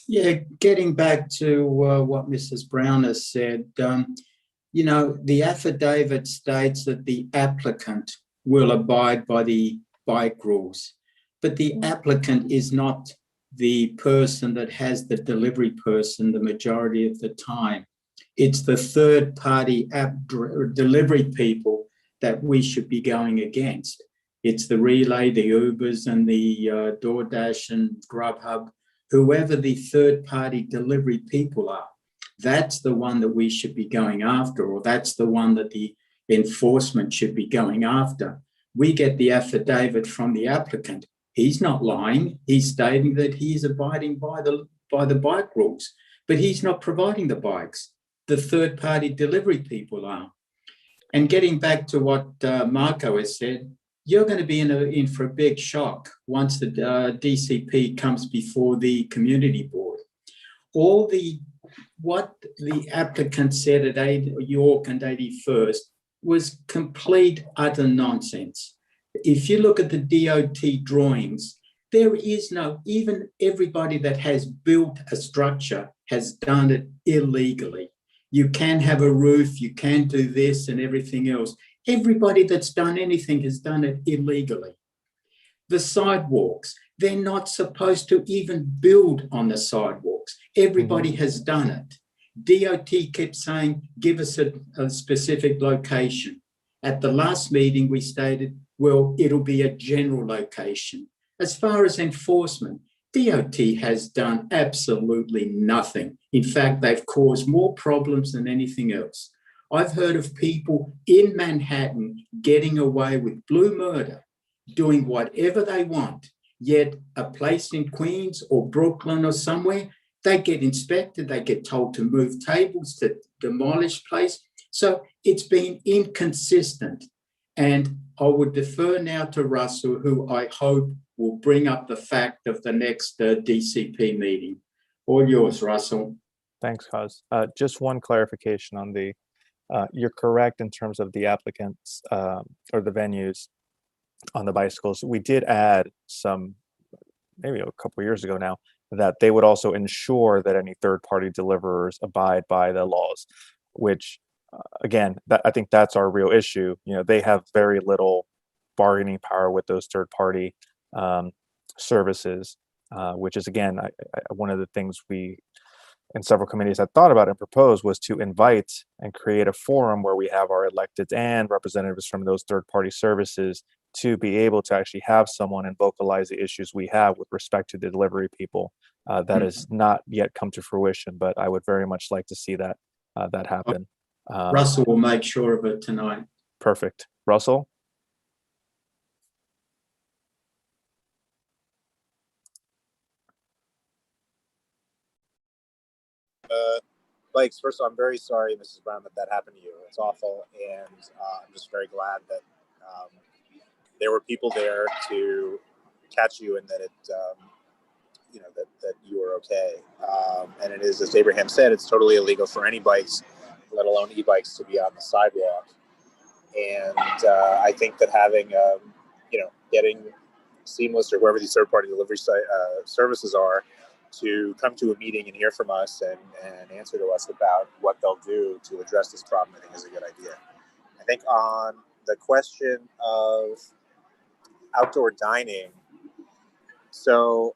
Yeah, getting back to what Mrs. Brown has said, the affidavit states that the applicant will abide by the bike rules, but the applicant is not the person that has the delivery person the majority of the time. It's the third-party app delivery people that we should be going against. It's the Relay, the Ubers, and the DoorDash and Grubhub, whoever the third-party delivery people are. That's the one that we should be going after, or that's the one that the enforcement should be going after. We get the affidavit from the applicant. He's not lying. He's stating that he is abiding by the bike rules, but he's not providing the bikes. The third-party delivery people are. And getting back to what Marco has said, you're going to be in for a big shock once the DCP comes before the community board. What the applicant said at York and 81st was complete, utter nonsense. If you look at the DOT drawings, there is even everybody that has built a structure has done it illegally. You can have a roof, you can do this and everything else. Everybody that's done anything has done it illegally. The sidewalks, they're not supposed to even build on the sidewalks. Everybody has done it. DOT kept saying, give us a specific location. At the last meeting, we stated, well, it'll be a general location. As far as enforcement, DOT has done absolutely nothing. In fact, they've caused more problems than anything else. I've heard of people in Manhattan getting away with blue murder, doing whatever they want, yet a place in Queens or Brooklyn or somewhere, they get inspected, they get told to move tables, to demolish place. So it's been inconsistent. And I would defer now to Russell, who I hope will bring up the fact of the next DCP meeting. All yours, Russell. Thanks, Cos. Just one clarification on the, you're correct in terms of the applicants or the venues on the bicycles. We did add some, maybe a couple of years ago now, that they would also ensure that any third-party deliverers abide by the laws, which again, I think that's our real issue. They have very little bargaining power with those third-party services, which is again, one of the things we and several committees had thought about and proposed was to invite and create a forum where we have our electeds and representatives from those third-party services to be able to actually have someone and vocalize the issues we have with respect to the delivery people. That has not yet come to fruition, but I would very much like to see that happen. Russell will make sure of it tonight. Perfect. Russell? Bikes, first of all, I'm very sorry, Mrs. Brown, that happened to you. It's awful, and I'm just very glad that there were people there to catch you and that it, that you were okay. And it is, as Abraham said, it's totally illegal for any bikes, let alone e-bikes, to be on the sidewalk. And I think that having, getting Seamless or whoever these third-party delivery services are to come to a meeting and hear from us and answer to us about what they'll do to address this problem, I think is a good idea. I think on the question of outdoor dining, so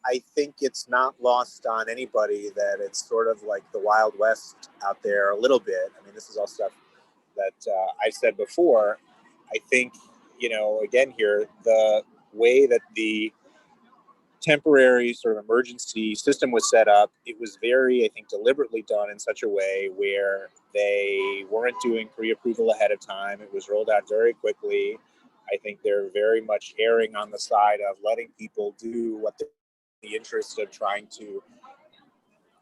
I think it's not lost on anybody that it's sort of like the Wild West out there a little bit. I mean, this is all stuff that I've said before. I think, you know, again here, the way that the temporary sort of emergency system was set up, it was very, I think, deliberately done in such a way where they weren't doing pre-approval ahead of time. It was rolled out very quickly. I think they're very much erring on the side of letting people do what the interest of trying to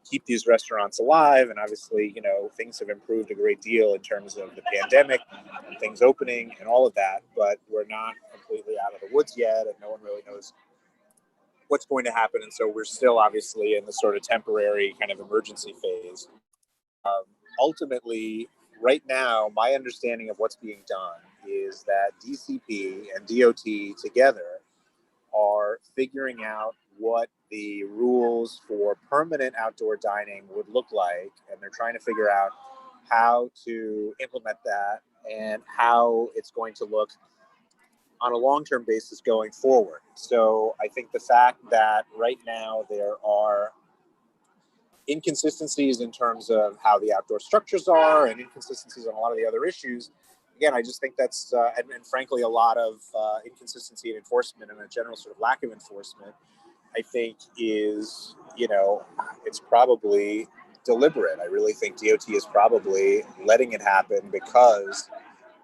keep these restaurants alive. And obviously, you know, things have improved a great deal in terms of the pandemic and things opening and all of that, but we're not completely out of the woods yet, and no one really knows what's going to happen. And so we're still obviously in the sort of temporary kind of emergency phase. Ultimately, right now, my understanding of what's being done is that DCP and DOT together are figuring out what the rules for permanent outdoor dining would look like. And they're trying to figure out how to implement that and how it's going to look on a long-term basis going forward. So I think the fact that right now there are inconsistencies in terms of how the outdoor structures are and inconsistencies on a lot of the other issues, again, I just think that's, and frankly, a lot of inconsistency in enforcement and a general sort of lack of enforcement, I think is, you know, it's probably deliberate. I really think DOT is probably letting it happen because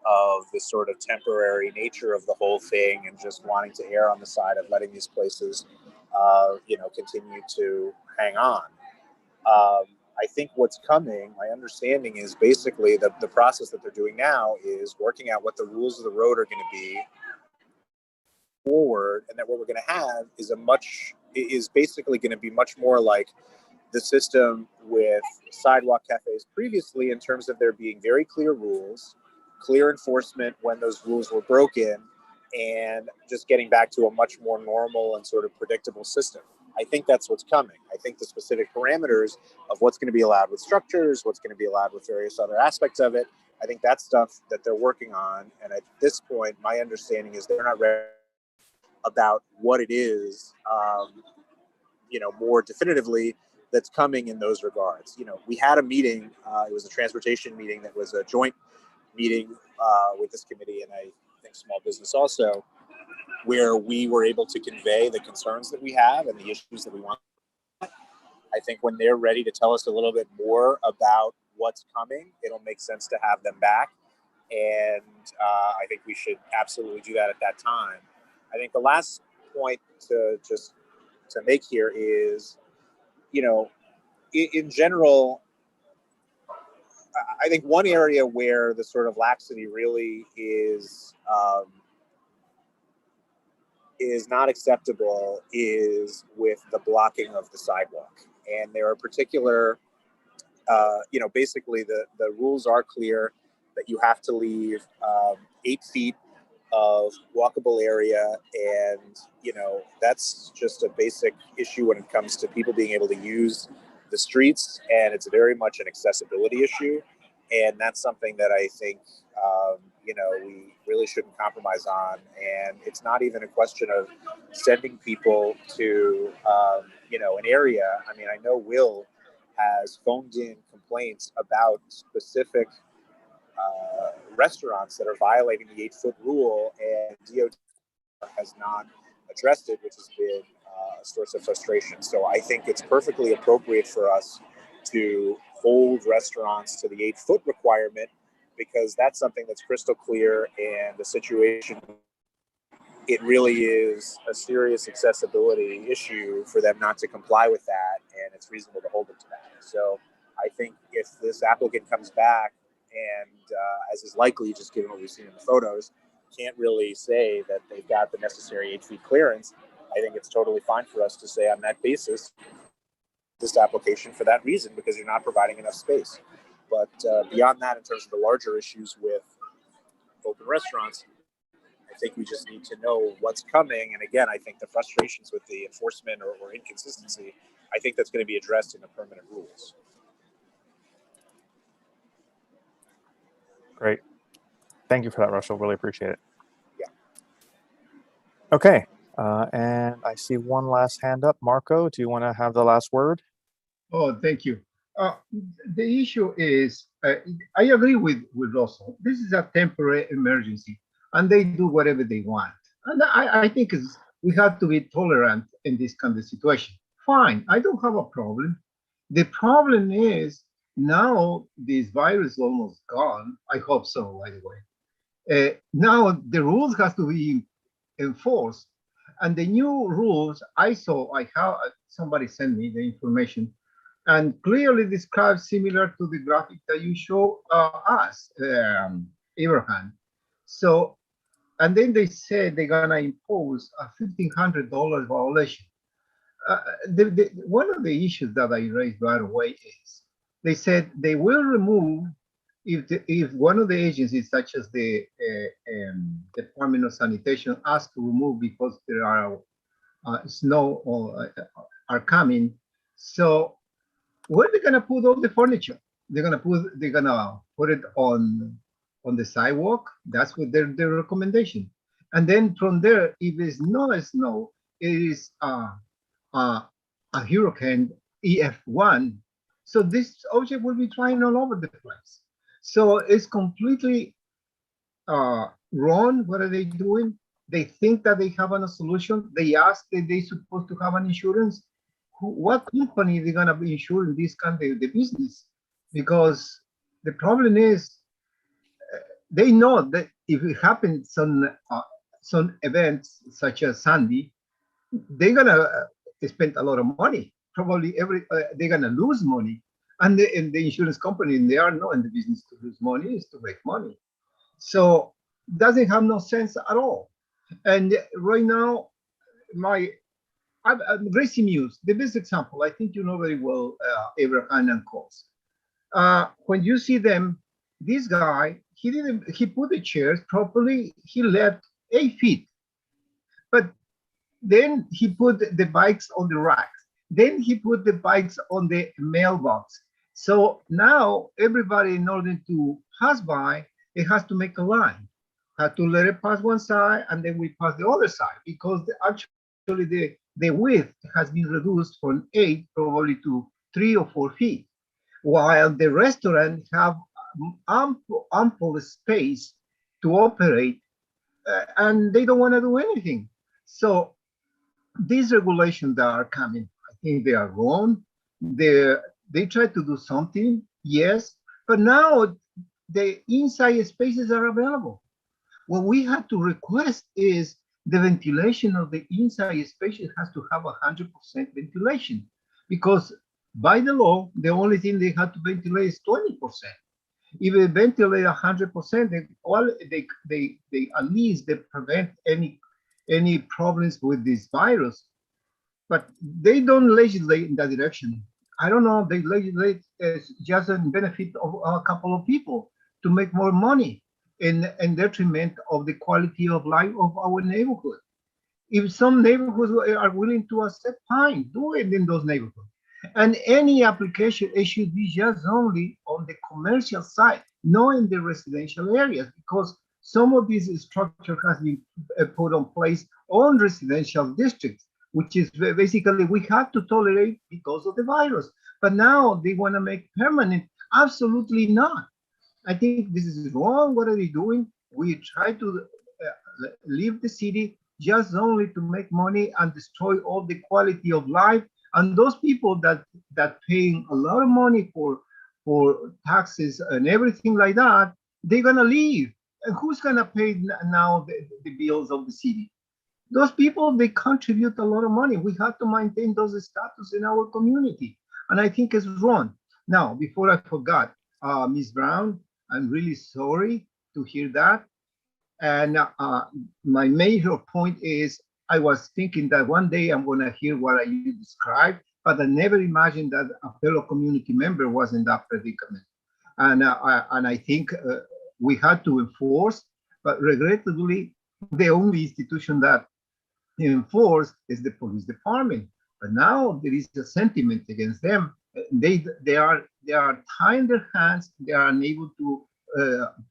of the sort of temporary nature of the whole thing and just wanting to err on the side of letting these places, you know, continue to hang on. I think what's coming, my understanding is basically the process that they're doing now is working out what the rules of the road are going to be forward, and that what we're going to have is basically going to be much more like the system with sidewalk cafes previously, in terms of there being very clear rules, clear enforcement when those rules were broken, and just getting back to a much more normal and sort of predictable system. I think that's what's coming. I think the specific parameters of what's going to be allowed with structures, what's going to be allowed with various other aspects of it, I think that's stuff that they're working on. And at this point, my understanding is they're not ready about what it is, you know, more definitively that's coming in those regards. You know, we had a meeting, it was a transportation meeting that was a joint meeting with this committee and I think small business also, where we were able to convey the concerns that we have and the issues that we want. I think when they're ready to tell us a little bit more about what's coming, it'll make sense to have them back. And I think we should absolutely do that at that time. I think the last point to make here is, you know, in general, I think one area where the sort of laxity really is not acceptable is with the blocking of the sidewalk. And there are particular, you know, basically the rules are clear that you have to leave 8 feet of walkable area. And, you know, that's just a basic issue when it comes to people being able to use the streets. And it's very much an accessibility issue. And that's something that I think, you know, we really shouldn't compromise on. And it's not even a question of sending people to, you know, an area. I mean, I know Will has phoned in complaints about specific restaurants that are violating the 8-foot rule, and DOT has not addressed it, which has been a source of frustration. So I think it's perfectly appropriate for us to hold restaurants to the 8-foot requirement, because that's something that's crystal clear, and the situation, it really is a serious accessibility issue for them not to comply with that, and it's reasonable to hold them to that. So I think if this applicant comes back and, as is likely, just given what we've seen in the photos, can't really say that they've got the necessary 8 feet clearance, I think it's totally fine for us to say on that basis, this application for that reason, because you're not providing enough space. But beyond that, in terms of the larger issues with open restaurants, I think we just need to know what's coming. And again, I think the frustrations with the enforcement or inconsistency, I think that's going to be addressed in the permanent rules. Great. Thank you for that, Russell. Really appreciate it. Yeah. Okay. And I see one last hand up. Marco, do you want to have the last word? Oh, thank you. The issue is, I agree with Russell. This is a temporary emergency, and they do whatever they want. And I think we have to be tolerant in this kind of situation. Fine, I don't have a problem. The problem is now this virus is almost gone. I hope so, by the way. Now the rules have to be enforced. And the new rules I have somebody sent me the information and clearly describes similar to the graphic that you show us, Abraham. So, and then they said they're gonna impose a $1,500 violation. One of the issues that I raised right away is they said they will remove if one of the agencies, such as the Department of Sanitation, asks to remove because there are snow are coming. So where are they gonna put all the furniture? They're gonna put it on the sidewalk. That's what their recommendation. And then from there, if there's no snow, it is a hurricane EF1. So this object will be flying all over the place. So it's completely wrong. What are they doing? They think that they have a solution. They ask that they're supposed to have an insurance. What company are gonna be insuring this kind of the business? Because the problem is they know that if it happens some events such as Sandy, they're gonna spend a lot of money. Probably they're gonna lose money, and the insurance company, they are not in the business to lose money; is to make money. So it doesn't have no sense at all. And right now, I'm Gracie Muse, the best example. I think you know very well Abraham and Coles. When you see them, this guy, he put the chairs properly. He left 8 feet, but then he put the bikes on the rack. Then he put the bikes on the mailbox. So now everybody, in order to pass by, it has to make a line. Have to let it pass one side, and then we pass the other side, because actually the width has been reduced from 8 probably to 3 or 4 feet, while the restaurant have ample space to operate, and they don't want to do anything. So these regulations that are coming, I think they are wrong. They try to do something, yes, but now the inside spaces are available. What we have to request is the ventilation of the inside spaces has to have 100% ventilation, because by the law, the only thing they have to ventilate is 20%. If they ventilate 100%, they at least they prevent any problems with this virus. But they don't legislate in that direction. I don't know, they legislate as just in benefit of a couple of people to make more money in detriment of the quality of life of our neighborhood. If some neighborhoods are willing to accept, fine, do it in those neighborhoods. And any application, it should be just only on the commercial side, not in the residential areas, because some of these structure has been put in place on residential districts, which is basically we have to tolerate because of the virus. But now they want to make permanent. Absolutely not. I think this is wrong. What are they doing? We try to leave the city just only to make money and destroy all the quality of life. And those people that paying a lot of money for taxes and everything like that, they're gonna leave. And who's gonna pay now the bills of the city? Those people, they contribute a lot of money. We have to maintain those status in our community. And I think it's wrong. Now, before I forgot, Ms. Brown, I'm really sorry to hear that. And my major point is, I was thinking that one day I'm going to hear what you described, but I never imagined that a fellow community member was in that predicament. And I think we had to enforce, but regrettably, the only institution that enforce is the police department. But now there is a sentiment against them. They are tying their hands. They are unable to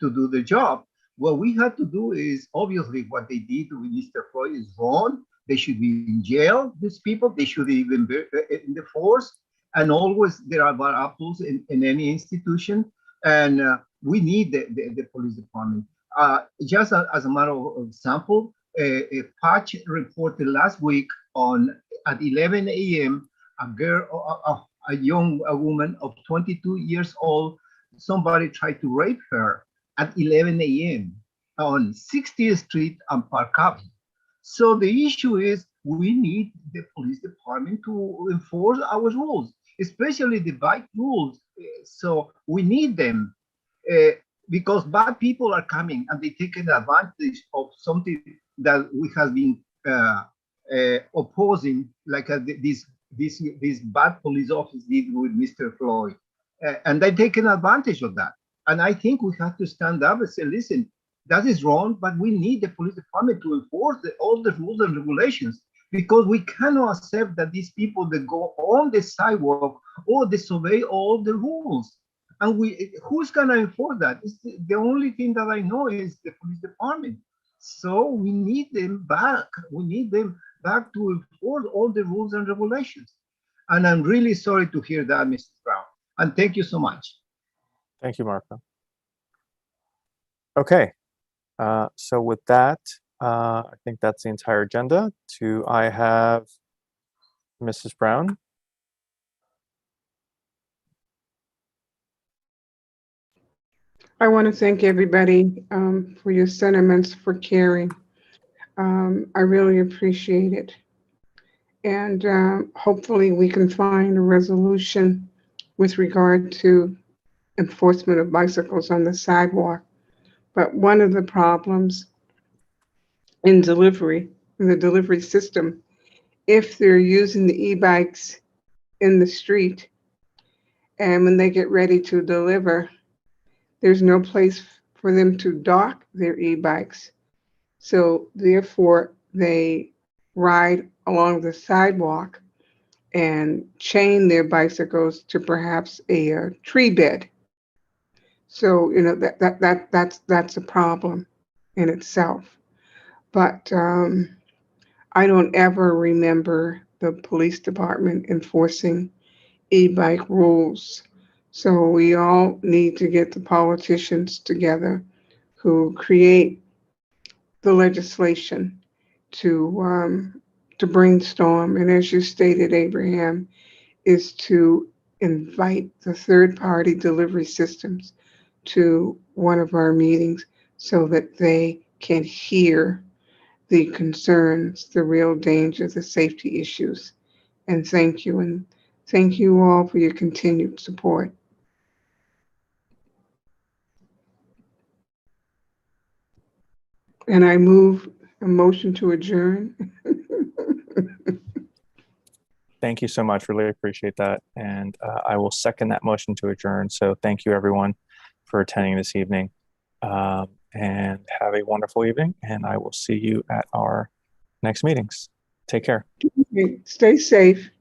do the job. what we have to do is, obviously, what they did with Mr. Floyd is wrong. They should be in jail, these people. They should even be in the force. And always there are bad apples in any institution. And we need the police department. Just as a matter of example, a Patch reported last week at 11 a.m., a young woman of 22 years old, somebody tried to rape her at 11 a.m. on 60th Street and Park Avenue. So the issue is we need the police department to enforce our rules, especially the bike rules. So we need them because bad people are coming and they take advantage of something that we have been opposing, like this bad police office did with Mr. Floyd. And they're taking advantage of that. And I think we have to stand up and say, listen, that is wrong, but we need the police department to enforce all the rules and regulations, because we cannot accept that these people that go on the sidewalk or disobey all the rules. And who's going to enforce that? The only thing that I know is the police department. So we need them back. We need them back to enforce all the rules and regulations. And I'm really sorry to hear that, Mrs. Brown. And thank you so much. Thank you, Marco. Okay, so with that, I think that's the entire agenda. I have Mrs. Brown. I want to thank everybody for your sentiments, for caring. I really appreciate it. And hopefully we can find a resolution with regard to enforcement of bicycles on the sidewalk. But one of the problems in the delivery system, if they're using the e-bikes in the street and when they get ready to deliver, there's no place for them to dock their e-bikes. So therefore, they ride along the sidewalk and chain their bicycles to perhaps a tree bed. So, you know, that's a problem in itself. But I don't ever remember the police department enforcing e-bike rules. So we all need to get the politicians together who create the legislation to brainstorm. And as you stated, Abraham, is to invite the third-party delivery systems to one of our meetings so that they can hear the concerns, the real danger, the safety issues. And thank you. And thank you all for your continued support. And I move a motion to adjourn. Thank you so much. Really appreciate that. And I will second that motion to adjourn. So thank you, everyone, for attending this evening. And have a wonderful evening. And I will see you at our next meetings. Take care. Stay safe.